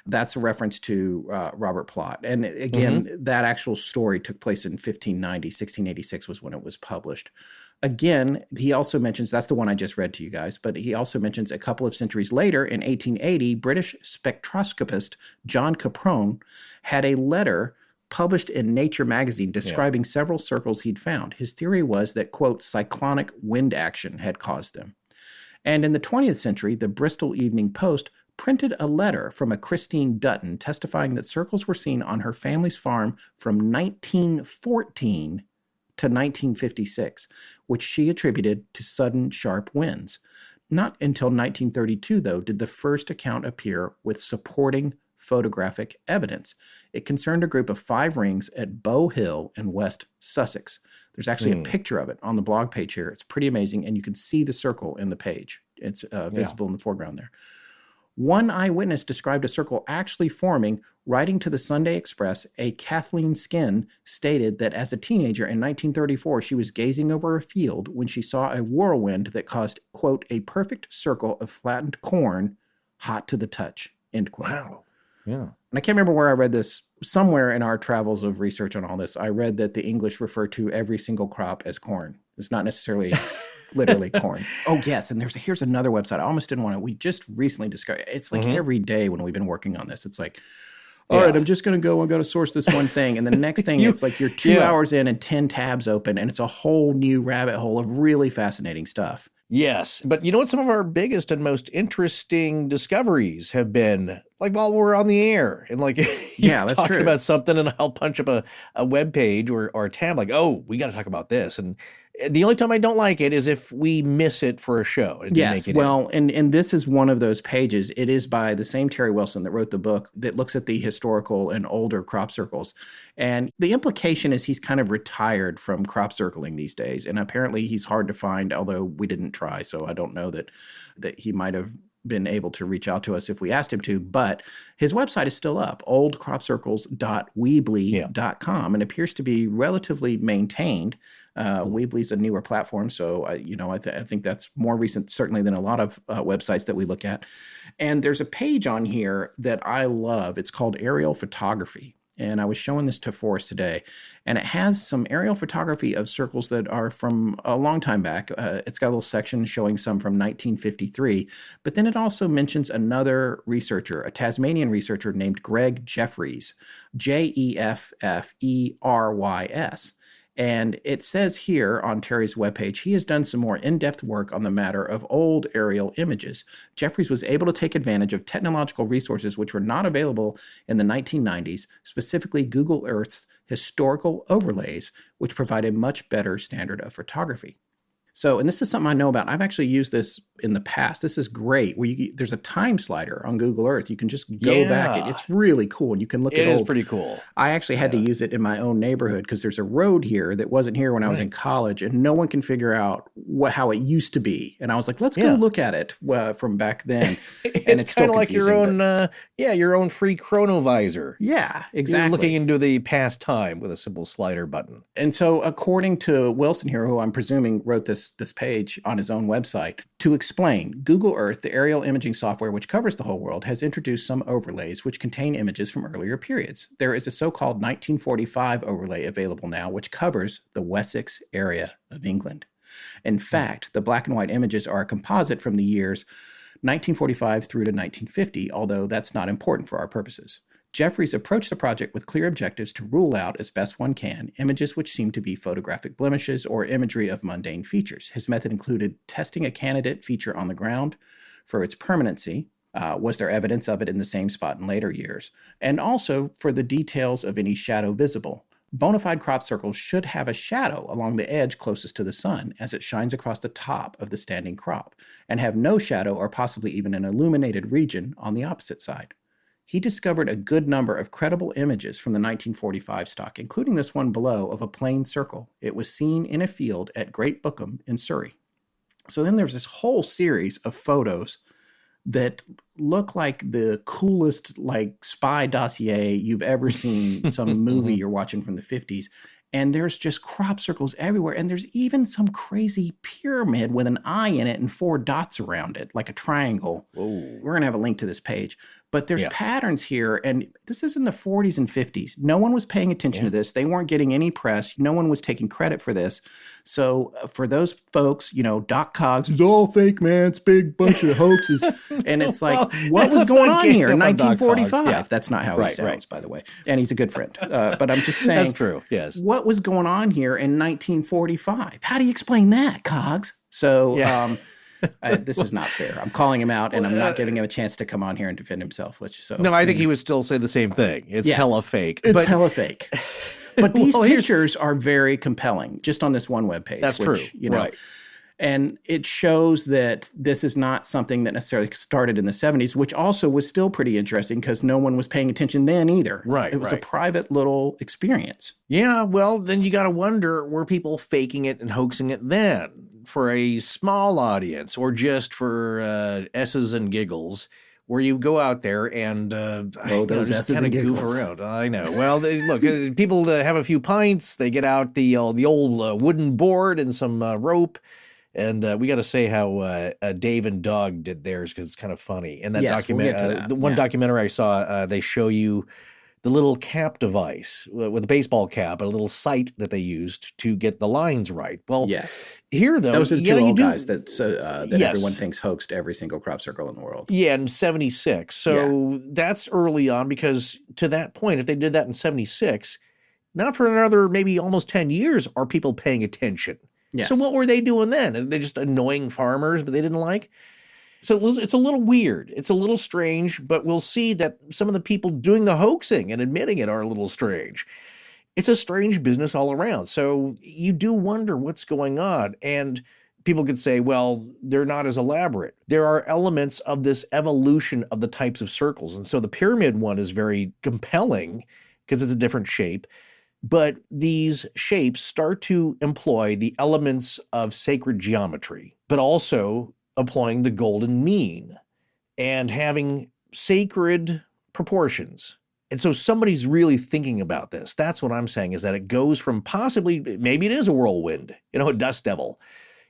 That's a reference to Robert Plot. And again, that actual story took place in 1590. 1686 was when it was published. Again, he also mentions, that's the one I just read to you guys, but he also mentions a couple of centuries later, in 1880, British spectroscopist John Caprone had a letter published in Nature magazine describing several circles he'd found. His theory was that, quote, cyclonic wind action had caused them. And in the 20th century, the Bristol Evening Post printed a letter from a Christine Dutton testifying that circles were seen on her family's farm from 1914 to 1956, which she attributed to sudden sharp winds. Not until 1932, though, did the first account appear with supporting photographic evidence. It concerned a group of 5 rings at Bow Hill in West Sussex. There's actually a picture of it on the blog page here. It's pretty amazing, and you can see the circle in the page. It's visible in the foreground there. One eyewitness described a circle actually forming. Writing to the Sunday Express, a Kathleen Skin stated that as a teenager in 1934, she was gazing over a field when she saw a whirlwind that caused, quote, a perfect circle of flattened corn, hot to the touch, end quote. Wow. Yeah. And I can't remember where I read this. Somewhere in our travels of research on all this, I read that the English refer to every single crop as corn. It's not necessarily literally corn. Oh, yes. And here's another website. I almost didn't want to. We just recently discovered. It's like every day when we've been working on this, it's like, all right, I'm just going to go. I'm going to source this one thing. And the next thing, it's like you're 2 hours in and 10 tabs open, and it's a whole new rabbit hole of really fascinating stuff. Yes. But you know what some of our biggest and most interesting discoveries have been, like while we're on the air and like that's talking true. about something and I'll punch up a web page or a tab like, oh, we got to talk about this. And the only time I don't like it is if we miss it for a show. Yes, well, and this is one of those pages. It is by the same Terry Wilson that wrote the book that looks at the historical and older crop circles. And the implication is he's kind of retired from crop circling these days. And apparently he's hard to find, although we didn't try. So I don't know that he might have been able to reach out to us if we asked him to, but his website is still up, oldcropcircles.weebly.com, and appears to be relatively maintained. Weebly's a newer platform, so I think that's more recent certainly than a lot of websites that we look at. And there's a page on here that I love. It's called Aerial Photography. And I was showing this to Forrest today, and it has some aerial photography of circles that are from a long time back. It's got a little section showing some from 1953, but then it also mentions another researcher, a Tasmanian researcher named Greg Jeffreys, Jefferies. And it says here on Terry's webpage, he has done some more in-depth work on the matter of old aerial images. Jeffries was able to take advantage of technological resources which were not available in the 1990s, specifically Google Earth's historical overlays, which provide a much better standard of photography. So, and this is something I know about. I've actually used this in the past. This is great. There's a time slider on Google Earth. You can just go back. It's really cool. And you can look at It is pretty cool. I actually had to use it in my own neighborhood because there's a road here that wasn't here when I was in college, and no one can figure out how it used to be. And I was like, let's go look at it from back then. And it's kind of like your own, your own free chronovisor. Yeah, exactly. You're looking into the past time with a simple slider button. And so, according to Wilson here, who I'm presuming wrote this page on his own website, to explain, Google Earth, the aerial imaging software which covers the whole world, has introduced some overlays which contain images from earlier periods. There is a so-called 1945 overlay available now, which covers the Wessex area of England. In fact, the black and white images are a composite from the years 1945 through to 1950, although that's not important for our purposes. Jeffries approached the project with clear objectives to rule out, as best one can, images which seem to be photographic blemishes or imagery of mundane features. His method included testing a candidate feature on the ground for its permanency. Was there evidence of it in the same spot in later years? And also for the details of any shadow visible. Bona fide crop circles should have a shadow along the edge closest to the sun as it shines across the top of the standing crop, and have no shadow or possibly even an illuminated region on the opposite side. He discovered a good number of credible images from the 1945 stock, including this one below of a plain circle. It was seen in a field at Great Bookham in Surrey. So then there's this whole series of photos that look like the coolest spy dossier you've ever seen, some movie you're watching from the 50s. And there's just crop circles everywhere. And there's even some crazy pyramid with an eye in it and 4 dots around it, like a triangle. Whoa. We're going to have a link to this page. But there's patterns here, and this is in the 40s and 50s. No one was paying attention to this. They weren't getting any press. No one was taking credit for this. So for those folks, Doc Coggs, it's all fake, man. It's a big bunch of hoaxes. And it's like, what was going on here in 1945? Yeah. That's not how he sounds, by the way. And he's a good friend. But I'm just saying. That's true, yes. What was going on here in 1945? How do you explain that, Coggs? So this is not fair. I'm calling him out, and I'm not giving him a chance to come on here and defend himself. No, I think he would still say the same thing. It's hella fake. It's hella fake. But these pictures are very compelling, just on this one webpage. That's true. Right. And it shows that this is not something that necessarily started in the 70s, which also was still pretty interesting because no one was paying attention then either. Right. It was a private little experience. Yeah, well, then you got to wonder, were people faking it and hoaxing it then for a small audience or just for S's and giggles? Where you go out there and those just kind of goof around. I know. Well, look, people have a few pints. They get out the old wooden board and some rope. And we got to say how Dave and Doug did theirs because it's kind of funny. And that documentary, the one documentary I saw, they show you the little cap device with a baseball cap, a little sight that they used to get the lines right. Well, here though, those are the two old guys that everyone thinks hoaxed every single crop circle in the world. Yeah, in 76. So that's early on because to that point, if they did that in 76, not for another maybe almost 10 years are people paying attention. Yes. So what were they doing then? Are they just annoying farmers, but they didn't like? So it's a little weird. It's a little strange, but we'll see that some of the people doing the hoaxing and admitting it are a little strange. It's a strange business all around. So you do wonder what's going on. And people could say, well, they're not as elaborate. There are elements of this evolution of the types of circles. And so the pyramid one is very compelling because it's a different shape. But these shapes start to employ the elements of sacred geometry, but also applying the golden mean and having sacred proportions. And so somebody's really thinking about this. That's what I'm saying, is that it goes from possibly, maybe it is a whirlwind, a dust devil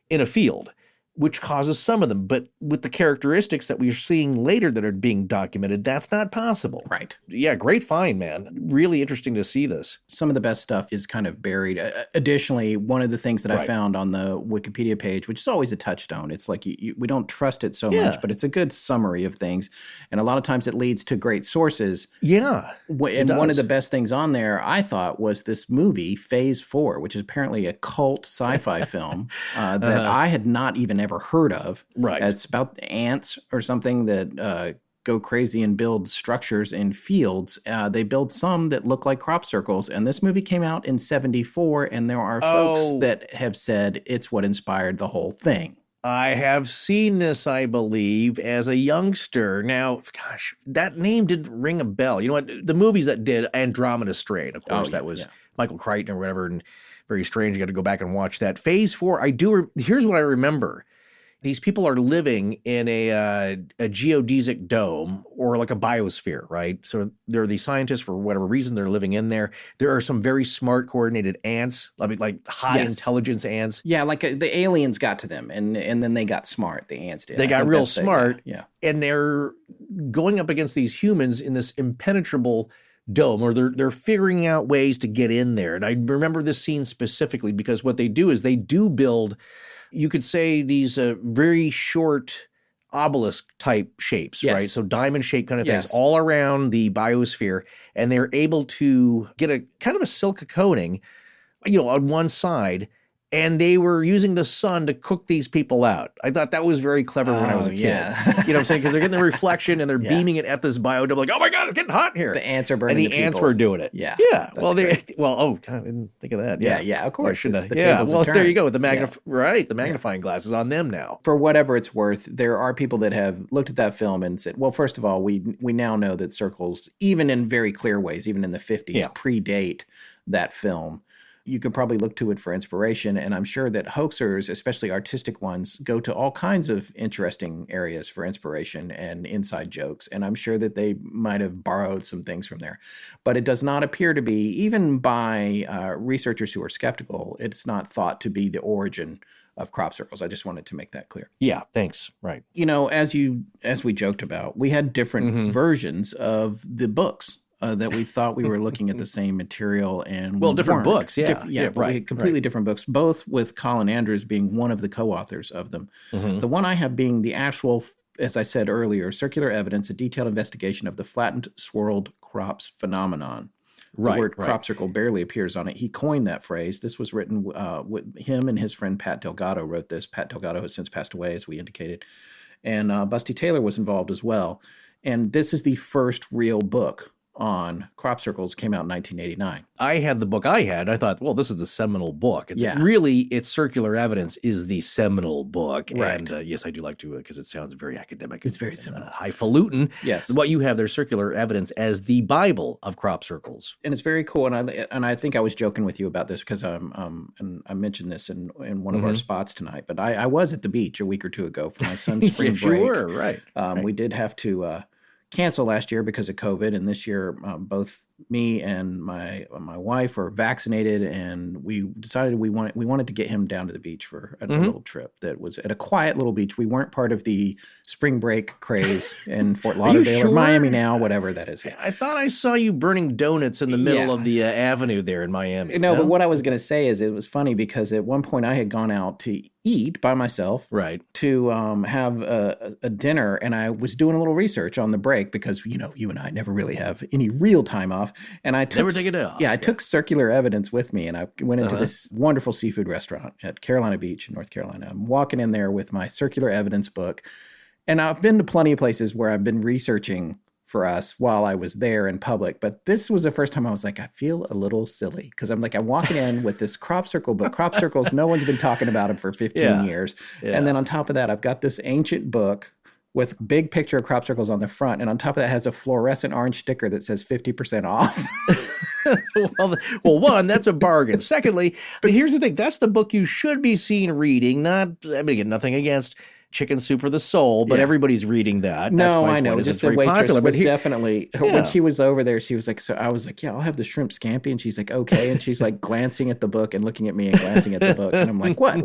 in a field, which causes some of them. But with the characteristics that we're seeing later that are being documented, that's not possible. Right. Yeah, great find, man. Really interesting to see this. Some of the best stuff is kind of buried. Additionally, one of the things that I found on the Wikipedia page, which is always a touchstone, it's like we don't trust it so much, but it's a good summary of things. And a lot of times it leads to great sources. Yeah. And one of the best things on there, I thought, was this movie, Phase 4, which is apparently a cult sci-fi film that I had not even ever heard of. Right. It's about ants or something that go crazy and build structures in fields. They build some that look like crop circles. And this movie came out in 1974, and there are folks that have said it's what inspired the whole thing. I have seen this, I believe, as a youngster. Now, gosh, that name didn't ring a bell. You know what? The movies that did Andromeda Strain, of course, that was Michael Crichton or whatever, and very strange. You got to go back and watch that. Phase 4, here's what I remember. These people are living in a geodesic dome or like a biosphere, right? So there are these scientists, for whatever reason, they're living in there. There are some very smart, coordinated ants, I mean, like high intelligence ants. Yeah, like the aliens got to them, and then they got smart. The ants did. They got real smart, and they're going up against these humans in this impenetrable dome, or they're figuring out ways to get in there. And I remember this scene specifically because what they do is they do build, you could say, these very short obelisk type shapes, right? So diamond shaped kind of things all around the biosphere. And they're able to get a kind of a silica coating, on one side. And they were using the sun to cook these people out. I thought that was very clever when I was a kid. Yeah. You know what I'm saying? Because they're getting the reflection and they're beaming it at this biodome. Like, oh my God, it's getting hot in here. The ants are burning. And the ants were doing it. Yeah. Yeah. Well, God, I didn't think of that. Yeah. Of course. Shouldn't I? Well, there you go with the the magnifying glasses on them now. For whatever it's worth, there are people that have looked at that film and said, well, first of all, we now know that circles, even in very clear ways, even in the 50s, predate that film. You could probably look to it for inspiration. And I'm sure that hoaxers, especially artistic ones, go to all kinds of interesting areas for inspiration and inside jokes. And I'm sure that they might have borrowed some things from there. But it does not appear to be, even by researchers who are skeptical, it's not thought to be the origin of crop circles. I just wanted to make that clear. Yeah, thanks. Right. As we joked about, we had different versions of the books. That we thought we were looking at the same material, and different books, but we had completely different books, both with Colin Andrews being one of the co-authors of them. The one I have being the actual, as I said earlier, circular evidence, a detailed investigation of the flattened swirled crops phenomenon. The word crop circle barely appears on it. He coined that phrase. This was written with him and his friend Pat Delgado wrote this. Pat Delgado has since passed away, as we indicated, and Busty Taylor was involved as well. And this is the first real book on crop circles, came out in 1989. I had the book I thought, well, this is the seminal book. It's really, its circular evidence is the seminal book. Right. And yes, I do like to, because it sounds very academic. It's very seminal. Highfalutin. Yes. What you have there, circular evidence as the Bible of crop circles. And it's very cool. And I think I was joking with you about this because and I mentioned this in one of our spots tonight, but I was at the beach a week or two ago for my son's spring break. You were, right. We did have to cancel last year because of COVID, and this year both me and my wife were vaccinated, and we decided we wanted to get him down to the beach for a little trip that was at a quiet little beach. We weren't part of the spring break craze in Fort Lauderdale or Miami now, whatever that is. I thought I saw you burning donuts in the middle of the avenue there in Miami. No, but what I was going to say is it was funny because at one point I had gone out to eat by myself, right, to have a dinner, and I was doing a little research on the break because you and I never really have any real time off, and I took never take a day off. Yeah, I took circular evidence with me, and I went into this wonderful seafood restaurant at Carolina Beach in North Carolina. I'm walking in there with my circular evidence book, and I've been to plenty of places where I've been researching for us while I was there in public. But this was the first time I was like, I feel a little silly because I'm walking in with this crop circle book. Crop circles, no one's been talking about them for 15 years. Yeah. And then on top of that, I've got this ancient book with big picture of crop circles on the front. And on top of that has a fluorescent orange sticker that says 50% off. well, one, that's a bargain. Secondly, but here's the thing. That's the book you should be seen reading. Not, I mean, nothing against Chicken Soup for the Soul, but everybody's reading that. No, That's my I know. point, is Just it's the very waitress popular. was But definitely, when she was over there, she was like, so I was like, yeah, I'll have the shrimp scampi. And she's like, okay. And she's like glancing at the book and looking at me and glancing at the book. And I'm like, what?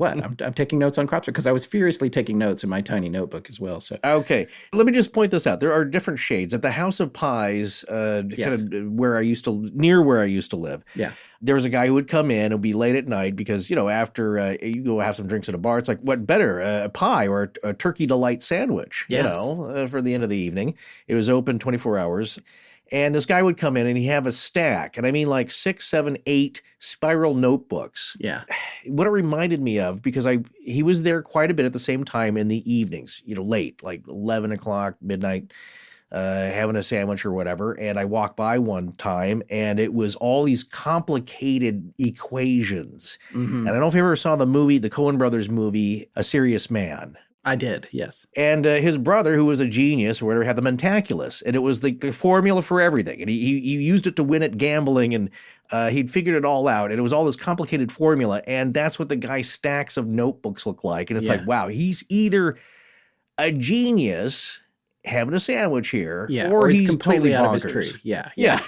I'm taking notes on crop circles, because I was furiously taking notes in my tiny notebook as well. So okay, let me just point this out. There are different shades. At the House of Pies, kind of near where I used to live. Yeah. There was a guy who would come in. It would be late at night because, after you go have some drinks at a bar, it's like, what better, a pie or a turkey delight sandwich, for the end of the evening. It was open 24 hours. And this guy would come in and he'd have a stack. And I mean like 6, 7, 8 spiral notebooks. Yeah. What it reminded me of, because he was there quite a bit at the same time in the evenings, late, like 11 o'clock, midnight, having a sandwich or whatever. And I walked by one time and it was all these complicated equations. Mm-hmm. And I don't know if you ever saw the Coen Brothers movie, A Serious Man. I did, yes. And his brother, who was a genius or whatever, had the Mentaculus, and it was the formula for everything. And he used it to win at gambling, and he'd figured it all out. And it was all this complicated formula, and that's what the guy's stacks of notebooks look like. And it's like, wow, he's either a genius having a sandwich here, or he's completely bonkers. Out of his tree. Yeah.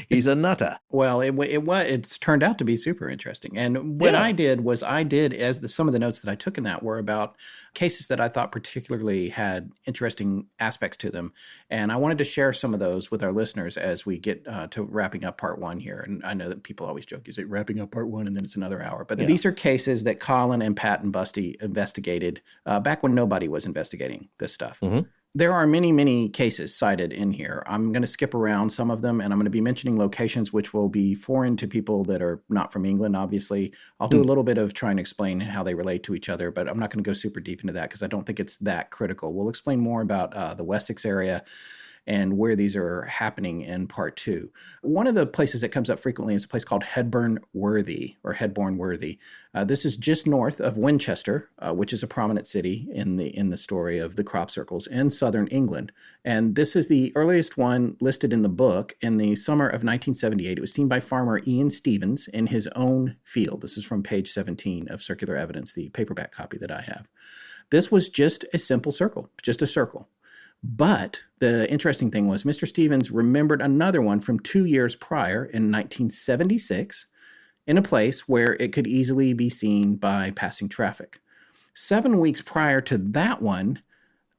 he's a nutter. Well, it's turned out to be super interesting. And what I did was some of the notes that I took in that were about cases that I thought particularly had interesting aspects to them. And I wanted to share some of those with our listeners as we get to wrapping up part 1 here. And I know that people always joke, is it wrapping up part 1 and then it's another hour? But these are cases that Colin and Pat and Busty investigated back when nobody was investigating this stuff. Mm-hmm. There are many, many cases cited in here. I'm going to skip around some of them, and I'm going to be mentioning locations which will be foreign to people that are not from England, obviously. I'll do a little bit of trying to explain how they relate to each other, but I'm not going to go super deep into that because I don't think it's that critical. We'll explain more about the Wessex area and where these are happening in part 2. One of the places that comes up frequently is a place called Headburn Worthy. This is just north of Winchester, which is a prominent city in the story of the crop circles in southern England. And this is the earliest one listed in the book. In the summer of 1978, it was seen by farmer Ian Stevens in his own field. This is from page 17 of Circular Evidence, the paperback copy that I have. This was just a simple circle, just a circle. But the interesting thing was Mr. Stevens remembered another one from 2 years prior in 1976 in a place where it could easily be seen by passing traffic. 7 weeks prior to that one,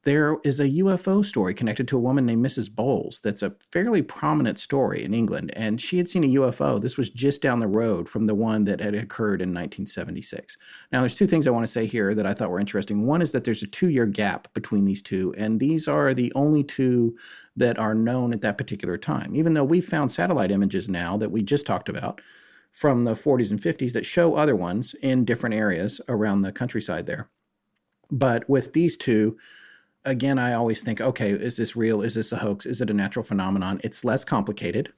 there is a UFO story connected to a woman named Mrs. Bowles. That's a fairly prominent story in England, and she had seen a UFO. This was just down the road from the one that had occurred in 1976. Now, there's 2 things I want to say here that I thought were interesting. One is that there's a 2-year gap between these 2, and these are the only 2 that are known at that particular time, even though we've found satellite images now that we just talked about from the 40s and 50s that show other ones in different areas around the countryside there. But with these 2, again, I always think, okay, is this real? Is this a hoax? Is it a natural phenomenon? It's less complicated,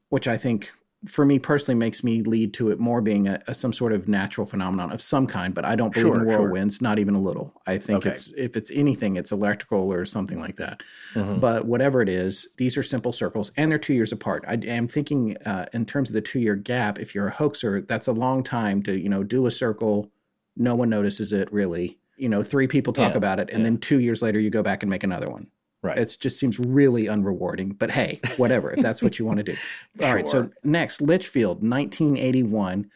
which I think, for me personally, makes me lead to it more being some sort of natural phenomenon of some kind. But I don't believe in whirlwinds, not even a little. I think if it's anything, it's electrical or something like that. But whatever it is, these are simple circles, and they're 2 years apart. I am thinking in terms of the 2-year gap, if you're a hoaxer, that's a long time to do a circle. No one notices it, really. 3 people talk about it, and then 2 years later, you go back and make another one. Right. It just seems really unrewarding, but hey, whatever, if that's what you want to do. All right, so next, Litchfield, 1981.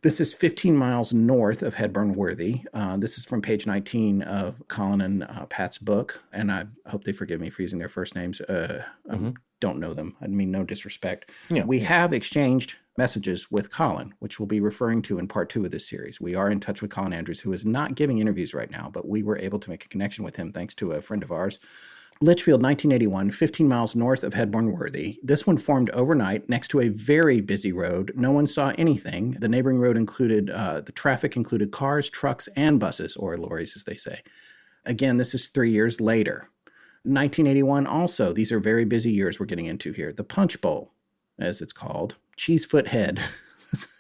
This is 15 miles north of Headburn Worthy. This is from page 19 of Colin and Pat's book, and I hope they forgive me for using their first names. I don't know them. I mean, no disrespect. We have exchanged messages with Colin, which we'll be referring to in part 2 of this series. We are in touch with Colin Andrews, who is not giving interviews right now, but we were able to make a connection with him thanks to a friend of ours. Litchfield, 1981, 15 miles north of Headburn Worthy. This one formed overnight next to a very busy road. No one saw anything. The neighboring road included, the traffic included cars, trucks, and buses, or lorries, as they say. Again, this is 3 years later. 1981 also, these are very busy years we're getting into here. The Punch Bowl, as it's called. Cheesefoot Head.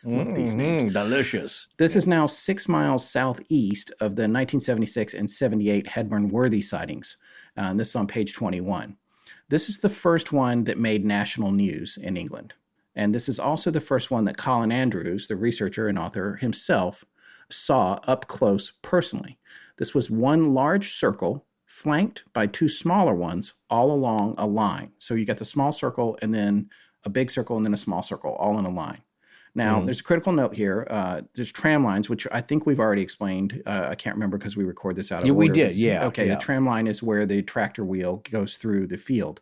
Love these names. Delicious. This is now 6 miles southeast of the 1976 and 78 Headburn Worthy sightings. This is on page 21. This is the first one that made national news in England. And this is also the first one that Colin Andrews, the researcher and author himself, saw up close personally. This was one large circle flanked by two smaller ones all along a line. So you got the small circle and then a big circle and then a small circle all in a line. Now, there's a critical note here. There's tram lines, which I think we've already explained. I can't remember because we record this out of order. We did, yeah. Okay, yeah. The tram line is where the tractor wheel goes through the field.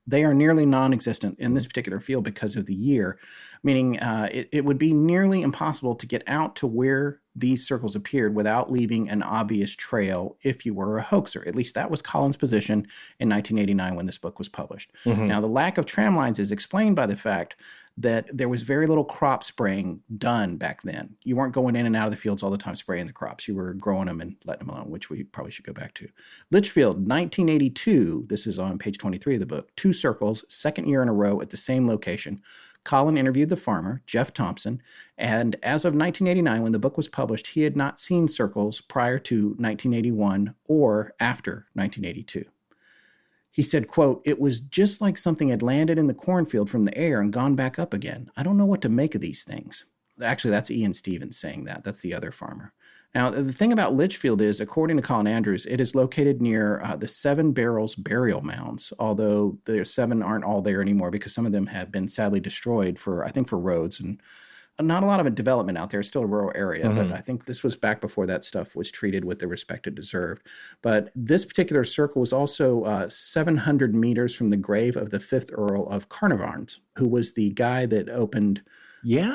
They are nearly non-existent in this particular field because of the year, meaning it would be nearly impossible to get out to where these circles appeared without leaving an obvious trail if you were a hoaxer. At least that was Colin's position in 1989 when this book was published. Now, the lack of tram lines is explained by the fact that there was very little crop spraying done back then. You weren't going in and out of the fields all the time spraying the crops. You were growing them and letting them alone, which we probably should go back to. Litchfield, 1982. This is on page 23 of the book. 2 circles, second year in a row at the same location. Colin interviewed the farmer, Jeff Thompson, and as of 1989, when the book was published, he had not seen circles prior to 1981 or after 1982. He said, quote, "It was just like something had landed in the cornfield from the air and gone back up again. I don't know what to make of these things." Actually, that's Ian Stevens saying that. That's the other farmer. Now, the thing about Litchfield is, according to Colin Andrews, it is located near the 7 Barrels burial mounds, although the 7 aren't all there anymore because some of them have been sadly destroyed for roads and not a lot of development out there. It's still a rural area, but I think this was back before that stuff was treated with the respect it deserved. But this particular circle was also 700 meters from the grave of the 5th Earl of Carnarvon, who was the guy that opened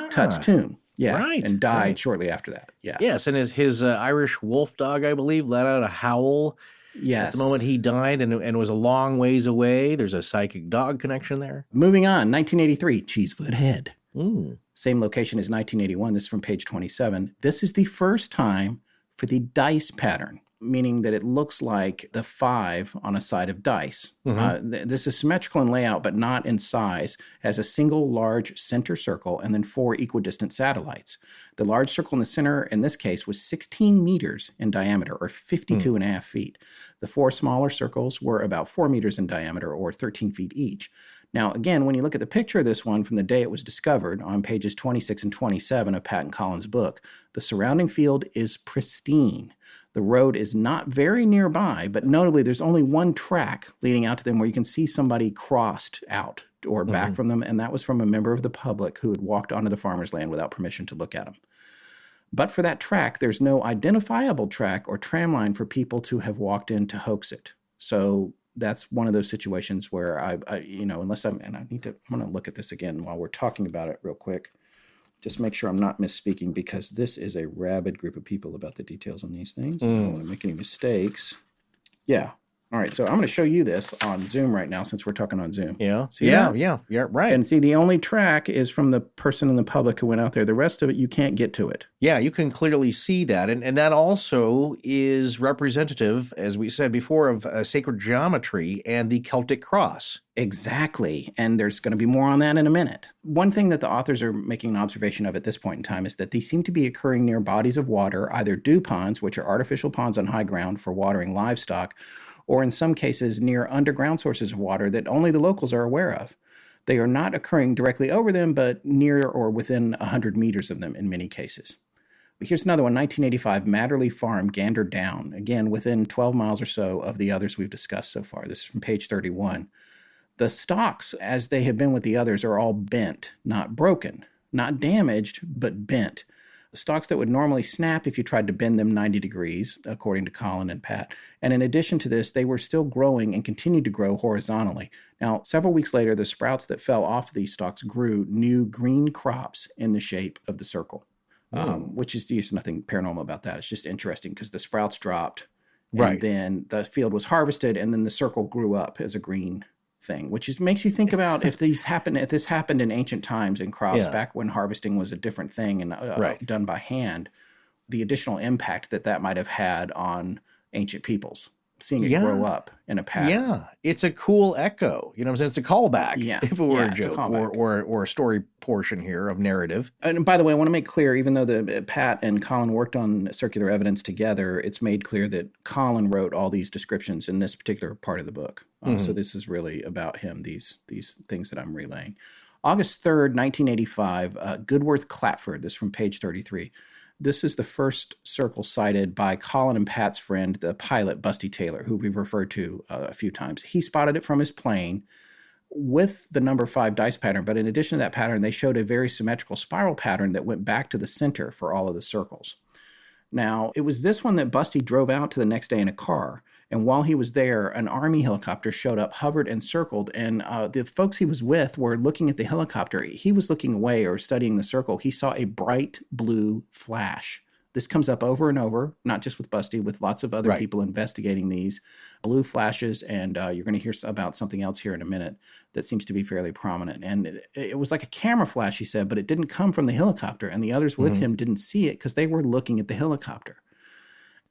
Tut's tomb. Yeah, right, and died shortly after that. Yeah. Yes, and his Irish wolf dog, I believe, let out a howl at the moment he died, and was a long ways away. There's a psychic dog connection there. Moving on, 1983, Cheesefoot Head. Mm. Same location as 1981. This is from page 27. This is the first time for the dice pattern, meaning that it looks like the 5 on a side of dice. This is symmetrical in layout, but not in size, as a single large center circle and then 4 equidistant satellites. The large circle in the center, in this case, was 16 meters in diameter, or 52 and a half feet. The 4 smaller circles were about 4 meters in diameter, or 13 feet each. Now, again, when you look at the picture of this one from the day it was discovered on pages 26 and 27 of Pat and Colin's book, the surrounding field is pristine. The road is not very nearby, but notably there's only one track leading out to them where you can see somebody crossed out or back from them, and that was from a member of the public who had walked onto the farmer's land without permission to look at them. But for that track, there's no identifiable track or tram line for people to have walked in to hoax it. So that's one of those situations where I'm going to look at this again while we're talking about it real quick. Just make sure I'm not misspeaking because this is a rabid group of people about the details on these things. I don't want to make any mistakes. Yeah. All right, so I'm going to show you this on Zoom right now since we're talking on Zoom. Yeah. See Yeah, that? right. And see, the only track is from the person in the public who went out there. The rest of it, you can't get to it. Yeah, you can clearly see that. And that also is representative, as we said before, of sacred geometry and the Celtic Cross. Exactly. And there's going to be more on that in a minute. One thing that the authors are making an observation of at this point in time is that they seem to be occurring near bodies of water, either dew ponds, which are artificial ponds on high ground for watering livestock, or in some cases near underground sources of water that only the locals are aware of. They are not occurring directly over them, but near or within 100 meters of them in many cases. Here's another one, 1985, Matterley Farm, Gander Down. Again, within 12 miles or so of the others we've discussed so far. This is from page 31. The stalks, as they have been with the others, are all bent, not broken. Not damaged, but bent. Stalks that would normally snap if you tried to bend them 90 degrees, according to Colin and Pat. And in addition to this, they were still growing and continued to grow horizontally. Now, several weeks later, the sprouts that fell off these stalks grew new green crops in the shape of the circle, which is there's nothing paranormal about that. It's just interesting because the sprouts dropped, and then the field was harvested, and then the circle grew up as a green thing, which makes you think about if this happened in ancient times in crops back when harvesting was a different thing and done by hand, the additional impact that might have had on ancient peoples, seeing it grow up in a pattern. Yeah, it's a cool echo. You know what I'm saying? It's a callback. Yeah. If it were a joke or a story portion here of narrative. And by the way, I want to make clear, even though Pat and Colin worked on circular evidence together, it's made clear that Colin wrote all these descriptions in this particular part of the book. So this is really about him, these things that I'm relaying. August 3rd, 1985, Goodworth Clatford, this is from page 33. This is the first circle cited by Colin and Pat's friend, the pilot, Busty Taylor, who we've referred to a few times. He spotted it from his plane with the number 5 dice pattern, but in addition to that pattern, they showed a very symmetrical spiral pattern that went back to the center for all of the circles. Now, it was this one that Busty drove out to the next day in a car. And while he was there, an Army helicopter showed up, hovered, and circled. And the folks he was with were looking at the helicopter. He was looking away or studying the circle. He saw a bright blue flash. This comes up over and over, not just with Busty, with lots of other people investigating these blue flashes. And you're going to hear about something else here in a minute that seems to be fairly prominent. And it was like a camera flash, he said, but it didn't come from the helicopter. And the others with him didn't see it because they were looking at the helicopter.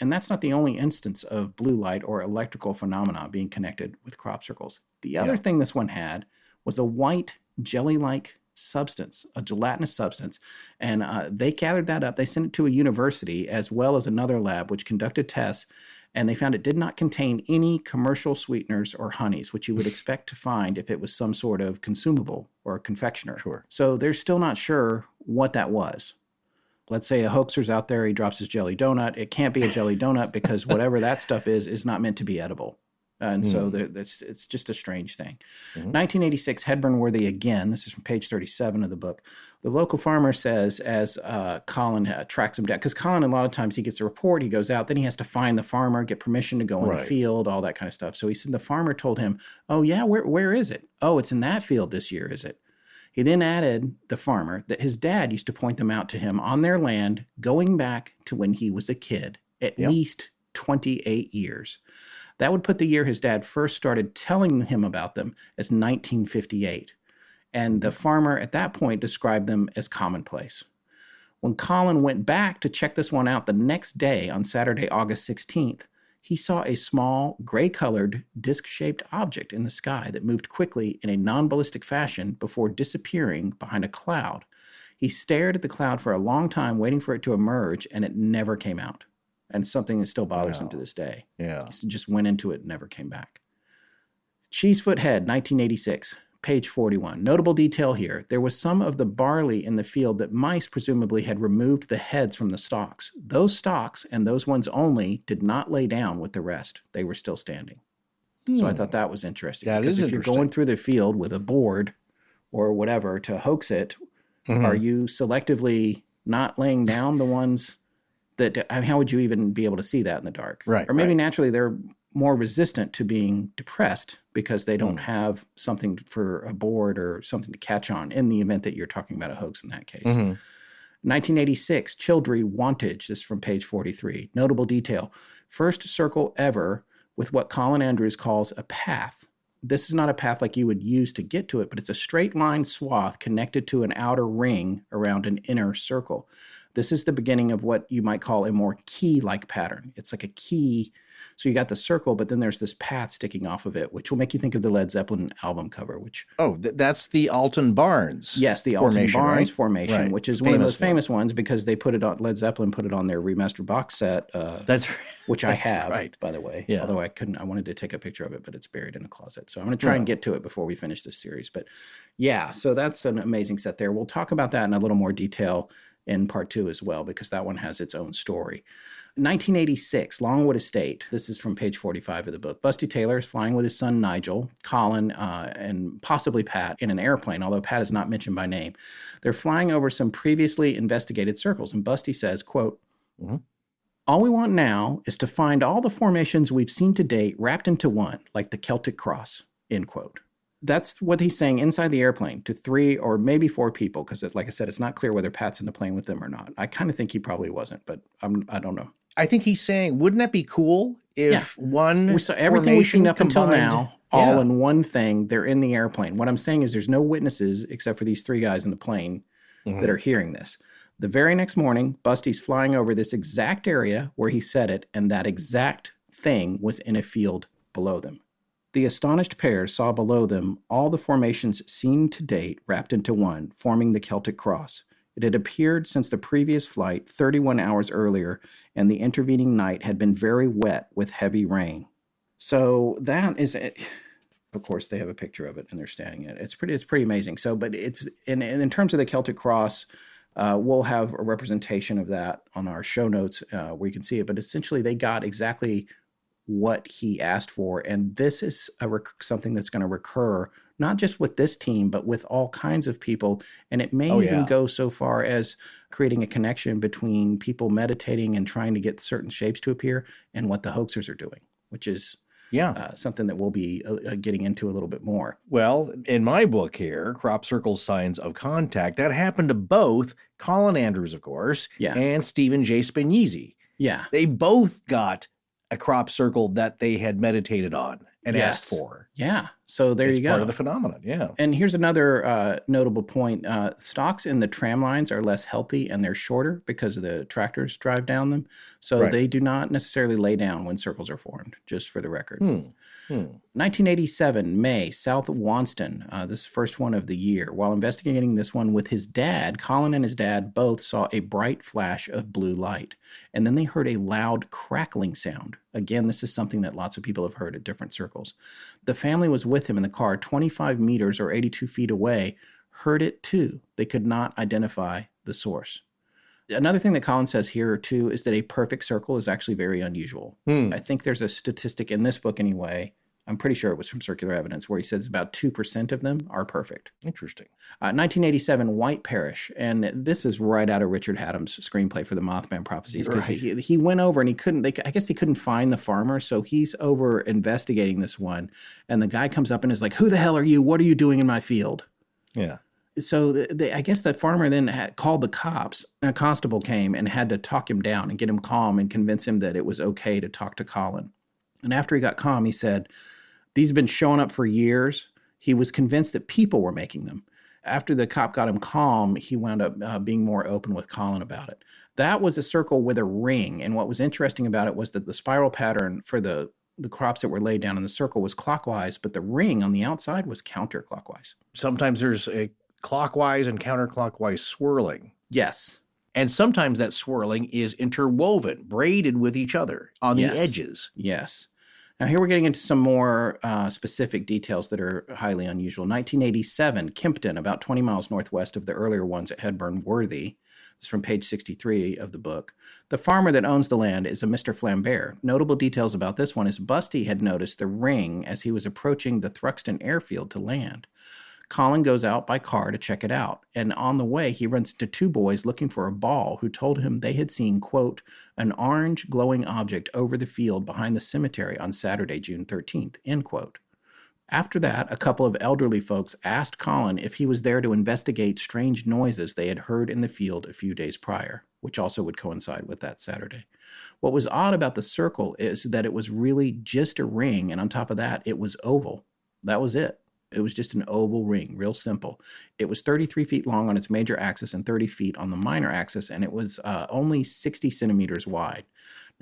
And that's not the only instance of blue light or electrical phenomena being connected with crop circles. The other thing this one had was a white jelly-like substance, a gelatinous substance. And they gathered that up. They sent it to a university as well as another lab, which conducted tests. And they found it did not contain any commercial sweeteners or honeys, which you would expect to find if it was some sort of consumable or a confectioner. Sure. So they're still not sure what that was. Let's say a hoaxer's out there, he drops his jelly donut. It can't be a jelly donut because whatever that stuff is not meant to be edible. And so it's just a strange thing. 1986, Hedburn-worthy again. This is from page 37 of the book. The local farmer says, as Colin tracks him down, because Colin, a lot of times he gets a report, he goes out, then he has to find the farmer, get permission to go in the field, all that kind of stuff. So he said the farmer told him, oh, yeah, where is it? Oh, it's in that field this year, is it? He then added, the farmer, that his dad used to point them out to him on their land going back to when he was a kid, at least 28 years. That would put the year his dad first started telling him about them as 1958. And the farmer at that point described them as commonplace. When Colin went back to check this one out the next day on Saturday, August 16th, he saw a small, gray-colored, disc-shaped object in the sky that moved quickly in a non-ballistic fashion before disappearing behind a cloud. He stared at the cloud for a long time, waiting for it to emerge, and it never came out. And something that still bothers him to this day. Yeah. He just went into it and never came back. Cheesefoot Head, 1986. Page 41. Notable detail here. There was some of the barley in the field that mice presumably had removed the heads from the stalks. Those stalks, and those ones only, did not lay down with the rest. They were still standing. So I thought that was interesting. That because is if you're going through the field with a board or whatever to hoax it, are you selectively not laying down the ones that, I mean, how would you even be able to see that in the dark? Right. Or maybe naturally they're more resistant to being depressed because they don't have something for a board or something to catch on in the event that you're talking about a hoax in that case. 1986, Childry Wantage. This is from page 43. Notable detail. First circle ever with what Colin Andrews calls a path. This is not a path like you would use to get to it, but it's a straight line swath connected to an outer ring around an inner circle. This is the beginning of what you might call a more key-like pattern. It's like a key. So you got the circle, but then there's this path sticking off of it, which will make you think of the Led Zeppelin album cover, which... Oh, that's the Alton Barnes. Yes, the Alton Barnes formation, which is one of those famous ones because they put it on, Led Zeppelin put it on their remastered box set. That's which I have, by the way. Yeah. Although I wanted to take a picture of it, but it's buried in a closet. So I'm going to try and get to it before we finish this series. But yeah, so that's an amazing set there. We'll talk about that in a little more detail in part 2 as well, because that one has its own story. 1986, Longwood Estate. This is from page 45 of the book. Busty Taylor is flying with his son Nigel, Colin, and possibly Pat in an airplane, although Pat is not mentioned by name. They're flying over some previously investigated circles, and Busty says, quote, all we want now is to find all the formations we've seen to date wrapped into one, like the Celtic Cross, end quote. That's what he's saying inside the airplane to 3 or maybe 4 people, because like I said, it's not clear whether Pat's in the plane with them or not. I kind of think he probably wasn't, but I don't know. I think he's saying, wouldn't that be cool if one we saw everything we've seen up until now, all Yeah. in one thing, they're in the airplane. What I'm saying is there's no witnesses except for these 3 guys in the plane that are hearing this. The very next morning, Busty's flying over this exact area where he said it, and that exact thing was in a field below them. The astonished pair saw below them all the formations seen to date wrapped into one, forming the Celtic Cross. It had appeared since the previous flight 31 hours earlier, and the intervening night had been very wet with heavy rain. So that is it. Of course, they have a picture of it, and they're standing in it. It's pretty amazing. So, but it's in terms of the Celtic Cross, We'll have a representation of that on our show notes where you can see it. But essentially, they got exactly what he asked for. And this is something that's going to recur, not just with this team, but with all kinds of people. And it may even go so far as creating a connection between people meditating and trying to get certain shapes to appear and what the hoaxers are doing, which is something that we'll be getting into a little bit more. Well, in my book here, Crop Circles Signs of Contact, that happened to both Colin Andrews, of course, and Stephen J. Spagnuolo. Yeah. They both got a crop circle that they had meditated on and asked for. Yeah. So there you go. It's part of the phenomenon. Yeah. And here's another notable point. Stalks in the tram lines are less healthy and they're shorter because of the tractors drive down them. So they do not necessarily lay down when circles are formed, just for the record. 1987, May, south of Wanston. This first one of the year. While investigating this one with his dad, Colin and his dad both saw a bright flash of blue light. And then they heard a loud crackling sound. Again, this is something that lots of people have heard at different circles. The family was with him in the car 25 meters or 82 feet away, heard it too. They could not identify the source. Another thing that Colin says here, too, is that a perfect circle is actually very unusual. I think there's a statistic in this book anyway. I'm pretty sure it was from Circular Evidence, where he says about 2% of them are perfect. Interesting. 1987, White Parish. And this is right out of Richard Haddam's screenplay for the Mothman Prophecies. Because he went over and he couldn't, I guess he couldn't find the farmer. So he's over investigating this one. And the guy comes up and is like, "Who the hell are you? What are you doing in my field?" Yeah. So I guess the farmer then had called the cops, and a constable came and had to talk him down and get him calm and convince him that it was okay to talk to Colin. And after he got calm, he said, "These have been showing up for years." He was convinced that people were making them. After the cop got him calm, he wound up being more open with Colin about it. That was a circle with a ring. And what was interesting about it was that the spiral pattern for the crops that were laid down in the circle was clockwise, but the ring on the outside was counterclockwise. Sometimes there's a clockwise and counterclockwise swirling. Yes. And sometimes that swirling is interwoven, braided with each other on the edges. Yes. Now here we're getting into some more specific details that are highly unusual. 1987, Kimpton, about 20 miles northwest of the earlier ones at Headburn Worthy. This is from page 63 of the book. The farmer that owns the land is a Mr. Flambert. Notable details about this one is Busty had noticed the ring as he was approaching the Thruxton airfield to land. Colin goes out by car to check it out, and on the way he runs into two boys looking for a ball who told him they had seen, quote, "an orange glowing object over the field behind the cemetery on Saturday, June 13th, end quote. After that, a couple of elderly folks asked Colin if he was there to investigate strange noises they had heard in the field a few days prior, which also would coincide with that Saturday. What was odd about the circle is that it was really just a ring, and on top of that, it was oval. That was it. It was just an oval ring, real simple. It was 33 feet long on its major axis and 30 feet on the minor axis, and it was only 60 centimeters wide.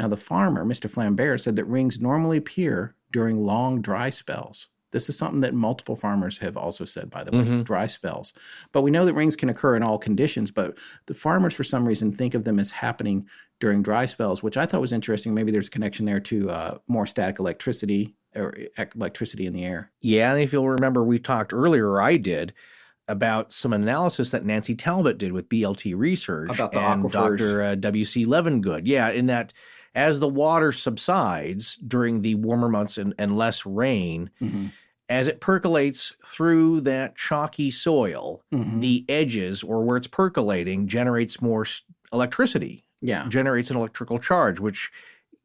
Now, the farmer, Mr. Flambert, said that rings normally appear during long dry spells. This is something that multiple farmers have also said, by the way, dry spells. But we know that rings can occur in all conditions, but the farmers, for some reason, think of them as happening during dry spells, which I thought was interesting. Maybe there's a connection there to more static electricity, or electricity in the air. Yeah, and if you'll remember, we talked earlier, or I did, about some analysis that Nancy Talbot did with BLT Research. About the and aquifers. Dr. W.C. Levengood. Yeah, in that as the water subsides during the warmer months and less rain, as it percolates through that chalky soil, the edges, or where it's percolating, generates more electricity. Yeah. Generates an electrical charge, which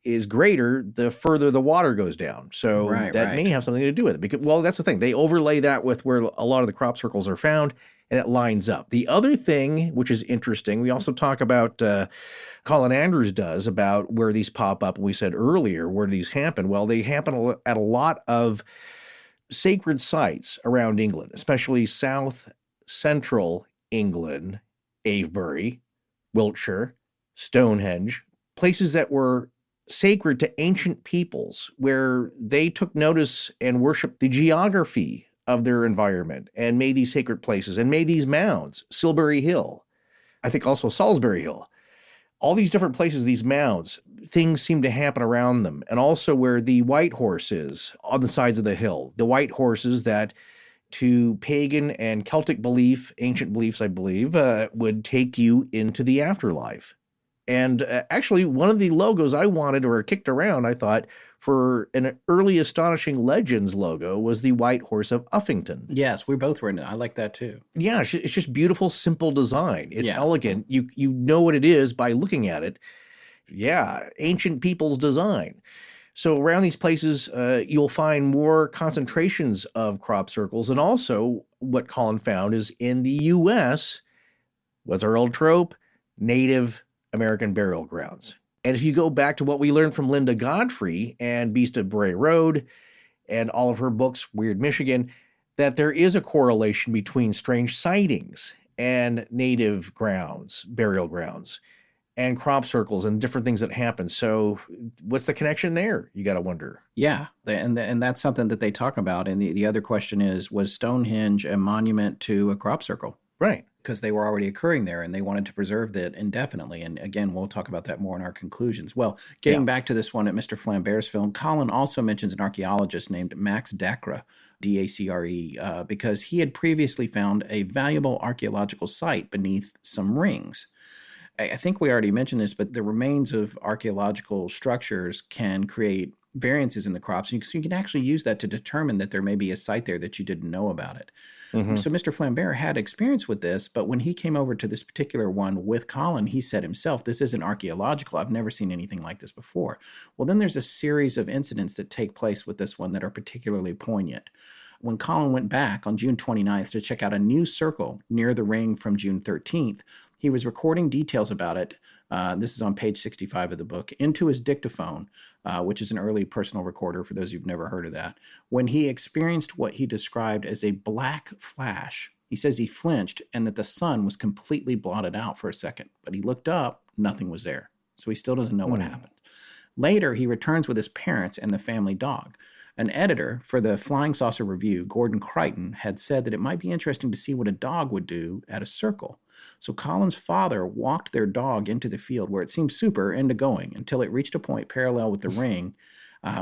is greater the further the water goes down. So that may have something to do with it. Because, well, that's the thing. They overlay that with where a lot of the crop circles are found, and it lines up. The other thing, which is interesting, we also talk about, Colin Andrews does, about where these pop up. We said earlier, where these happen. Well, they happen at a lot of sacred sites around England, especially south central England, Avebury, Wiltshire, Stonehenge, places that were sacred to ancient peoples, where they took notice and worshiped the geography of their environment and made these sacred places and made these mounds. Silbury Hill, I think also Salisbury Hill, all these different places, these mounds, things seem to happen around them. And also where the white horse is on the sides of the hill, the white horses that to pagan and Celtic belief, ancient beliefs, I believe, would take you into the afterlife. And actually, one of the logos I wanted or kicked around, I thought, for an early Astonishing Legends logo was the White Horse of Uffington. Yes, we both were in it. I like that too. Yeah, it's just beautiful, simple design. It's Yeah. elegant. You know what it is by looking at it. Yeah, ancient people's design. So around these places, you'll find more concentrations of crop circles. And also what Colin found is in the U.S. was our old trope, Native American burial grounds. And if you go back to what we learned from Linda Godfrey and Beast of Bray Road and all of her books, Weird Michigan, that there is a correlation between strange sightings and native grounds, burial grounds, and crop circles and different things that happen. So what's the connection there? You got to wonder. Yeah, and that's something that they talk about. And the other question is, was Stonehenge a monument to a crop circle? Right. Because they were already occurring there and they wanted to preserve that indefinitely. And again, we'll talk about that more in our conclusions. Well, getting back to this one at Mr. Flambert's film, Colin also mentions an archaeologist named Max Dacre, D-A-C-R-E, because he had previously found a valuable archaeological site beneath some rings. I think we already mentioned this, but the remains of archaeological structures can create variances in the crops. So you can actually use that to determine that there may be a site there that you didn't know about it. Mm-hmm. So Mr. Flambert had experience with this, but when he came over to this particular one with Colin, he said himself, this isn't archaeological. I've never seen anything like this before. Well, then there's a series of incidents that take place with this one that are particularly poignant. When Colin went back on June 29th to check out a new circle near the ring from June 13th, he was recording details about it. This is on page 65 of the book, into his dictaphone, which is an early personal recorder for those who've never heard of that, when he experienced what he described as a black flash. He says he flinched and that the sun was completely blotted out for a second, but he looked up, nothing was there. So he still doesn't know what happened. Later, he returns with his parents and the family dog. An editor for the Flying Saucer Review, Gordon Crichton, had said that it might be interesting to see what a dog would do at a circle. So Colin's father walked their dog into the field where it seemed super into going until it reached a point parallel with the ring,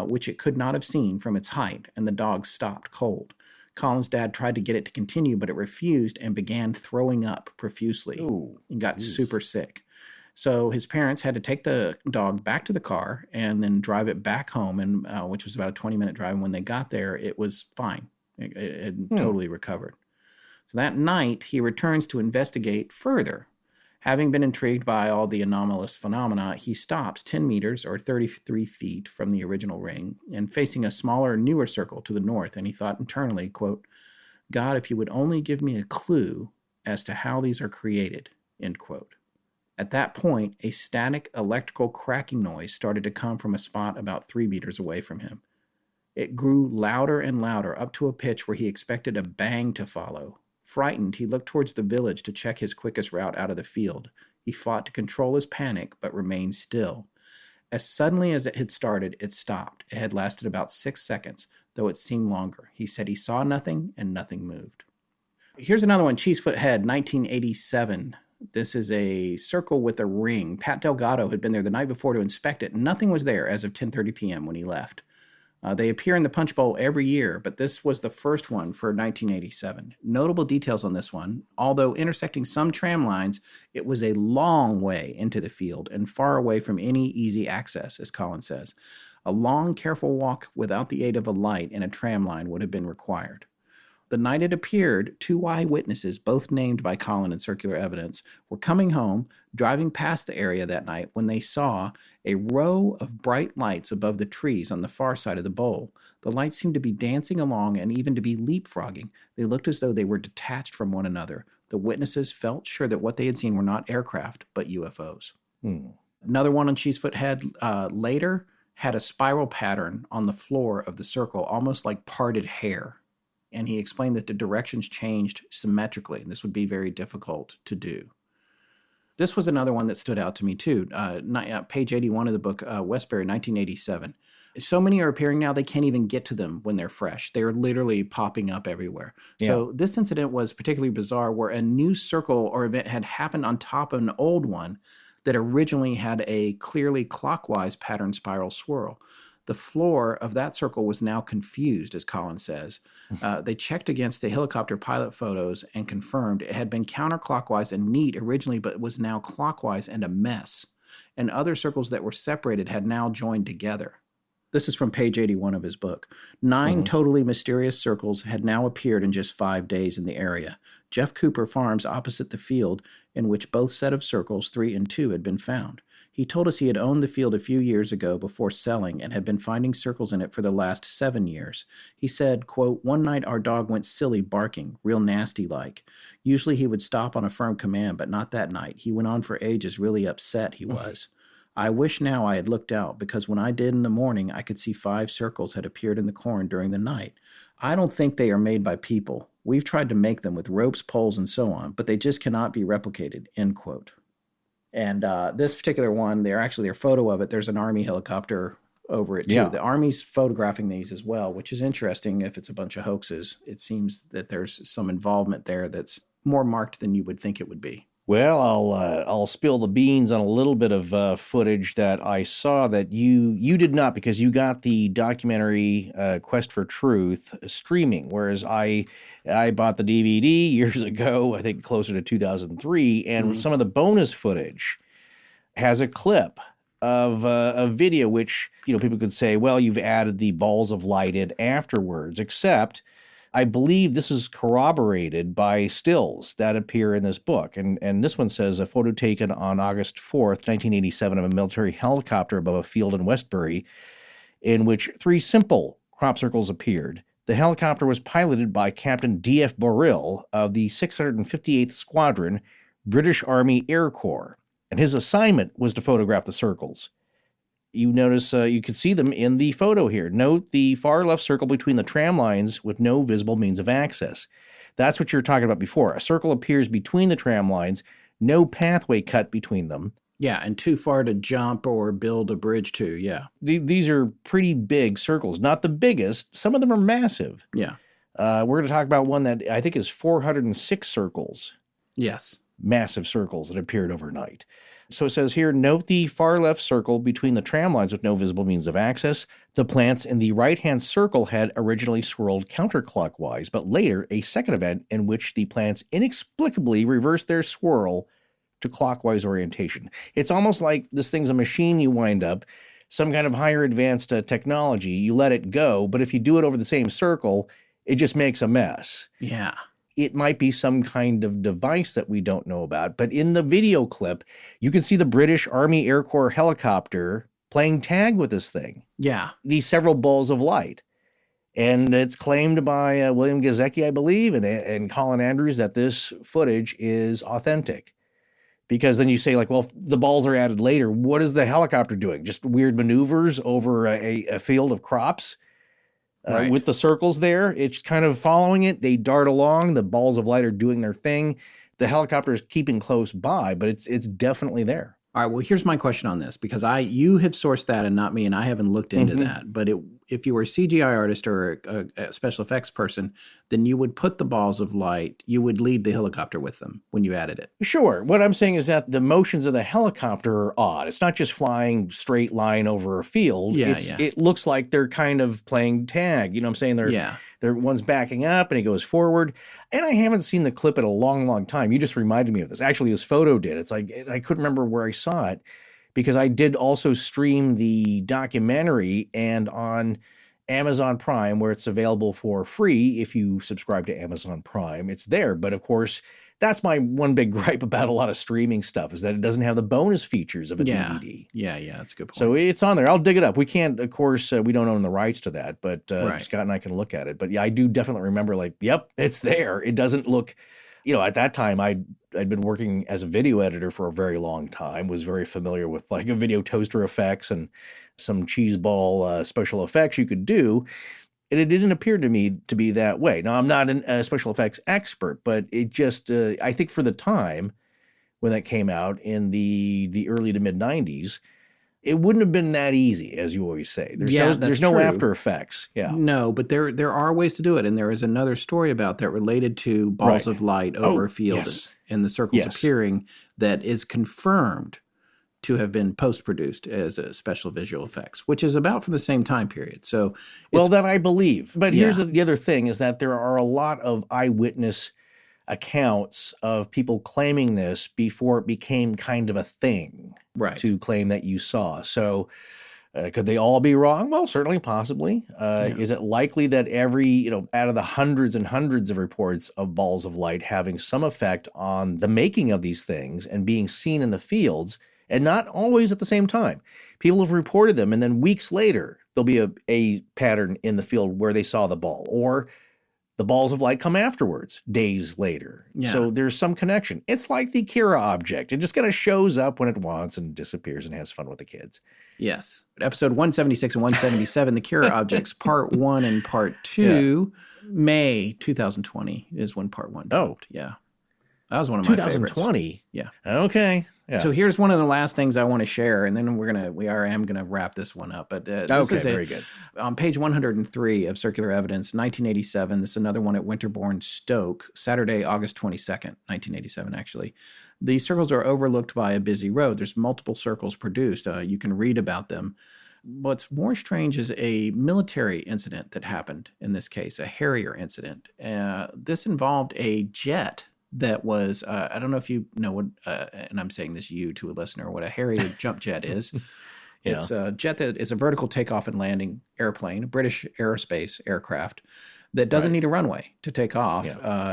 which it could not have seen from its height, and the dog stopped cold. Colin's dad tried to get it to continue, but it refused and began throwing up profusely. Ooh, and got super sick. So his parents had to take the dog back to the car and then drive it back home, and which was about a 20-minute drive. And when they got there, it was fine. It had totally recovered. So that night, he returns to investigate further. Having been intrigued by all the anomalous phenomena, he stops 10 meters or 33 feet from the original ring and facing a smaller, newer circle to the north. And he thought internally, quote, God, if you would only give me a clue as to how these are created, end quote. At that point, a static electrical cracking noise started to come from a spot about 3 meters away from him. It grew louder and louder, up to a pitch where he expected a bang to follow. Frightened, he looked towards the village to check his quickest route out of the field. He fought to control his panic, but remained still. As suddenly as it had started, it stopped. It had lasted about 6 seconds, though it seemed longer. He said he saw nothing, and nothing moved. Here's another one, Cheesefoot Head, 1987. This is a circle with a ring. Pat Delgado had been there the night before to inspect it. Nothing was there as of 10:30 p.m. when he left. They appear in the Punch Bowl every year, but this was the first one for 1987. Notable details on this one. Although intersecting some tram lines, it was a long way into the field and far away from any easy access, as Colin says. A long, careful walk without the aid of a light in a tram line would have been required. The night it appeared, 2 eyewitnesses, both named by Colin in circular evidence, were coming home, driving past the area that night when they saw a row of bright lights above the trees on the far side of the bowl. The lights seemed to be dancing along and even to be leapfrogging. They looked as though they were detached from one another. The witnesses felt sure that what they had seen were not aircraft, but UFOs. Another one on Cheesefoot Head later had a spiral pattern on the floor of the circle, almost like parted hair. And he explained that the directions changed symmetrically, and this would be very difficult to do. This was another one that stood out to me, too. Page 81 of the book, Westbury, 1987. So many are appearing now, they can't even get to them when they're fresh. They're literally popping up everywhere. Yeah. So this incident was particularly bizarre, where a new circle or event had happened on top of an old one that originally had a clearly clockwise pattern spiral swirl. The floor of that circle was now confused, as Colin says. They checked against the helicopter pilot photos and confirmed it had been counterclockwise and neat originally, but was now clockwise and a mess. And other circles that were separated had now joined together. This is from page 81 of his book. 9 totally mysterious circles had now appeared in just 5 days in the area. Jeff Cooper farms opposite the field in which both set of circles, 3 and 2, had been found. He told us he had owned the field a few years ago before selling and had been finding circles in it for the last 7 years. He said, quote, "One night our dog went silly barking, real nasty like. Usually he would stop on a firm command, but not that night. He went on for ages, really upset he was. I wish now I had looked out, because when I did in the morning, I could see 5 circles had appeared in the corn during the night. I don't think they are made by people. We've tried to make them with ropes, poles, and so on, but they just cannot be replicated," end quote. And this particular one, there's a photo of it. There's an Army helicopter over it, too. Yeah. The Army's photographing these as well, which is interesting if it's a bunch of hoaxes. It seems that there's some involvement there that's more marked than you would think it would be. Well, I'll spill the beans on a little bit of footage that I saw that you did not, because you got the documentary Quest for Truth streaming, whereas I bought the DVD years ago, I think closer to 2003, and some of the bonus footage has a clip of a video which, people could say, well, you've added the balls of light in afterwards, except I believe this is corroborated by stills that appear in this book. And this one says, a photo taken on August 4th, 1987 of a military helicopter above a field in Westbury, in which 3 simple crop circles appeared. The helicopter was piloted by Captain D.F. Borrill of the 658th Squadron, British Army Air Corps, and his assignment was to photograph the circles. You notice you can see them in the photo here. Note the far left circle between the tram lines with no visible means of access. That's what you were talking about before. A circle appears between the tram lines, no pathway cut between them. Yeah, and too far to jump or build a bridge to, yeah. These are pretty big circles. Not the biggest. Some of them are massive. Yeah. We're going to talk about one that I think is 406 circles. Yes. Massive circles that appeared overnight. So it says here, note the far left circle between the tram lines with no visible means of access. The plants in the right-hand circle had originally swirled counterclockwise, but later a second event in which the plants inexplicably reversed their swirl to clockwise orientation. It's almost like this thing's a machine you wind up, some kind of higher advanced technology. You let it go, but if you do it over the same circle, it just makes a mess. Yeah. It might be some kind of device that we don't know about. But in the video clip, you can see the British Army Air Corps helicopter playing tag with this thing. Yeah. These several balls of light. And it's claimed by William Gazecki, I believe, and Colin Andrews that this footage is authentic. Because then you say, like, well, the balls are added later. What is the helicopter doing? Just weird maneuvers over a field of crops? Right. With the circles there, it's kind of following it. They dart along. The balls of light are doing their thing. The helicopter is keeping close by, but it's definitely there. All right. Well, here's my question on this, because you have sourced that and not me, and I haven't looked into that. But if you were a CGI artist or a special effects person, then you would put the balls of light, you would lead the helicopter with them when you added it. Sure. What I'm saying is that the motions of the helicopter are odd. It's not just flying straight line over a field. It looks like they're kind of playing tag. You know what I'm saying? They're one's backing up and he goes forward. And I haven't seen the clip in a long, long time. You just reminded me of this. Actually, this photo did. It's like, I couldn't remember where I saw it, because I did also stream the documentary, and on Amazon Prime, where it's available for free if you subscribe to Amazon Prime, it's there. But of course, that's my one big gripe about a lot of streaming stuff, is that it doesn't have the bonus features of a DVD. Yeah, that's a good point. So it's on there. I'll dig it up. We can't, of course, we don't own the rights to that, but Scott and I can look at it. But yeah, I do definitely remember, like, yep, it's there. It doesn't look, at that time I'd been working as a video editor for a very long time, was very familiar with like a video toaster effects and some cheeseball special effects you could do. And it didn't appear to me to be that way. Now, I'm not a special effects expert, but it just, I think for the time when that came out in the early to mid 90s, it wouldn't have been that easy, as you always say. There's no After Effects. Yeah. No, but there are ways to do it. And there is another story about that related to balls of light over a field and the circles appearing that is confirmed to have been post-produced as a special visual effects, which is about from the same time period. So, that I believe. But here's the other thing is that there are a lot of eyewitness accounts of people claiming this before it became kind of a thing to claim that you saw. So could they all be wrong? Well, certainly, possibly. Is it likely that every, out of the hundreds and hundreds of reports of balls of light having some effect on the making of these things and being seen in the fields, and not always at the same time? People have reported them, and then weeks later, there'll be a pattern in the field where they saw the ball, or the balls of light come afterwards, days later. Yeah. So there's some connection. It's like the Kira object. It just kind of shows up when it wants and disappears and has fun with the kids. Yes. Episode 176 and 177, the Kira objects, part 1 and part 2, May 2020 is when part 1 dropped. Yeah. That was one of my favorites. 2020? Yeah. Okay. Yeah. So here's one of the last things I want to share, and then I am going to wrap this one up. But this is very good. On page 103 of Circular Evidence, 1987. This is another one at Winterbourne, Stoke, Saturday, August 22nd, 1987, actually. The circles are overlooked by a busy road. There's multiple circles produced. You can read about them. What's more strange is a military incident that happened in this case, a Harrier incident. This involved a jet that was, I don't know if you know what, and I'm saying this you to a listener, what a Harrier jump jet is. It's a jet that is a vertical takeoff and landing airplane, a British aerospace aircraft that doesn't need a runway to take off.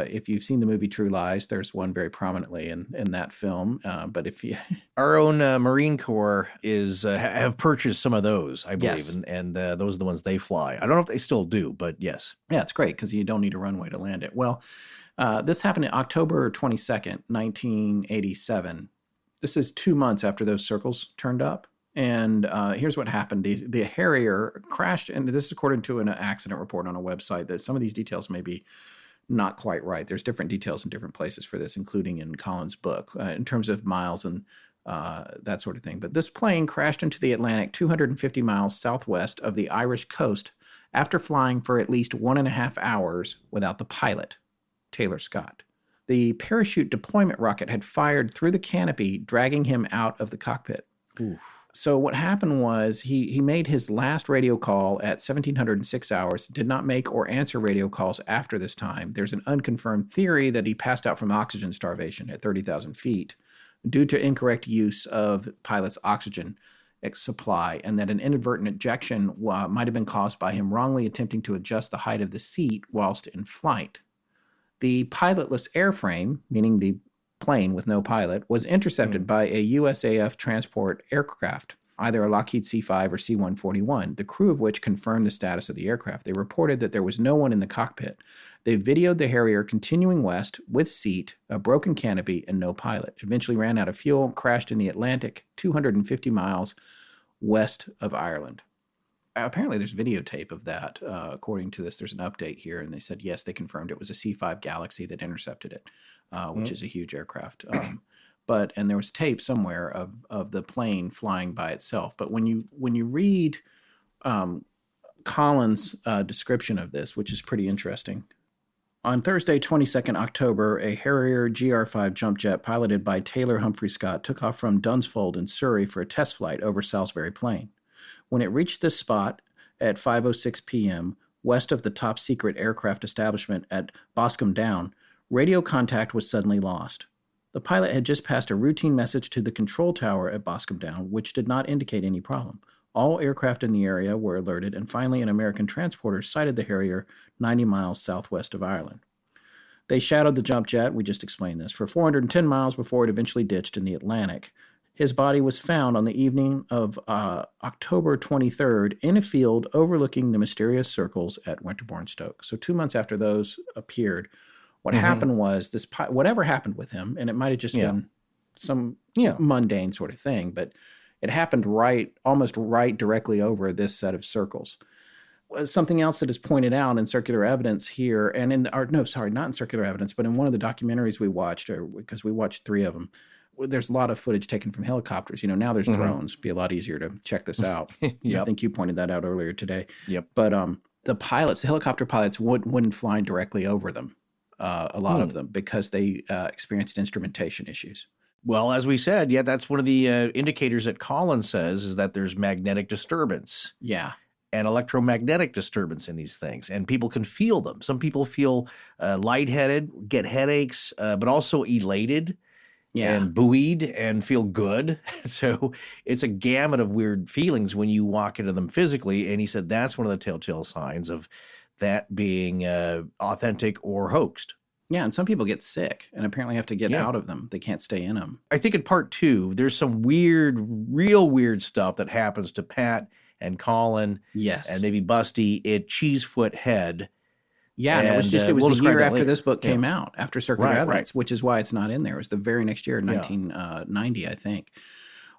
If you've seen the movie True Lies, there's one very prominently in that film. But if you... Our own Marine Corps have purchased some of those, I believe, and those are the ones they fly. I don't know if they still do, but yes. Yeah, it's great because you don't need a runway to land it. Well, this happened on October 22nd, 1987. This is 2 months after those circles turned up. And here's what happened. The Harrier crashed, and this is according to an accident report on a website, that some of these details may be not quite right. There's different details in different places for this, including in Colin's book, in terms of miles and that sort of thing. But this plane crashed into the Atlantic 250 miles southwest of the Irish coast after flying for at least 1.5 hours without the pilot, Taylor Scott. The parachute deployment rocket had fired through the canopy, dragging him out of the cockpit. Oof. So what happened was he made his last radio call at 1706 hours, did not make or answer radio calls after this time. There's an unconfirmed theory that he passed out from oxygen starvation at 30,000 feet due to incorrect use of pilot's oxygen supply, and that an inadvertent ejection might have been caused by him wrongly attempting to adjust the height of the seat whilst in flight. The pilotless airframe, meaning the plane with no pilot, was intercepted by a USAF transport aircraft, either a Lockheed C-5 or C-141, the crew of which confirmed the status of the aircraft. They reported that there was no one in the cockpit. They videoed the Harrier continuing west with seat, a broken canopy, and no pilot. Eventually ran out of fuel, crashed in the Atlantic 250 miles west of Ireland. Apparently there's videotape of that. According to this, there's an update here, and they said, yes, they confirmed it was a C-5 Galaxy that intercepted it, which is a huge aircraft. And there was tape somewhere of the plane flying by itself. But when you read Colin's description of this, which is pretty interesting, on Thursday, 22nd October, a Harrier GR5 jump jet piloted by Taylor Humphrey Scott took off from Dunsfold in Surrey for a test flight over Salisbury Plain. When it reached this spot at 5:06 p.m., west of the top-secret aircraft establishment at Boscombe Down, radio contact was suddenly lost. The pilot had just passed a routine message to the control tower at Boscombe Down, which did not indicate any problem. All aircraft in the area were alerted, and finally an American transporter sighted the Harrier 90 miles southwest of Ireland. They shadowed the jump jet, we just explained this, for 410 miles before it eventually ditched in the Atlantic. His body was found on the evening of October 23rd in a field overlooking the mysterious circles at Winterbourne, Stoke. So 2 months after those appeared, what happened was whatever happened with him, and it might have just been some mundane sort of thing, but it happened almost right directly over this set of circles. Something else that is pointed out in Circular Evidence here, and not in Circular Evidence, but in one of the documentaries we watched, because we watched 3 of them, there's a lot of footage taken from helicopters. Now there's drones. It'd be a lot easier to check this out. I think you pointed that out earlier today. Yep. But the helicopter pilots wouldn't fly directly over them, a lot of them, because they experienced instrumentation issues. Well, as we said, yeah, that's one of the indicators that Colin says is that there's magnetic disturbance. Yeah. And electromagnetic disturbance in these things, and people can feel them. Some people feel lightheaded, get headaches, but also elated and buoyed and feel good. So it's a gamut of weird feelings when you walk into them physically. And he said that's one of the telltale signs of that being authentic or hoaxed. Yeah, and some people get sick and apparently have to get out of them. They can't stay in them. I think in part 2, there's some weird, real weird stuff that happens to Pat and Colin, and maybe Busty at Cheesefoot Head. Yeah, and it was the year after this book came out, after Circuit of Evidence, which is why it's not in there. It was the very next year, 1990, I think.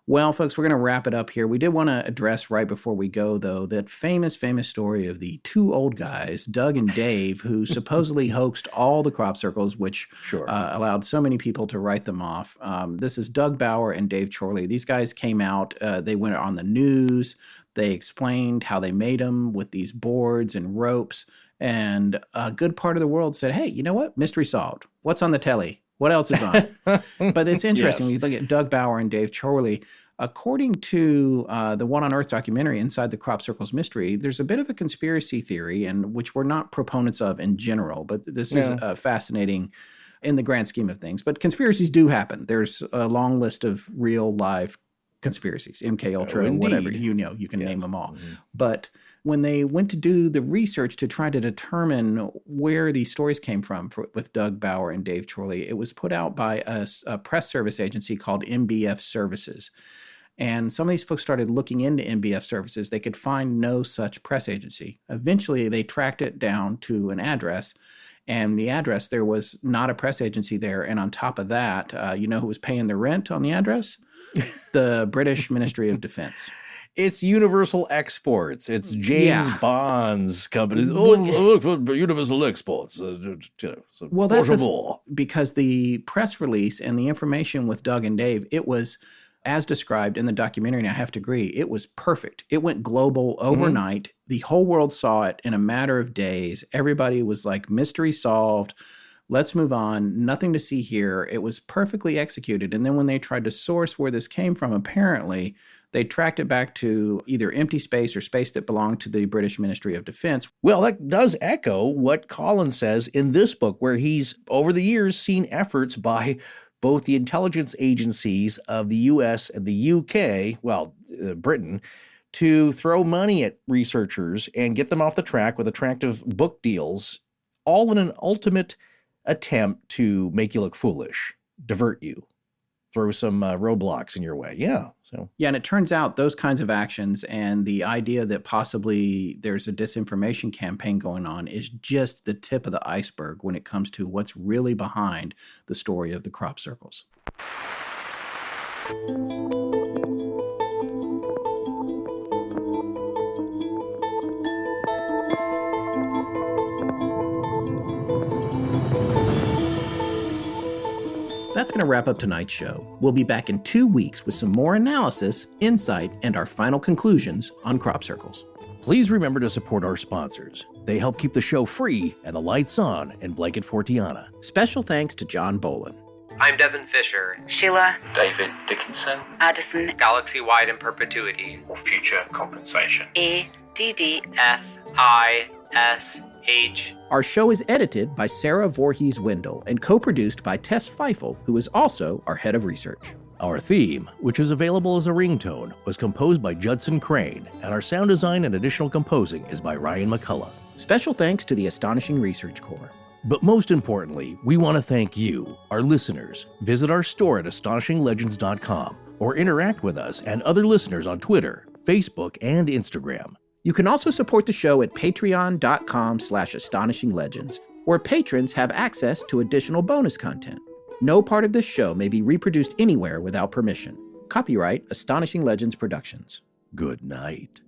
Well, folks, we're going to wrap it up here. We did want to address right before we go, though, that famous story of the two old guys, Doug and Dave, who supposedly hoaxed all the crop circles, which allowed so many people to write them off. This is Doug Bower and Dave Chorley. These guys came out. They went on the news. They explained how they made them with these boards and ropes. And a good part of the world said, hey, you know what? Mystery solved. What's on the telly? What else is on? But it's interesting. When you look at Doug Bower and Dave Chorley, according to the One on Earth documentary, Inside the Crop Circles Mystery, there's a bit of a conspiracy theory, and which we're not proponents of in general, but this is fascinating in the grand scheme of things. But conspiracies do happen. There's a long list of real live conspiracies, MK Ultra, whatever, you can name them all. Mm-hmm. But when they went to do the research to try to determine where these stories came from with Doug Bower and Dave Chorley, it was put out by a press service agency called MBF Services. And some of these folks started looking into MBF Services. They could find no such press agency. Eventually, they tracked it down to an address. And the address, there was not a press agency there. And on top of that, you know who was paying the rent on the address? The British Ministry of Defense. It's Universal Exports. It's James Bond's companies. Look for Universal Exports. Well, that's because the press release and the information with Doug and Dave, it was, as described in the documentary, and I have to agree, it was perfect. It went global overnight. Mm-hmm. The whole world saw it in a matter of days. Everybody was like, mystery solved. Let's move on. Nothing to see here. It was perfectly executed. And then when they tried to source where this came from, apparently, they tracked it back to either empty space or space that belonged to the British Ministry of Defense. Well, that does echo what Colin says in this book, where he's, over the years, seen efforts by both the intelligence agencies of the U.S. and the U.K., Britain, to throw money at researchers and get them off the track with attractive book deals, all in an ultimate attempt to make you look foolish, divert you, throw some roadblocks in your way. Yeah. And it turns out those kinds of actions and the idea that possibly there's a disinformation campaign going on is just the tip of the iceberg when it comes to what's really behind the story of the crop circles. That's going to wrap up tonight's show. We'll be back in 2 weeks with some more analysis, insight, and our final conclusions on crop circles. Please remember to support our sponsors. They help keep the show free and the lights on in Blanket Fortiana. Special thanks to John Bolin. I'm Devin Fisher. Sheila. David Dickinson. Addison. Galaxy-wide in perpetuity. Or future compensation. ADDFISH. Our show is edited by Sarah Voorhees Wendell and co-produced by Tess Feifel, who is also our head of research. Our theme, which is available as a ringtone, was composed by Judson Crane, and our sound design and additional composing is by Ryan McCullough. Special thanks to the Astonishing Research Corps. But most importantly, we want to thank you, our listeners. Visit our store at astonishinglegends.com or interact with us and other listeners on Twitter, Facebook, and Instagram. You can also support the show at patreon.com/astonishinglegends, where patrons have access to additional bonus content. No part of this show may be reproduced anywhere without permission. Copyright Astonishing Legends Productions. Good night.